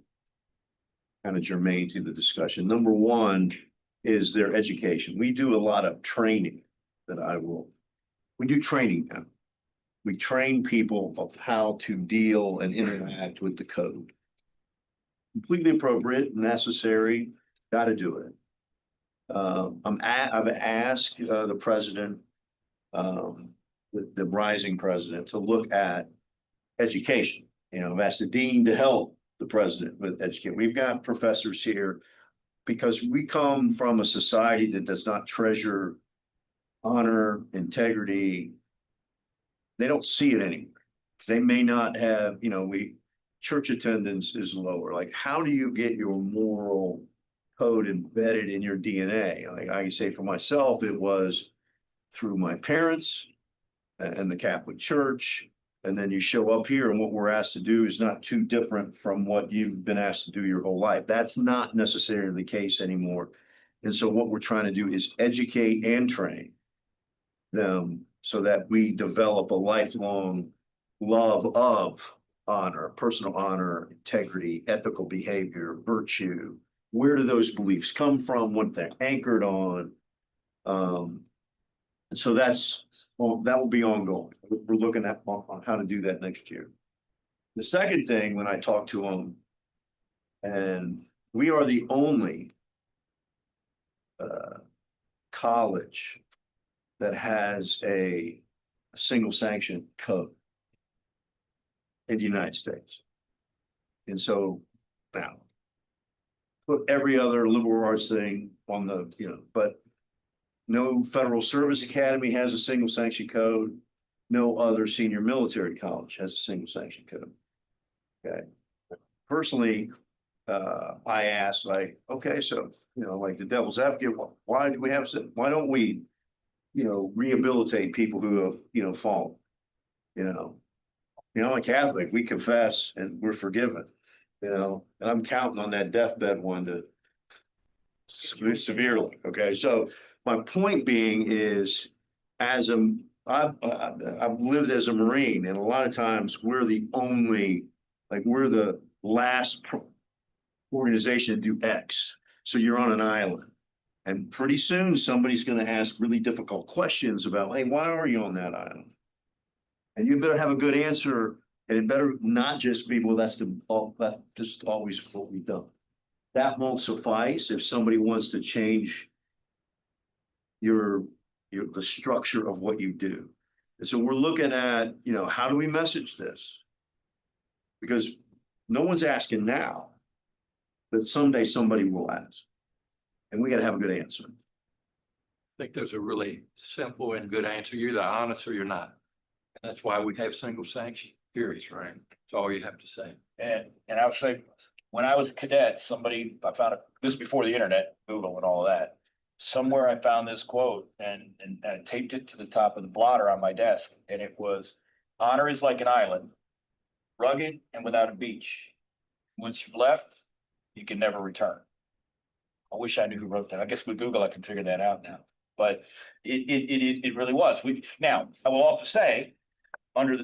F: kind of germane to the discussion. Number one is their education. We do a lot of training we do training now. We train people of how to deal and interact with the code. Completely appropriate, necessary, got to do it. I've asked the president, the rising president, to look at education. I've asked the dean to help the president with education. We've got professors here because we come from a society that does not treasure honor, integrity. They don't see it anywhere. They may not have, church attendance is lower. Like, how do you get your moral code embedded in your DNA? Like I say for myself, it was through my parents and the Catholic Church. And then you show up here and what we're asked to do is not too different from what you've been asked to do your whole life. That's not necessarily the case anymore. And so what we're trying to do is educate and train them so that we develop a lifelong love of honor, personal honor, integrity, ethical behavior, virtue. Where do those beliefs come from? What they're anchored on? So that will be ongoing. We're looking at on how to do that next year. The second thing, when I talk to them, and we are the only college that has a single sanction code in the United States. And so now, put every other liberal arts thing on the, but no federal service academy has a single sanction code. No other senior military college has a single sanction code. Okay. Personally, I asked, like, okay, so, like the devil's advocate, why don't we, rehabilitate people who have, fallen, I'm a Catholic, we confess and we're forgiven, and I'm counting on that deathbed one to severely. Okay. So my point being is, I've lived as a Marine, and a lot of times we're the last organization to do X. So you're on an island. And pretty soon somebody's going to ask really difficult questions about, hey, why are you on that island? And you better have a good answer, and it better not just be, well, that's just always what we've done. That won't suffice if somebody wants to change the structure of what you do. And so we're looking at, how do we message this? Because no one's asking now, but someday somebody will ask. And we got to have a good answer.
K: I think there's a really simple and good answer. You're either honest or you're not. And that's why we have single sanction, period. Right. That's all you have to say.
D: And I would say, when I was a cadet, I found this before the internet, Google and all of that. Somewhere I found this quote and I taped it to the top of the blotter on my desk. And it was, honor is like an island, rugged and without a beach. Once you've left, you can never return. I wish I knew who wrote that. I guess with Google, I can figure that out now. But it really was. Now, I will also say, under the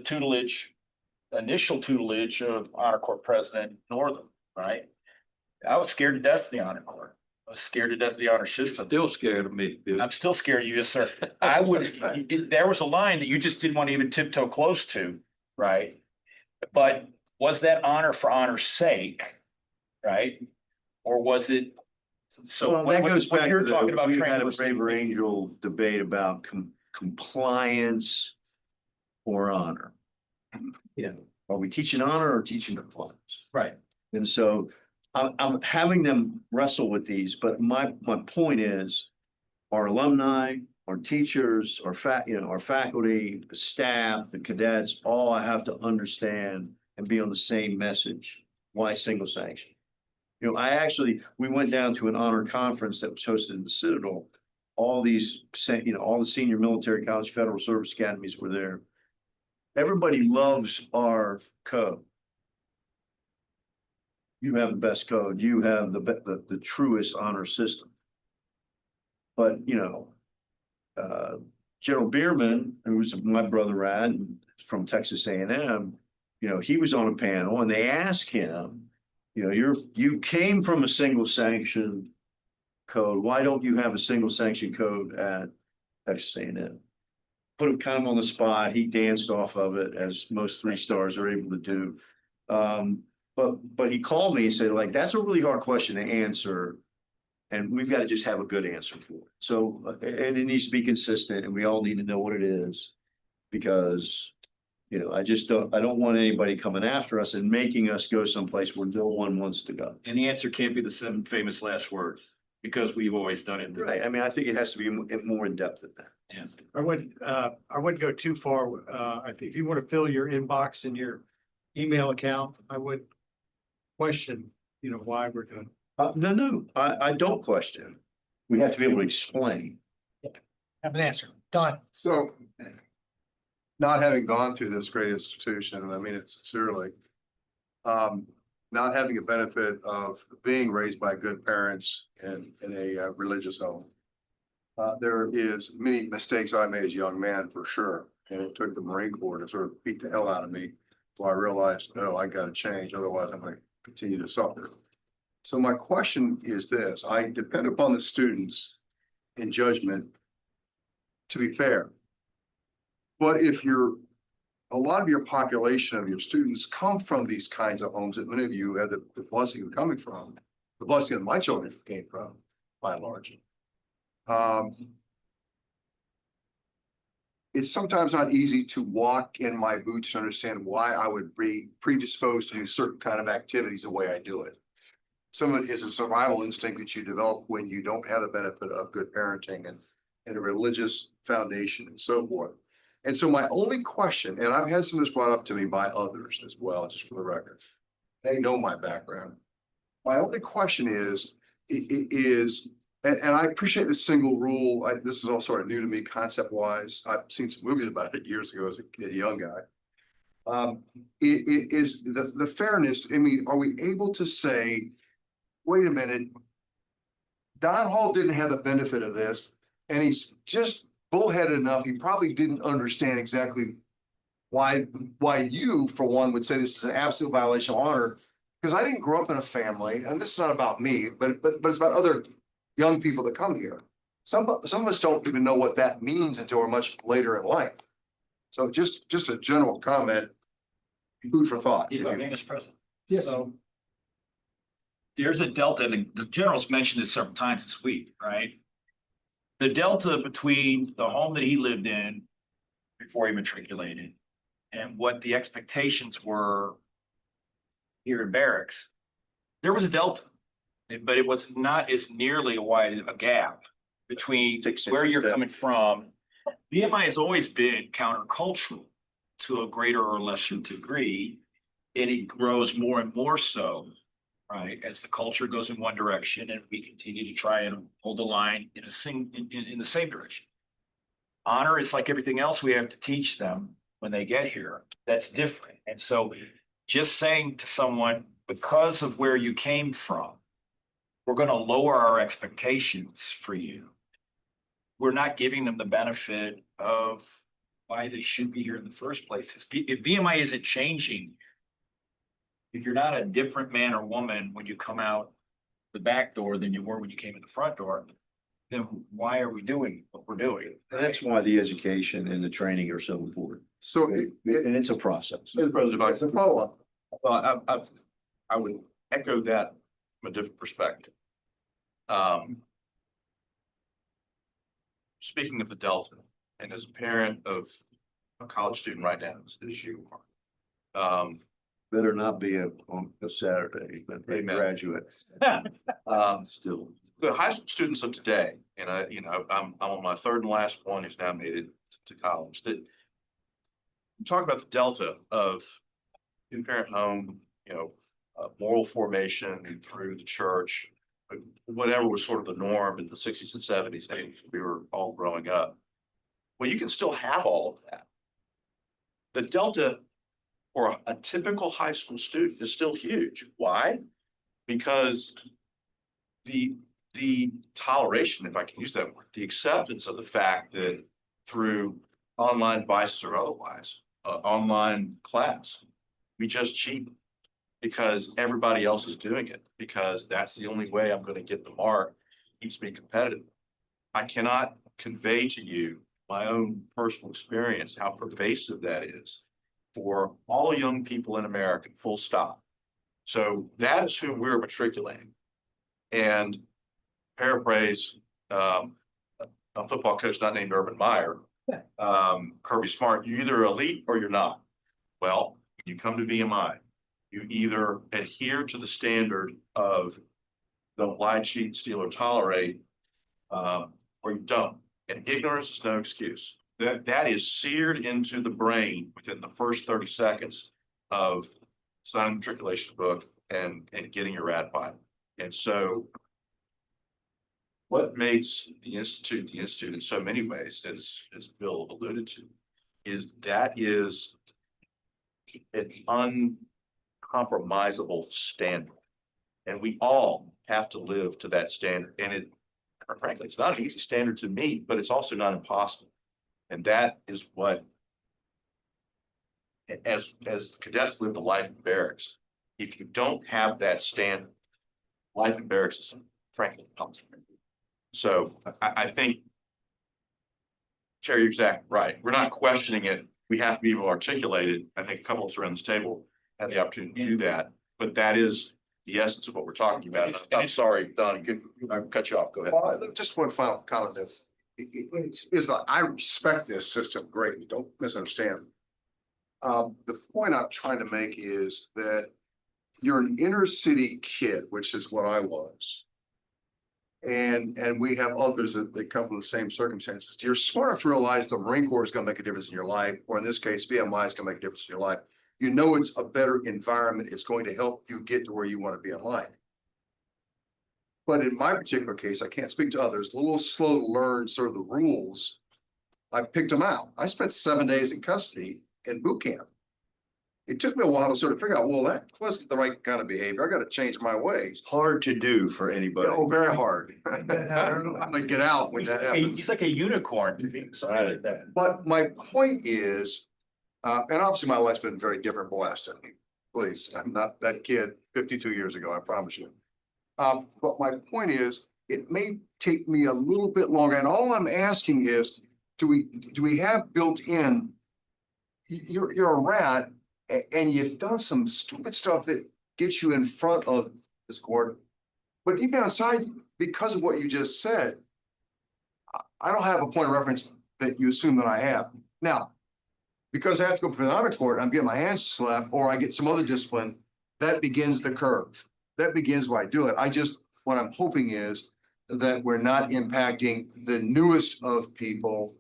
D: initial tutelage of Honor Corps President Northam, right? I was scared to death of the Honor Corps. I was scared to death of the honor system.
K: Still scared of me, dude.
D: I'm still scared of you, yes, sir. There was a line that you just didn't want to even tiptoe close to, right? But was that honor for honor's sake, right? Or was it? So
F: well, that goes back
D: you're talking about.
F: We had a Braver Angel debate about compliance or honor. Are we teaching honor or teaching compliance?
D: Right.
F: And so I'm having them wrestle with these, but my point is, our alumni, our teachers, our our faculty, the staff, the cadets, all have to understand and be on the same message. Why single sanction? You know, we went down to an honor conference that was hosted in the Citadel. All these, all the senior military college, federal service academies were there. Everybody loves our code. You have the best code. You have the truest honor system. But, General Bierman, who was my brother Rad from Texas A&M, he was on a panel and they asked him, you came from a single sanction code. Why don't you have a single sanction code at Texas A&M? Put him kind of on the spot. He danced off of it, as most 3-stars are able to do. But he called me and said, like, that's a really hard question to answer. And we've got to just have a good answer for it. So, and it needs to be consistent and we all need to know what it is. Because, I don't want anybody coming after us and making us go someplace where no one wants to go.
D: And the answer can't be the 7 famous last words, because we've always done it.
F: Right. I mean, I think it has to be more in depth than that.
D: Yeah.
H: I wouldn't go too far. I think if you want to fill your inbox and your email account, I would question, why we're doing.
F: No, I don't question. We have to be able to explain.
B: Have an answer. Don.
J: So, not having gone through this great institution, and I mean it sincerely, not having a benefit of being raised by good parents in a religious home. There is many mistakes I made as a young man for sure, and it took the Marine Corps to sort of beat the hell out of me. Well, I realized, oh, I got to change, otherwise I'm going to continue to suffer. So my question is this: I depend upon the students in judgment to be fair. But if a lot of your population of your students come from these kinds of homes that many of you have the blessing of coming from, the blessing that my children came from, by and large. It's sometimes not easy to walk in my boots to understand why I would be predisposed to do certain kind of activities the way I do it. Some of it is a survival instinct that you develop when you don't have the benefit of good parenting and a religious foundation and so forth. And so my only question, and I've had some of this brought up to me by others as well, just for the record, they know my background. My only question is, and I appreciate the single rule. This is all sort of new to me concept wise. I've seen some movies about it years ago as a young guy. It is the fairness. I mean, are we able to say, wait a minute, Don Hall didn't have the benefit of this, and he's just bullheaded enough. He probably didn't understand exactly why you, for one, would say this is an absolute violation of honor. Because I didn't grow up in a family, and this is not about me, but it's about other young people that come here. Some of us don't even know what that means until we're much later in life. So just a general comment, food for thought.
D: If I may, Mr. President.
J: Yes.
D: So there's a delta, and the general's mentioned this several times this week, right? The delta between the home that he lived in before he matriculated and what the expectations were here in barracks, there was a delta, but it was not as nearly wide a gap between where you're coming from. VMI has always been countercultural to a greater or lesser degree, and it grows more and more so, right, as the culture goes in one direction and we continue to try and hold the line in the same direction. Honor is like everything else we have to teach them when they get here. That's different. And so just saying to someone, because of where you came from, we're going to lower our expectations for you. We're not giving them the benefit of why they should be here in the first place. If VMI isn't changing, if you're not a different man or woman when you come out the back door than you were when you came in the front door, then why are we doing what we're doing?
F: And that's why the education and the training are so important.
J: So
F: and it's a process.
I: Mr. President,
J: It's a follow-up.
I: well, I would echo that from a different perspective. Speaking of the Delta, and as a parent of a college student right now, as you are,
F: Better not be on a Saturday, but they
I: Amen.
F: graduate. Still.
I: the high school students of today
T: and I'm on my third and last one who's now made it to college, that you talk about the delta of two-parent home, moral formation through the church, whatever was sort of the norm in the 60s and 70s, we were all growing up. Well, you can still have all of that. The delta for a typical high school student is still huge. Why? Because the toleration, if I can use that word, the acceptance of the fact that through online devices or otherwise, online class, we just cheat because everybody else is doing it, because that's the only way I'm going to get the mark, keeps me competitive. I cannot convey to you my own personal experience, how pervasive that is for all young people in America, full stop. So that is who we're matriculating. And paraphrase a football coach not named Urban Meyer, Kirby Smart, you're either elite or you're not. Well, when you come to VMI, you either adhere to the standard of don't lie, cheat, steal, or tolerate, or you don't. And ignorance is no excuse. That is seared into the brain within the first 30 seconds of signing the matriculation book and getting your rad file. And so what makes the institute in so many ways, as Bill alluded to, is that is an uncompromisable standard. And we all have to live to that standard. And frankly, it's not an easy standard to meet, but it's also not impossible. And that is what, as cadets live the life in barracks, if you don't have that standard, life in barracks is frankly impossible. So I think, Chair, you're exactly right. We're not questioning it. We have to be able to articulate it. I think a couple of us around this table had the opportunity to do that, but that is the essence of what we're talking about. I'm sorry, Don, I cut you off. Go ahead.
J: Well, just one final comment is that I respect this system greatly. Don't misunderstand. The point I'm trying to make is that you're an inner city kid, which is what I was. And we have others that come from the same circumstances. You're smart enough to realize the Marine Corps is going to make a difference in your life, or in this case, VMI is going to make a difference in your life. You know it's a better environment. It's going to help you get to where you want to be in life. But in my particular case, I can't speak to others, a little slow to learn sort of the rules. I picked them out. I spent 7 days in custody in boot camp. It took me a while to sort of figure out, well, that wasn't the right kind of behavior. I got to change my ways.
F: Hard to do for anybody.
J: Oh, very hard. I don't know how to get out when that happens.
D: He's like a unicorn to be excited.
J: But my point is, and obviously my life's been very different from last time. Please, I'm not that kid 52 years ago, I promise you. But my point is, it may take me a little bit longer. And all I'm asking is, do we have built in, you're a rat and you've done some stupid stuff that gets you in front of this court. But even outside, because of what you just said, I don't have a point of reference that you assume that I have. Now, because I have to go for the honor court, I'm getting my hands slapped, or I get some other discipline, that begins the curve. That begins where I do it. What I'm hoping is that we're not impacting the newest of people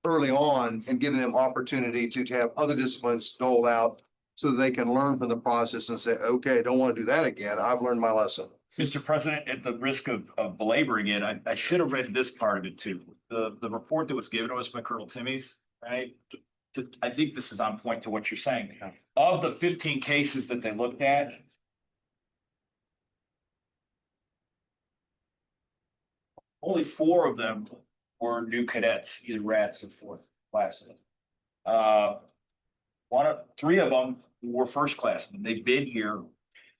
J: early on and giving them opportunity to have other disciplines doled out so that they can learn from the process and say, okay, I don't want to do that again. I've learned my lesson.
D: Mr. President, at the risk of belaboring it, I should have read this part of it too. The report that was given to us by Colonel Timmies, right? I think this is on point to what you're saying. Of the 15 cases that they looked at, only 4 of them were new cadets, either rats or fourth classes. 3 of them were first classmen. They've been here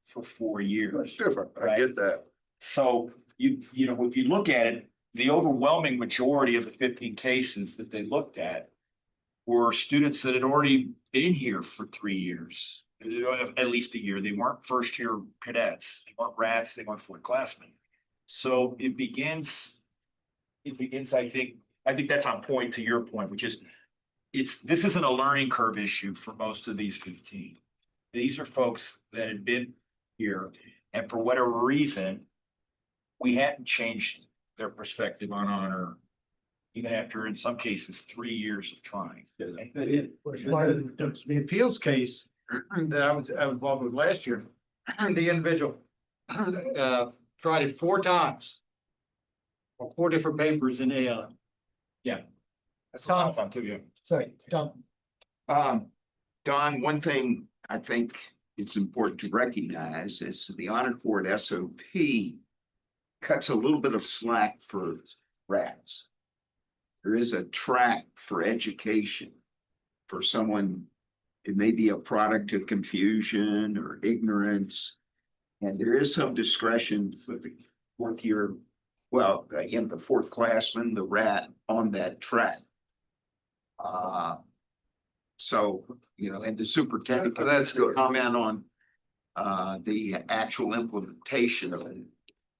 D: for 4 years.
J: That's different. I
D: right?
J: get that.
D: So you know, if you look at it, the overwhelming majority of the 15 cases that they looked at were students that had already been here for 3 years, at least a year. They weren't first year cadets. They weren't rats. They weren't fourth classmen. So it begins, I think that's on point to your point, which is this isn't a learning curve issue for most of these 15. These are folks that had been here, and for whatever reason, we hadn't changed their perspective on honor, even after, in some cases, 3 years of trying.
H: The appeals case that I was involved with last year, the individual tried it 4 times. On 4 different papers in AL.
D: Yeah.
B: That's Tom. Sorry, Tom.
F: Don, one thing I think it's important to recognize is the Honor Court SOP cuts a little bit of slack for rats. There is a track for education for someone. It may be a product of confusion or ignorance. And there is some discretion for the 4th year, well, again, the 4th classman, the rat on that track. So, you know, and the superintendent can comment on the actual implementation of it.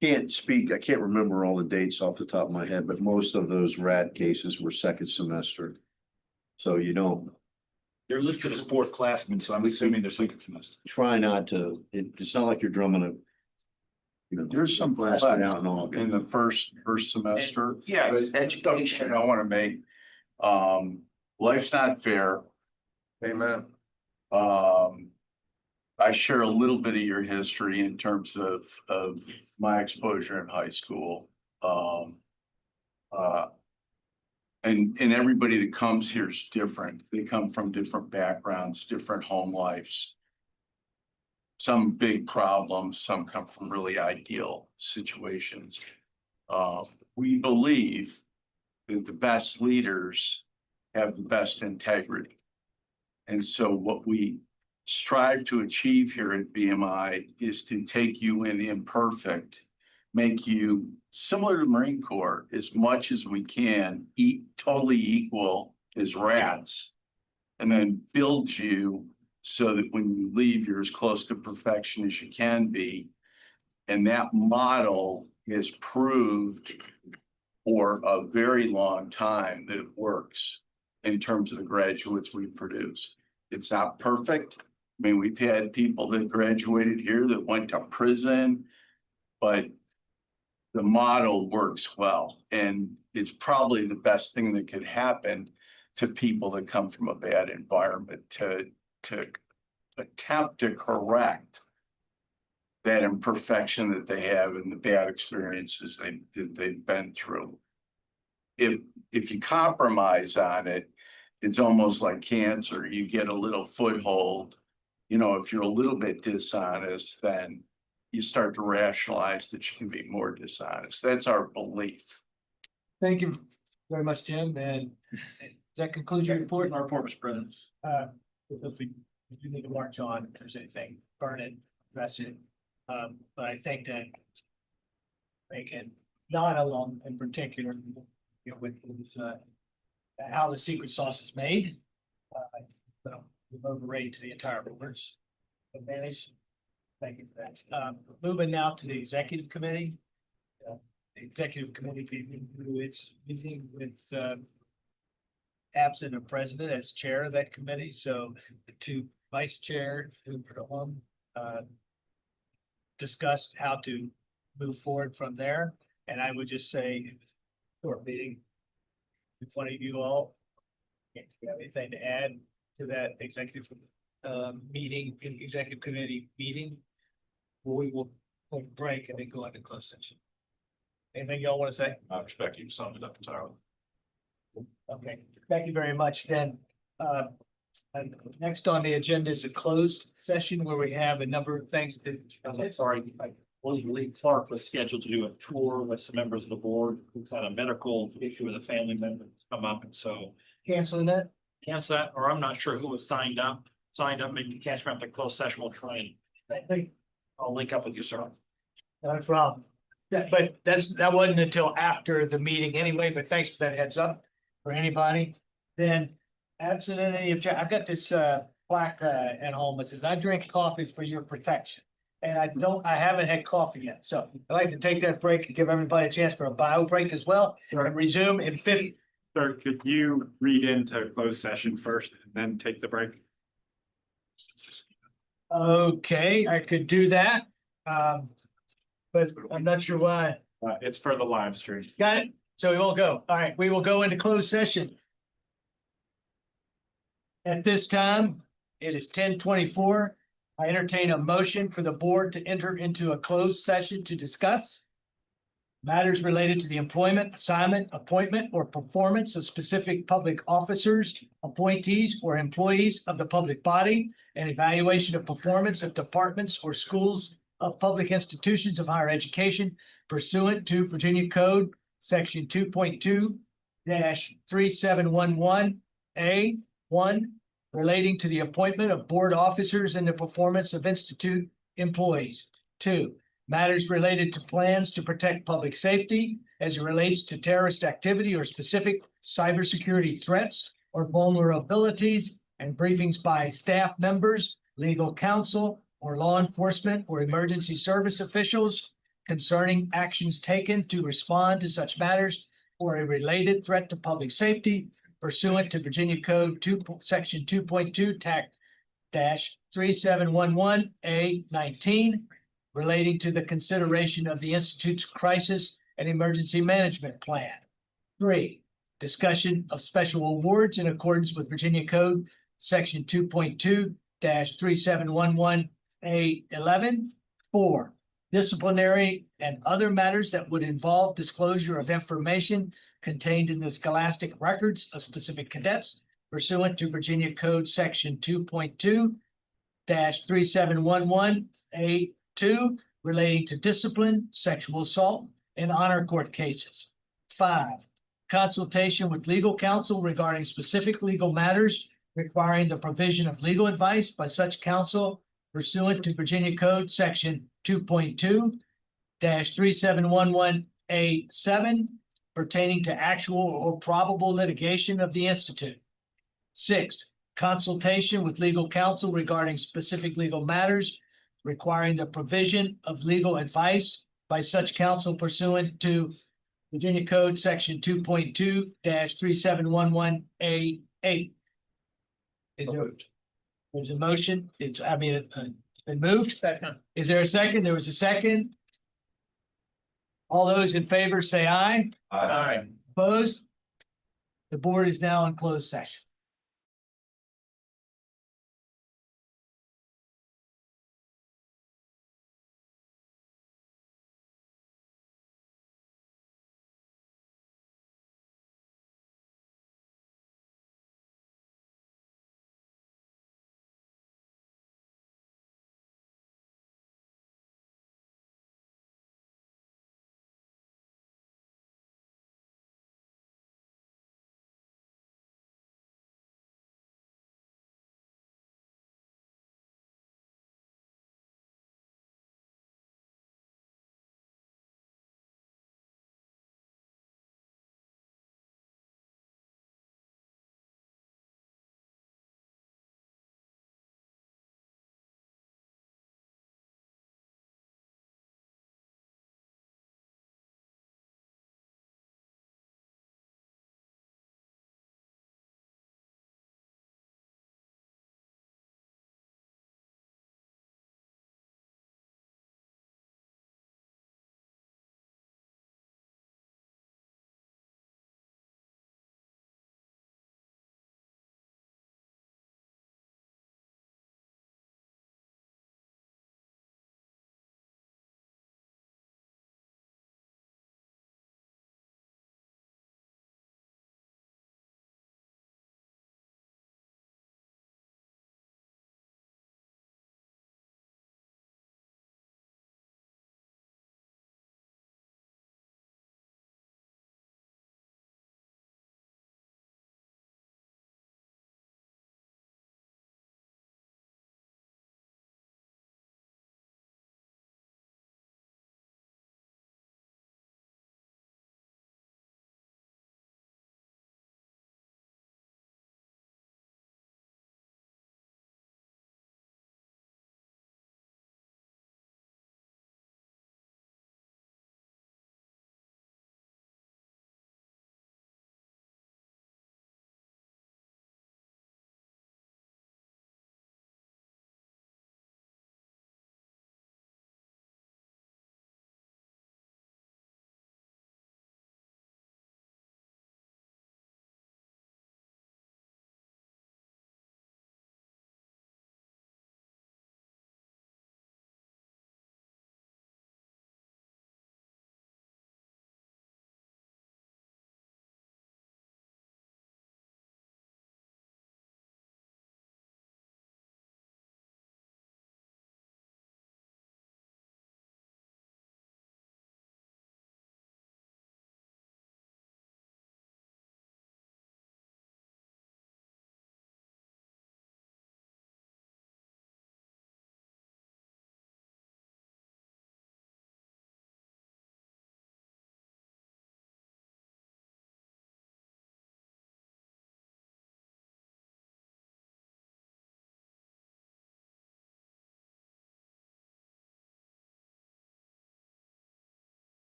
F: Can't speak, I can't remember all the dates off the top of my head, but most of those rat cases were 2nd semester. So you don't.
D: They're listed as 4th classmen, so I'm assuming they're 2nd semester.
F: Try not to, it's not like you're drumming a. You know,
I: There's some
F: class
I: flex
F: out and all.
I: in the first semester.
F: Yeah,
I: But
F: education.
I: I want to make, life's not fair.
U: Amen.
I: I share a little bit of your history in terms of my exposure in high school. And everybody that comes here is different. They come from different backgrounds, different home lives. Some big problems, some come from really ideal situations. We believe that the best leaders have the best integrity. And so what we strive to achieve here at BMI is to take you in imperfect, make you similar to Marine Corps as much as we can, totally equal as rats, and then build you so that when you leave, you're as close to perfection as you can be. And that model is proved for a very long time that it works in terms of the graduates we produce. It's not perfect. I mean, we've had people that graduated here that went to prison, but the model works well. And it's probably the best thing that could happen to people that come from a bad environment to attempt to correct that imperfection that they have and the bad experiences they've been through. If you compromise on it, it's almost like cancer. You get a little foothold. You know, if you're a little bit dishonest, then you start to rationalize that you can be more dishonest. That's our belief.
B: Thank you very much, Jim. And does that conclude your report?
D: Our report, Mr. President.
B: If we do need to march on, if there's anything, burn it, address it. But I think that make it not alone in particular, you know, with how the secret sauce is made. We've overrated to the entire board's advantage. Thank you for that. Moving now to the executive committee. The executive committee it's meeting with absent a president as chair of that committee. So the 2 vice chairs who discussed how to move forward from there. And I would just say, short meeting. If one of you all, if you have anything to add to that executive executive committee meeting, we will take a break and then go into closed session. Anything y'all want to say?
W: I respect you summed it up entirely.
B: Okay, thank you very much then. And next on the agenda is a closed session where we have a number of things that.
K: I'm sorry, I believe Lee Clark was scheduled to do a tour with some members of the board who's had a medical issue with a family member that's come up, and so.
B: Canceling that?
K: Cancel that, or I'm not sure who was signed up, maybe catch me up to closed session, we'll try and. I think I'll link up with you, sir.
B: No problem. Yeah, but that wasn't until after the meeting anyway, but thanks for that heads up for anybody. Then absent any objection, I've got this plaque at home that says, "I drink coffee for your protection." And I haven't had coffee yet. So I'd like to take that break and give everybody a chance for a bio break as well and resume in 50.
C: Sir, could you read into closed session first and then take the break?
B: Okay, I could do that. But I'm not sure why
C: It's for the live stream.
B: Got it? So we won't go. All right, we will go into closed session. At this time, it is 10:24. I entertain a motion for the board to enter into a closed session to discuss matters related to the employment, assignment, appointment, or performance of specific public officers, appointees, or employees of the public body, and evaluation of performance of departments or schools of public institutions of higher education pursuant to Virginia Code, Section 2.2-3711A1, relating to the appointment of board officers and the performance of institute employees. 2, matters related to plans to protect public safety as it relates to terrorist activity or specific cybersecurity threats or vulnerabilities, and briefings by staff members, legal counsel, or law enforcement or emergency service officials concerning actions taken to respond to such matters or a related threat to public safety pursuant to Virginia Code Section 2.2 -3711A19, relating to the consideration of the Institute's crisis and emergency management plan. 3, discussion of special awards in accordance with Virginia Code Section 2.2-3711A11. 4, disciplinary and other matters that would involve disclosure of information contained in the scholastic records of specific cadets pursuant to Virginia Code Section 2.2-3711A2, relating to discipline, sexual assault, and honor court cases. 5, consultation with legal counsel regarding specific legal matters requiring the provision of legal advice by such counsel pursuant to Virginia Code Section 2.2-3711A7, pertaining to actual or probable litigation of the Institute. 6, consultation with legal counsel regarding specific legal matters requiring the provision of legal advice by such counsel pursuant to Virginia Code Section 2.2-3711A8. There's a motion. It's been moved. Second. Is there a second? There was a second. All those in favor say aye.
C: Aye.
B: Opposed? The board is now in closed session.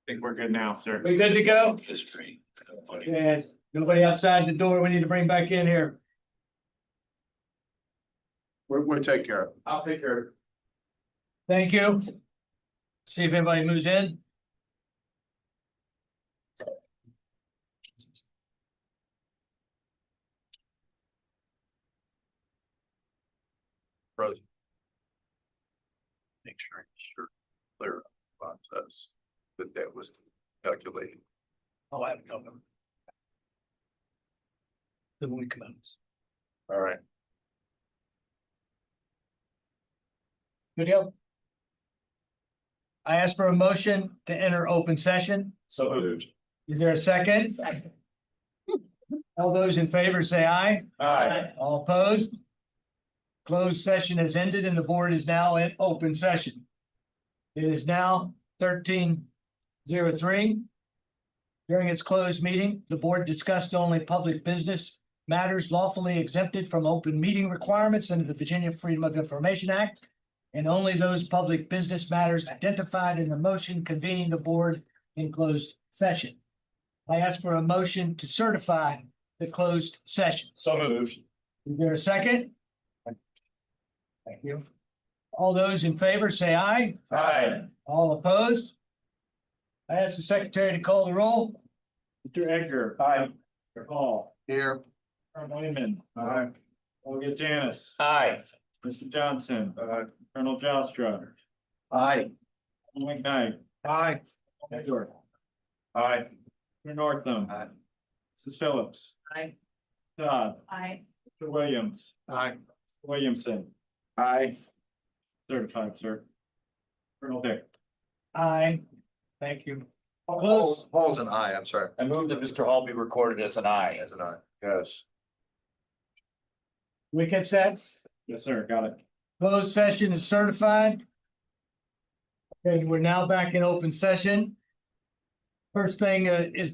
C: think we're good now, sir.
B: We good to go?
D: History.
B: And nobody outside the door we need to bring back in here.
J: We'll take care of it.
C: I'll take care of it.
B: Thank you. See if anybody moves in.
I: President. Make sure clear process that was calculated.
B: Oh, I haven't told them. Then we commence.
I: All right.
B: Good deal. I ask for a motion to enter open session.
D: So moved.
B: Is there a second? All those in favor say aye.
D: Aye.
B: All opposed? Closed session has ended and the board is now in open session. It is now 13:03. During its closed meeting, the board discussed only public business matters lawfully exempted from open meeting requirements under the Virginia Freedom of Information Act, and only those public business matters identified in the motion convening the board in closed session. I ask for a motion to certify the closed session.
D: So moved.
B: Is there a second? Thank you. All those in favor say aye.
D: Aye.
B: All opposed? I ask the secretary to call the roll.
C: Mr. Edgar. Aye. Mr. Hall.
J: Here.
C: Colonel Wayman. Aye. Olga Janice.
D: Aye.
C: Mr. Johnson. Colonel Jostra.
J: Aye.
C: Colonel McKnight.
H: Aye.
C: Edward. Aye. Mr. Northam. Aye. Mrs. Phillips.
S: Aye.
C: Dodd.
S: Aye.
C: Mr. Williams.
H: Aye.
C: Williamson.
J: Aye.
C: Certified, sir. Colonel Dick.
B: Aye. Thank you.
J: Paul's an aye, I'm sorry.
D: I move that Mr. Hall be recorded as an aye.
J: As an aye, yes.
B: We catch that?
C: Yes, sir. Got it.
B: Closed session is certified. Okay, we're now back in open session. First thing is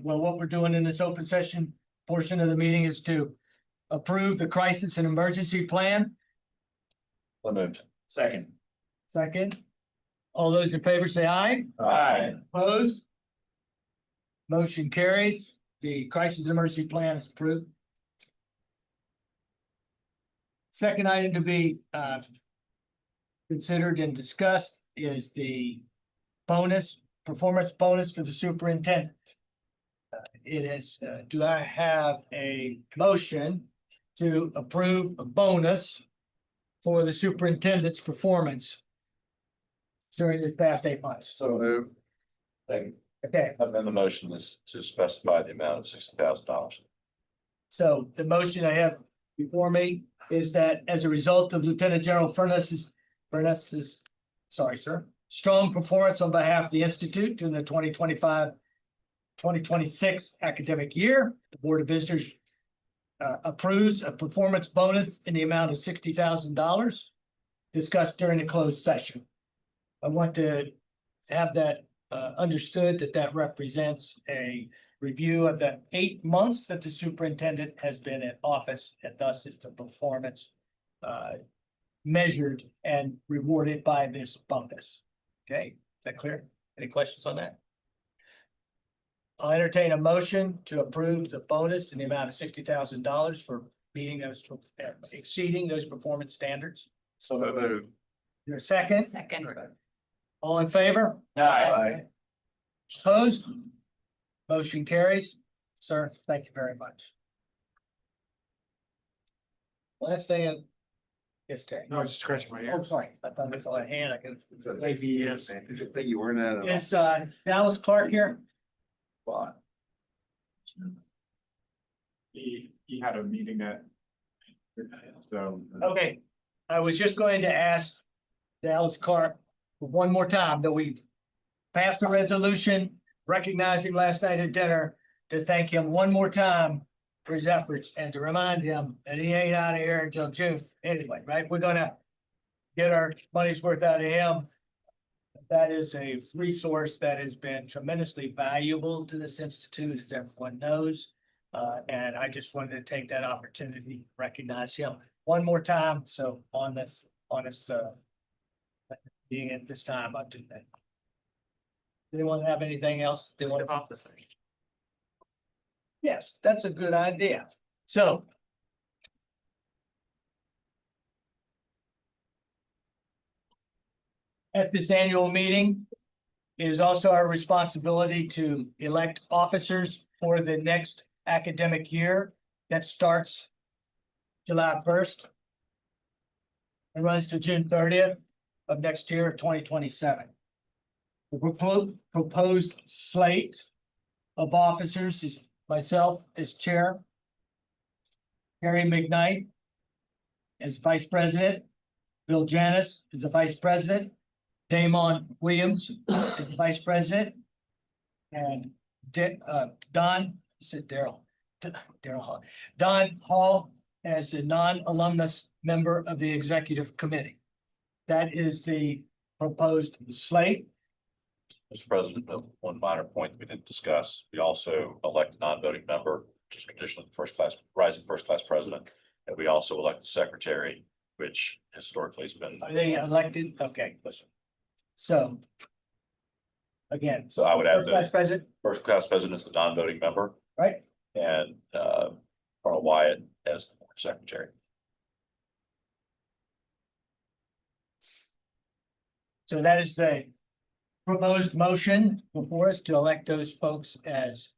B: what we're doing in this open session portion of the meeting is to approve the crisis and emergency plan.
D: So moved. Second.
B: Second. All those in favor say aye.
D: Aye.
B: Opposed? Motion carries. The crisis and emergency plan is approved. Second item to be considered and discussed is the performance bonus for the superintendent. It is, do I have a motion to approve a bonus for the superintendent's performance during the past 8 months?
D: So moved. Second.
B: Okay,
D: Amend the motion is to specify the amount of $60,000.
B: so the motion I have before me is that as a result of Lieutenant General Furness's, sorry, sir, strong performance on behalf of the Institute during the 2025-2026 academic year, the Board of Visitors approves a performance bonus in the amount of $60,000 discussed during the closed session. I want to have that understood that represents a review of the 8 months that the superintendent has been in office, and thus is the performance measured and rewarded by this bonus. Okay, is that clear? Any questions on that? I'll entertain a motion to approve the bonus in the amount of $60,000 for meeting those, exceeding those performance standards.
I: So moved.
B: Your second,
S: Second.
B: all in favor?
D: Aye.
B: Opposed? Motion carries. Sir, thank you very much. Last thing is
H: No, I was just scratching my
B: oh,
H: ear.
B: sorry, I thought I saw a hand, I could.
H: Maybe yes.
J: Good thing you weren't at it.
B: Is Dallas Clark here?
C: He had a meeting that. So.
B: Okay, I was just going to ask Dallas Clark one more time that we passed a resolution recognizing last night at dinner to thank him one more time for his efforts and to remind him that he ain't out of here until June anyway, right? We're gonna get our money's worth out of him. That is a resource that has been tremendously valuable to this institute, as everyone knows. And I just wanted to take that opportunity to recognize him one more time. So on this being at this time, I'll do that. Anyone have anything else they want to?
Q: Officers.
B: Yes, that's a good idea. So. At this annual meeting, it is also our responsibility to elect officers for the next academic year that starts July 1st and runs to June 30th of next year of 2027. The proposed slate of officers is myself as chair, Harry McKnight as vice president, Bill Janis is the vice president, Damon Williams is the vice president, and Don Hall, Don Hall as the non-alumnus member of the executive committee. That is the proposed slate.
T: Mr. President, one minor point we didn't discuss, we also elect a non-voting member, which is traditionally rising first class president. And we also elect the secretary, which historically has been.
B: Are they elected? Okay. So. Again.
T: So I would add
B: First class
T: that
B: president,
T: first class president is the non-voting member
B: right?
T: and Carl Wyatt as the board secretary.
B: So that is the proposed motion before us to elect those folks as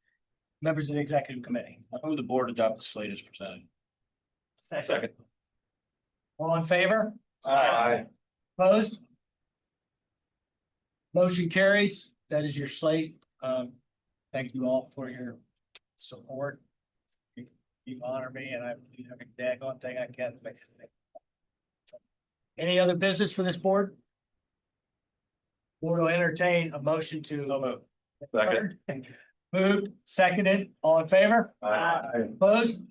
B: members of the executive committee.
D: I move the board adopt the slate as presented.
Q: Second.
B: All in favor?
D: Aye.
B: Opposed? Motion carries. That is your slate. Thank you all for your support. You honor me and I have a daggone thing I can't make. Any other business for this board? Board will entertain a motion to.
T: Second.
B: Moved, seconded, all in favor?
T: Aye.
B: Opposed?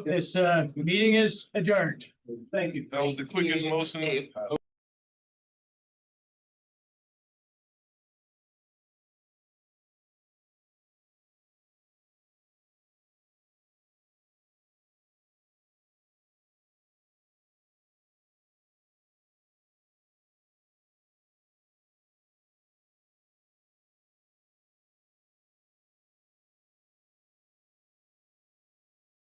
B: This meeting is adjourned. Thank you.
W: That was the quickest motion.